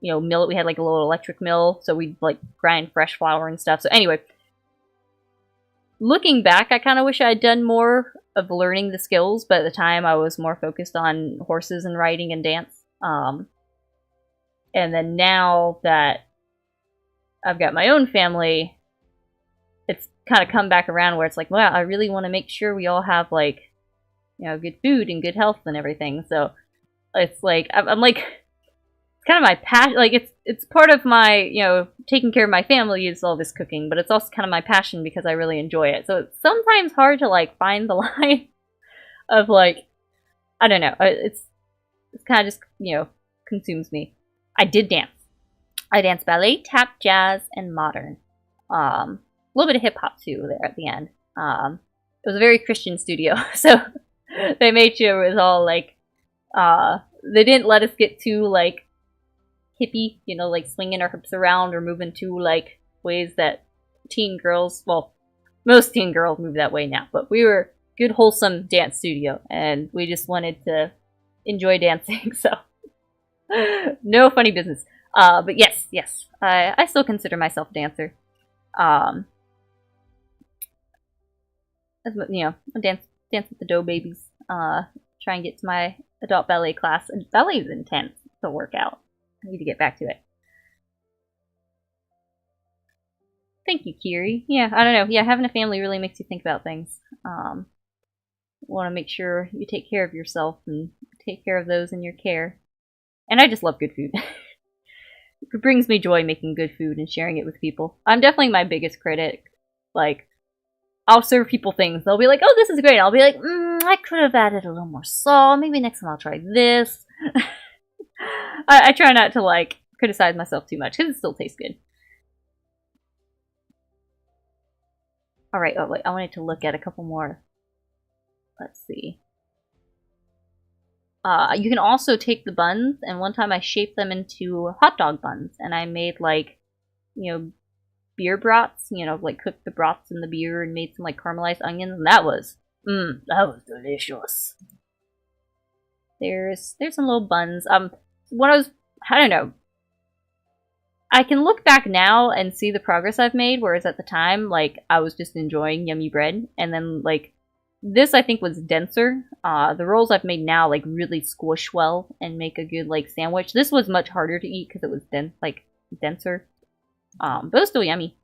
you know, mill it. We had like a little electric mill, so we'd like grind fresh flour and stuff. So anyway, looking back, I kind of wish I had done more of learning the skills, but at the time I was more focused on horses and riding and dance. And then now that I've got my own family, it's kind of come back around where it's like, wow, I really want to make sure we all have like, you know, good food and good health and everything. So it's like, I'm like, it's kind of my passion. Like, it's part of my, you know, taking care of my family is all this cooking, but it's also kind of my passion because I really enjoy it. So it's sometimes hard to like find the line of like, I don't know. It's kind of just, you know, consumes me. I did dance. I danced ballet, tap, jazz, and modern. A little bit of hip hop too there at the end. It was a very Christian studio, so they made sure it was all like, they didn't let us get too like hippie, you know, like swinging our hips around or moving too like ways that teen girls, well, most teen girls move that way now, but we were good wholesome dance studio and we just wanted to enjoy dancing, so no funny business. But yes, I still consider myself a dancer. You know, I dance with the dough babies. Try and get to my adult ballet class. And ballet is intense. It's a workout. I need to get back to it. Thank you, Kiri. Yeah, I don't know. Yeah, having a family really makes you think about things. Want to make sure you take care of yourself and take care of those in your care. And I just love good food. It brings me joy making good food and sharing it with people. I'm definitely my biggest critic. Like, I'll serve people things. They'll be like, oh, this is great. I'll be like, I could have added a little more salt. Maybe next time I'll try this. I try not to, like, criticize myself too much, because it still tastes good. Alright, oh, wait, I wanted to look at a couple more. Let's see. You can also take the buns, and one time I shaped them into hot dog buns, and I made like, beer brats, like cooked the brats in the beer and made some like caramelized onions, and that was delicious. There's some little buns. I don't know. I can look back now and see the progress I've made, whereas at the time, like, I was just enjoying yummy bread, and then, like, this I think was denser. The rolls I've made now, like, really squish well and make a good, like, sandwich. This was much harder to eat because it was denser. But it was still yummy.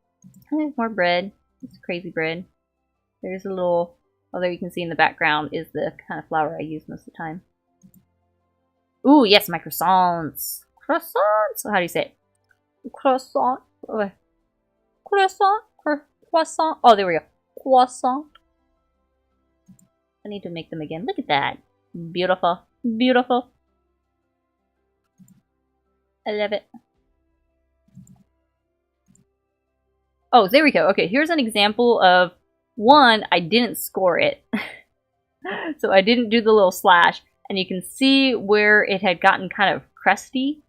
There's more bread. It's crazy bread. There's a little, although you can see in the background is the kind of flour I use most of the time. Ooh, yes, my croissants. Croissants! How do you say it? Croissant. Croissant. Croissant. Oh, there we go. Croissant. I need to make them again. Look at that. Beautiful. Beautiful. I love it. Oh, there we go. Okay, here's an example of one, I didn't score it. So I didn't do the little slash. And you can see where it had gotten kind of crusty.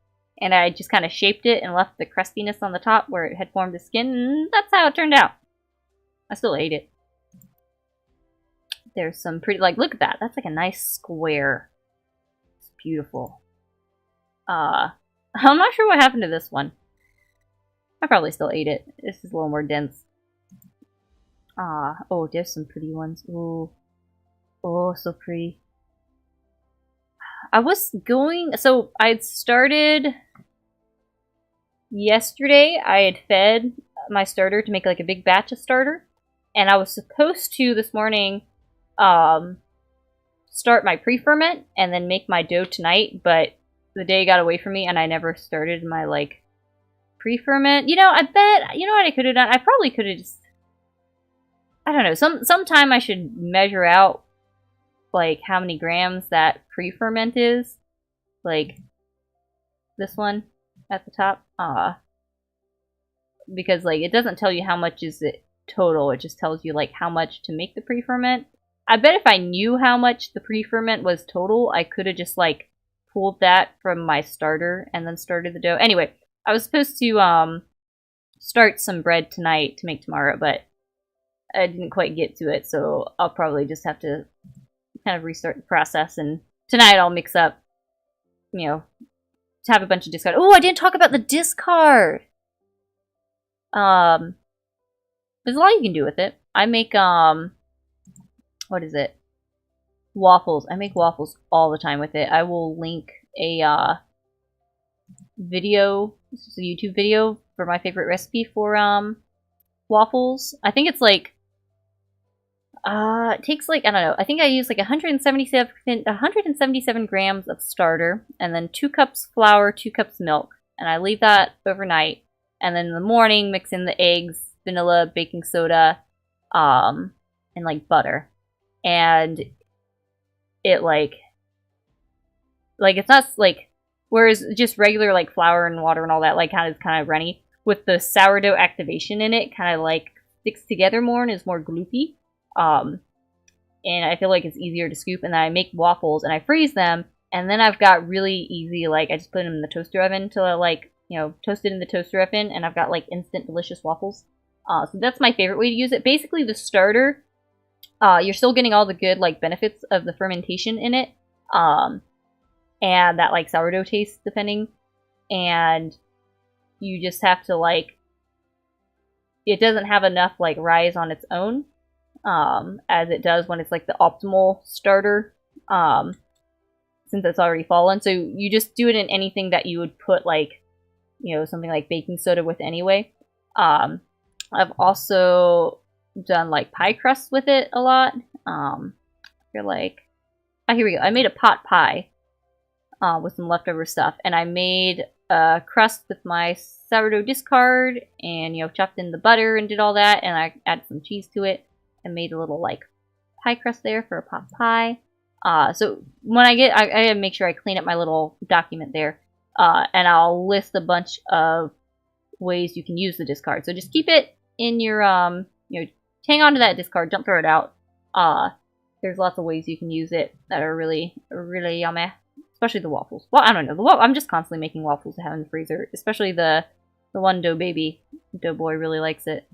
And I just kind of shaped it and left the crustiness on the top where it had formed the skin. And that's how it turned out. I still ate it. There's some pretty, like, look at that. That's like a nice square. It's beautiful. I'm not sure what happened to this one. I probably still ate it. This is a little more dense. Oh, there's some pretty ones. Ooh. Oh, so pretty. I was going, so I'd started yesterday. I had fed my starter to make like a big batch of starter. And I was supposed to this morning start my pre-ferment and then make my dough tonight, but the day got away from me and I never started my like pre-ferment. I bet, you know what I could have done? I probably could have just, I don't know, sometime I should measure out like how many grams that pre-ferment is. Like this one at the top. Because like it doesn't tell you how much is it total, it just tells you like how much to make the pre-ferment. I bet if I knew how much the pre-ferment was total, I could have just like pulled that from my starter and then started the dough. Anyway, I was supposed to start some bread tonight to make tomorrow, but I didn't quite get to it, so I'll probably just have to kind of restart the process, and tonight I'll mix up, to have a bunch of discard. Oh, I didn't talk about the discard! There's a lot you can do with it. I make, what is it? Waffles. I make waffles all the time with it. I will link a, video, this is a YouTube video for my favorite recipe for, waffles. I think it's like, it takes like, I don't know, I think I use like 177 grams of starter, and then 2 cups flour, 2 cups milk, and I leave that overnight, and then in the morning mix in the eggs, vanilla, baking soda, and like butter, and it like it's not like, whereas just regular like flour and water and all that like kind of runny, with the sourdough activation in it, kind of like sticks together more and is more gloopy. And I feel like it's easier to scoop, and then I make waffles and I freeze them, and then I've got really easy, like, I just put them in the toaster oven to like, toast it in the toaster oven, and I've got like instant delicious waffles. So that's my favorite way to use it. Basically the starter, you're still getting all the good like benefits of the fermentation in it, and that like sourdough taste depending, and you just have to like, it doesn't have enough like rise on its own, as it does when it's like the optimal starter, since it's already fallen. So you just do it in anything that you would put like, something like baking soda with anyway. I've also done like pie crusts with it a lot. You're like, oh, here we go. I made a pot pie with some leftover stuff, and I made a crust with my sourdough discard, and chopped in the butter and did all that, and I added some cheese to it and made a little like pie crust there for a pot pie. So when I gotta make sure I clean up my little document there, and I'll list a bunch of ways you can use the discard. So just keep it in your hang on to that discard, don't throw it out. There's lots of ways you can use it that are really, really yummy. Especially the waffles. Well, I don't know. I'm just constantly making waffles to have in the freezer. Especially the one dough baby. Dough boy really likes it.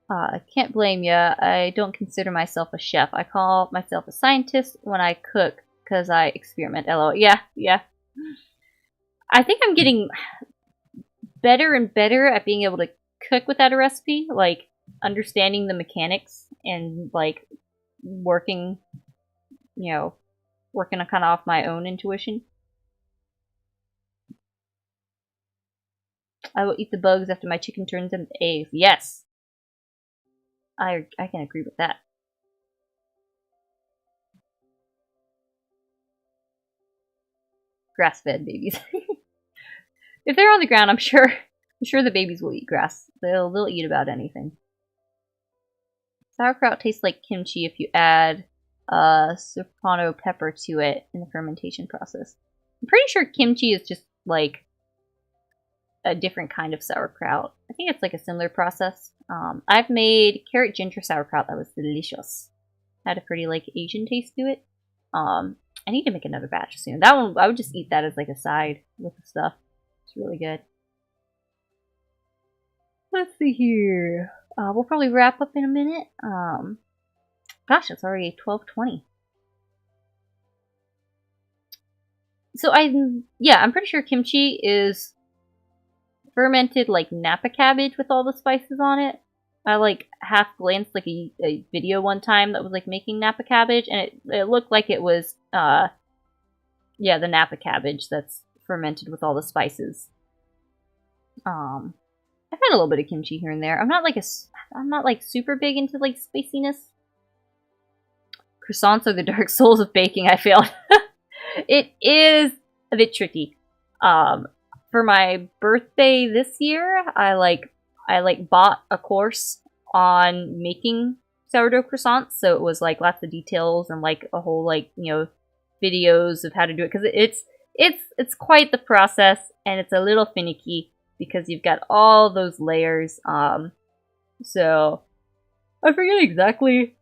I can't blame ya. I don't consider myself a chef. I call myself a scientist when I cook because I experiment. LOL. Yeah, yeah. I think I'm getting better and better at being able to cook without a recipe. Like, understanding the mechanics and, like, working, you know, working kind of off my own intuition. I will eat the bugs after my chicken turns into eggs. Yes! I can agree with that. Grass-fed babies. If they're on the ground, I'm sure the babies will eat grass. They'll eat about anything. Sauerkraut tastes like kimchi if you add soprano pepper to it in the fermentation process. I'm pretty sure kimchi is just like a different kind of sauerkraut. I think it's like a similar process. I've made carrot ginger sauerkraut that was delicious. Had a pretty like Asian taste to it. I need to make another batch soon. That one, I would just eat that as like a side with the stuff. It's really good. Let's see here. We'll probably wrap up in a minute. Gosh, it's already 12:20. So I'm pretty sure kimchi is fermented like Napa cabbage with all the spices on it. I like half glanced like a video one time that was like making Napa cabbage, and it looked like it was the Napa cabbage that's fermented with all the spices. I've had a little bit of kimchi here and there. I'm not like super big into like spiciness. Croissants are the dark souls of baking. I failed. It is a bit tricky. For my birthday this year, I bought a course on making sourdough croissants, so it was like lots of details and like a whole like, you know, videos of how to do it, because it's quite the process, and it's a little finicky because you've got all those layers. So I forget exactly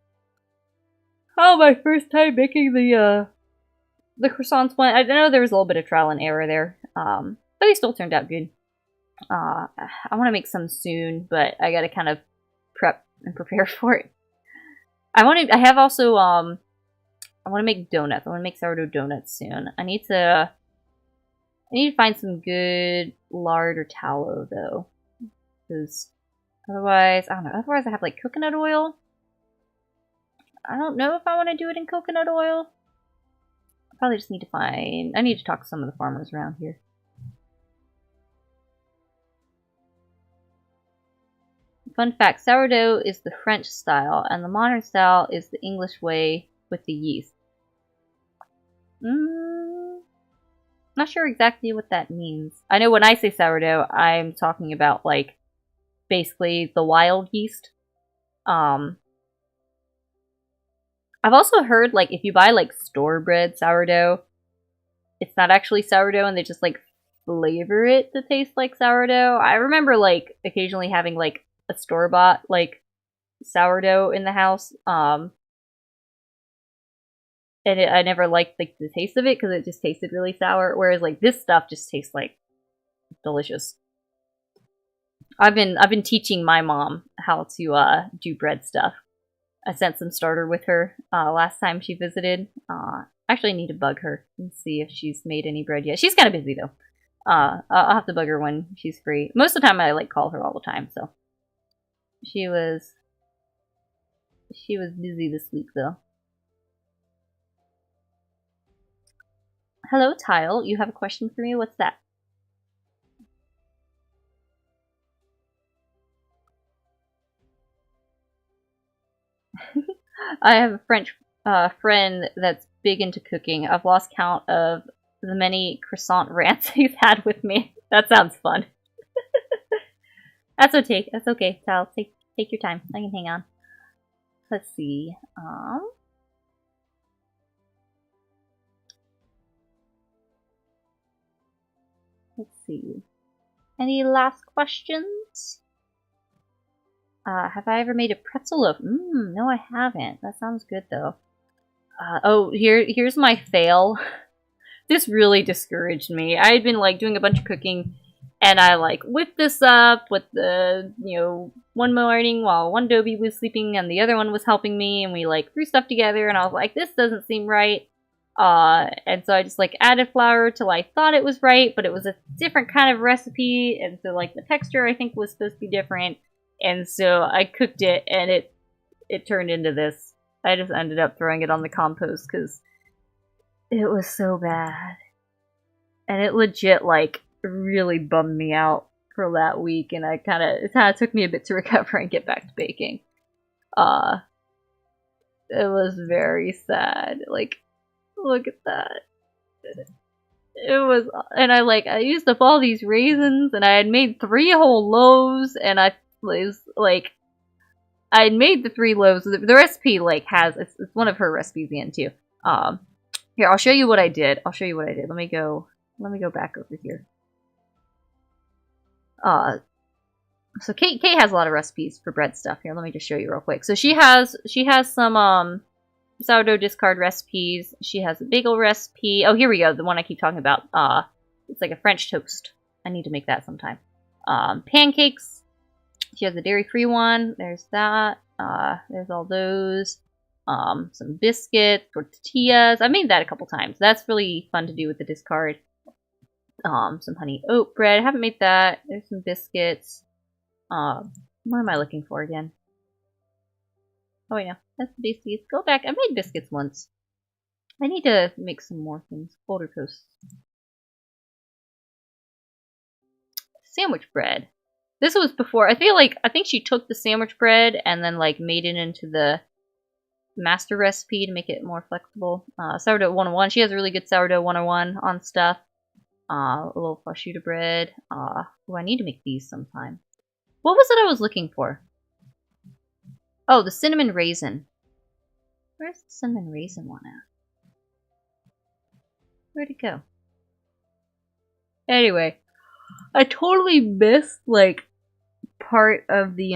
how my first time making the croissants went. I know there was a little bit of trial and error there, but they still turned out good. I want to make some soon, but I gotta kind of prep and prepare for it. I want to make donuts. I want to make sourdough donuts soon. I need to find some good lard or tallow though, because otherwise, I don't know. Otherwise, I have like coconut oil. I don't know if I want to do it in coconut oil. I probably just need to I need to talk to some of the farmers around here. Fun fact, sourdough is the French style, and the modern style is the English way with the yeast. Not sure exactly what that means. I know when I say sourdough, I'm talking about, like, basically the wild yeast. I've also heard, like, if you buy, like, store-bred sourdough, it's not actually sourdough, and they just, like, flavor it to taste like sourdough. I remember, like, occasionally having, like, a store-bought, like, sourdough in the house, and I never liked, like, the taste of it, because it just tasted really sour, whereas, like, this stuff just tastes, like, delicious. I've been teaching my mom how to, do bread stuff. I sent some starter with her, last time she visited. Actually need to bug her and see if she's made any bread yet. She's kind of busy, though. I'll have to bug her when she's free. Most of the time, I, like, call her all the time, so. She was busy this week, though. Hello, Tile. You have a question for me? What's that? I have a French friend that's big into cooking. I've lost count of the many croissant rants he's had with me. That sounds fun. That's okay. That's okay, Tile. Take your time. I can hang on. Let's see. Let's see. Any last questions? Have I ever made a pretzel loaf? No, I haven't. That sounds good, though. Oh, here's my fail. This really discouraged me. I had been, like, doing a bunch of cooking, and I, like, whipped this up with the, one morning while one Dobie was sleeping and the other one was helping me, and we, like, threw stuff together, and I was like, this doesn't seem right. And so I just, like, added flour till I thought it was right, but it was a different kind of recipe, and so, like, the texture, I think, was supposed to be different. And so I cooked it, and it turned into this. I just ended up throwing it on the compost because it was so bad. And it legit, like, really bummed me out for that week, and it kind of took me a bit to recover and get back to baking. It was very sad. Like, look at that. It was, and I used up all these raisins, and I had made 3 whole loaves, and I was like, I had made the 3 loaves. The recipe, like, it's one of her recipes in too. Here, I'll show you what I did. Let me go back over here. So Kate has a lot of recipes for bread stuff. Here, let me just show you real quick. So she has some sourdough discard recipes. She has a bagel recipe. Oh, here we go. The one I keep talking about. It's like a French toast. I need to make that sometime. Pancakes. She has a dairy-free one. There's that. There's all those. Some biscuits, tortillas. I made that a couple times. That's really fun to do with the discard. Some honey oat bread. I haven't made that. There's some biscuits. What am I looking for again? Oh, wait, no. That's the biscuits. Go back. I made biscuits once. I need to make some more things. Folder toast. Sandwich bread. This was before. I think she took the sandwich bread and then, like, made it into the master recipe to make it more flexible. Sourdough 101. She has a really good sourdough 101 on stuff. A little prosciutto bread. Oh, I need to make these sometime. What was it I was looking for? Oh, the cinnamon raisin. Where's the cinnamon raisin one at? Where'd it go? Anyway, I totally missed, like, part of the,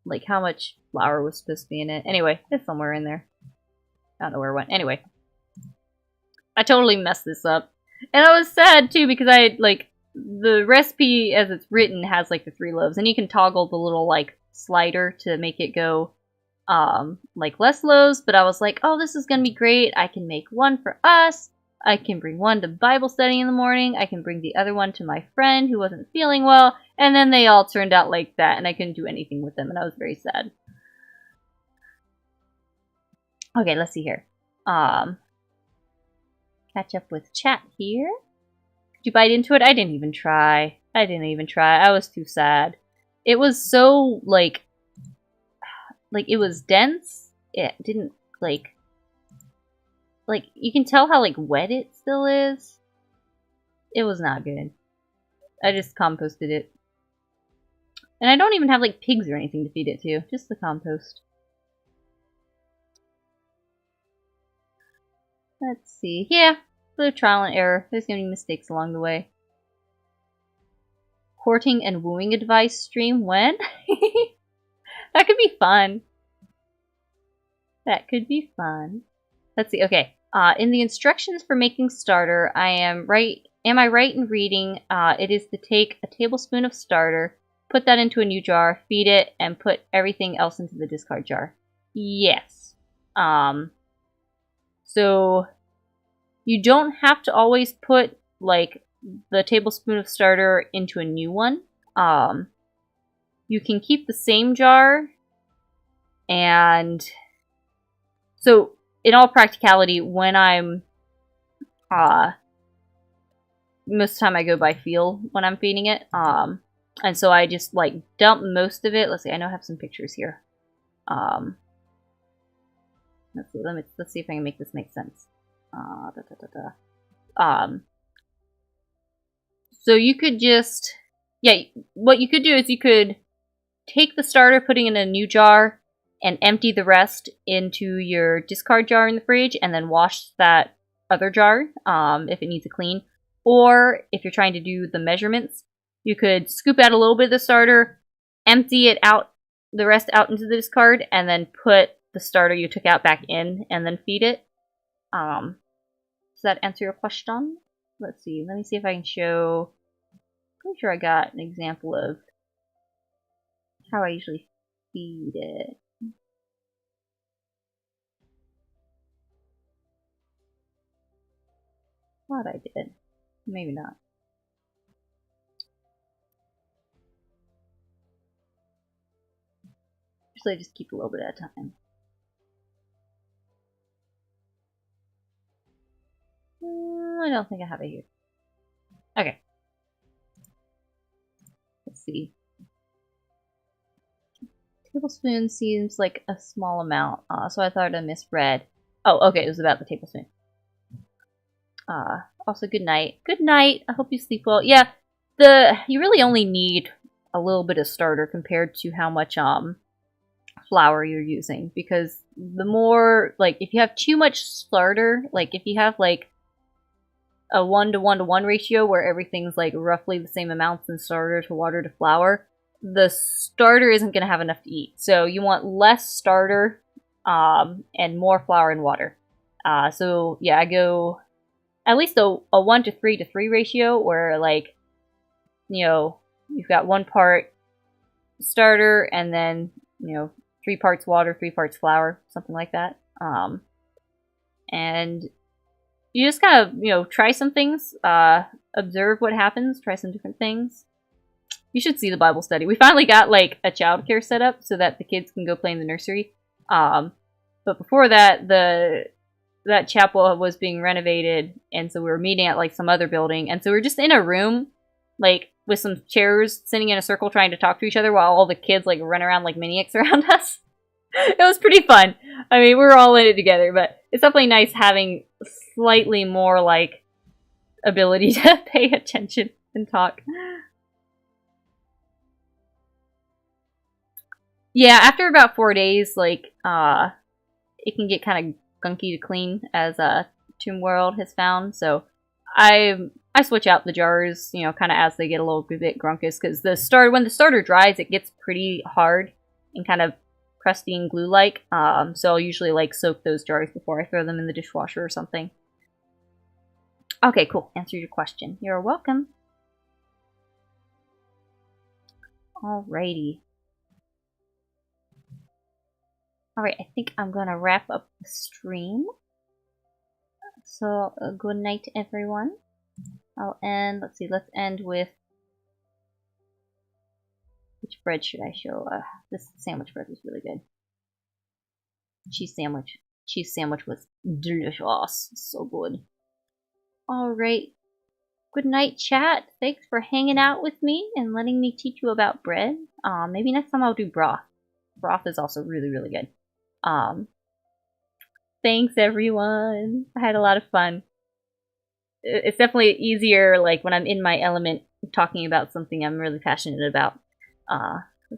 like, how much flour was supposed to be in it. Anyway, it's somewhere in there. I don't know where it went. Anyway. I totally messed this up. And I was sad, too, because I had, like, the recipe as it's written has, like, the 3 loaves. And you can toggle the little, like, slider to make it go, like, less loaves. But I was like, oh, this is gonna be great. I can make one for us. I can bring one to Bible study in the morning. I can bring the other one to my friend who wasn't feeling well. And then they all turned out like that, and I couldn't do anything with them, and I was very sad. Okay, let's see here. Catch up with chat here. Did you bite into it? I didn't even try. I was too sad. It was so, like it was dense. It didn't, like, you can tell how, like, wet it still is. It was not good. I just composted it. And I don't even have, like, pigs or anything to feed it to. Just the compost. Let's see. Yeah, the trial and error. There's gonna be mistakes along the way. Courting and wooing advice stream when? That could be fun. That could be fun. Let's see. Okay. In the instructions for making starter, am I right in reading it is to take a tablespoon of starter, put that into a new jar, feed it, and put everything else into the discard jar? Yes. So you don't have to always put, like, the tablespoon of starter into a new one. You can keep the same jar, and so in all practicality, when I'm, most of the time I go by feel when I'm feeding it, and so I just, like, dump most of it. Let's see, I know I have some pictures here. Let's see if I can make this make sense. So you could just, what you could do is you could take the starter, putting it in a new jar, and empty the rest into your discard jar in the fridge, and then wash that other jar if it needs a clean. Or if you're trying to do the measurements, you could scoop out a little bit of the starter, empty it out the rest out into the discard and then put the starter you took out back in and then feed it. Does that answer your question? Let's see. Let me see if I can show. Pretty sure I got an example of how I usually feed it. Thought I did. Maybe not. Usually I just keep a little bit at a time. I don't think I have it here. Okay. Let's see. Tablespoon seems like a small amount, so I thought I misread. Oh, okay, it was about the tablespoon. Also, good night. Good night. I hope you sleep well. Yeah, you really only need a little bit of starter compared to how much flour you're using, because the more, like, if you have too much starter, like if you have like a 1-to-1-to-1 ratio where everything's like roughly the same amounts in starter to water to flour, the starter isn't going to have enough to eat. So you want less starter and more flour and water. So yeah, I go at least a 1-to-3-to-3 ratio where, like, you know, you've got 1 part starter and then, you know, 3 parts water, 3 parts flour, something like that. And you just kind of, you know, try some things, observe what happens, try some different things. You should see the Bible study. We finally got, like, a childcare set up so that the kids can go play in the nursery. But before that, that chapel was being renovated, and so we were meeting at, like, some other building. And so we were just in a room, like, with some chairs, sitting in a circle trying to talk to each other while all the kids, like, run around like maniacs around us. It was pretty fun. I mean, we were all in it together, but it's definitely nice having slightly more, like, ability to pay attention and talk. Yeah, after about 4 days, like, it can get kind of gunky to clean, as Tomb World has found, so I switch out the jars, you know, kind of as they get a little bit grunkus, because when the starter dries, it gets pretty hard and kind of crusty and glue-like, so I'll usually, like, soak those jars before I throw them in the dishwasher or something. Okay, cool. Answered your question. You're welcome. Alrighty. Alright, I think I'm gonna wrap up the stream. So, good night, everyone. I'll end, let's see, let's end with... Which bread should I show? This sandwich bread was really good. Cheese sandwich. Cheese sandwich was delicious. So good. Alright. Good night, chat. Thanks for hanging out with me and letting me teach you about bread. Maybe next time I'll do broth. Broth is also really, really good. Thanks, everyone. I had a lot of fun. It's definitely easier, like, when I'm in my element talking about something I'm really passionate about.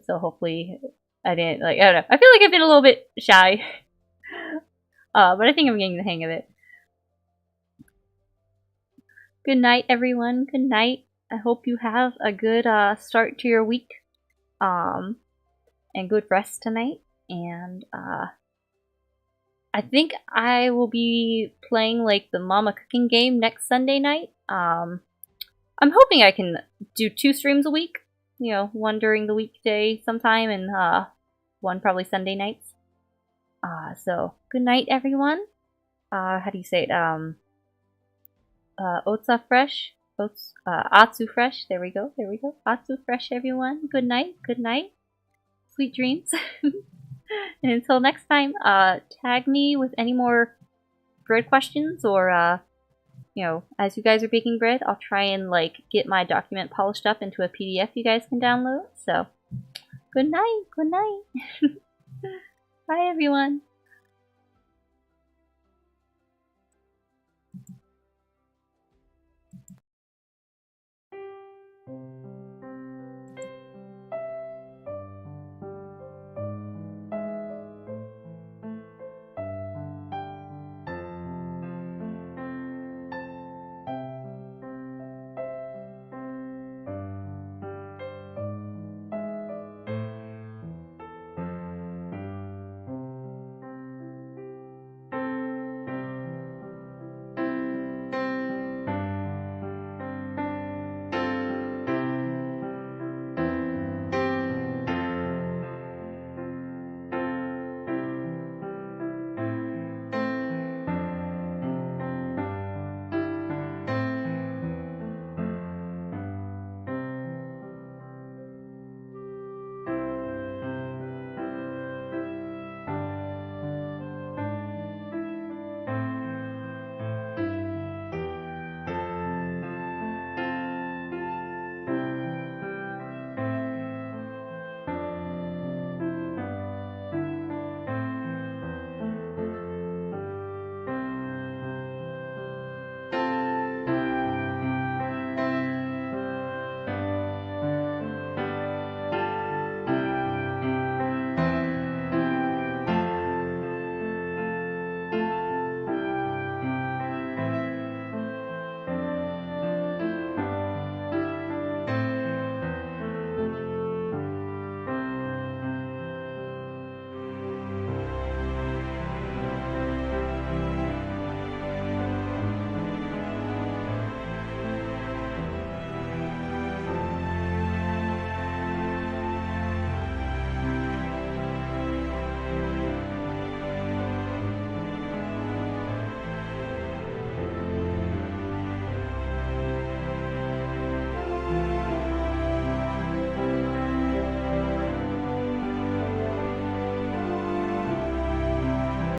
So hopefully I didn't, like, I don't know. I feel like I've been a little bit shy. But I think I'm getting the hang of it. Good night, everyone. Good night. I hope you have a good start to your week. And good rest tonight. And I think I will be playing, like, the Mama Cooking game next Sunday night. I'm hoping I can do 2 streams a week. You know, one during the weekday sometime and one probably Sunday nights. So good night, everyone. How do you say it? Otsa fresh. Atsu fresh. There we go. There we go. Atsu fresh, everyone. Good night. Good night. Sweet dreams. And until next time, tag me with any more bread questions, or you know, as you guys are baking bread, I'll try and, like, get my document polished up into a PDF you guys can download. So, good night. Good night. Bye, everyone.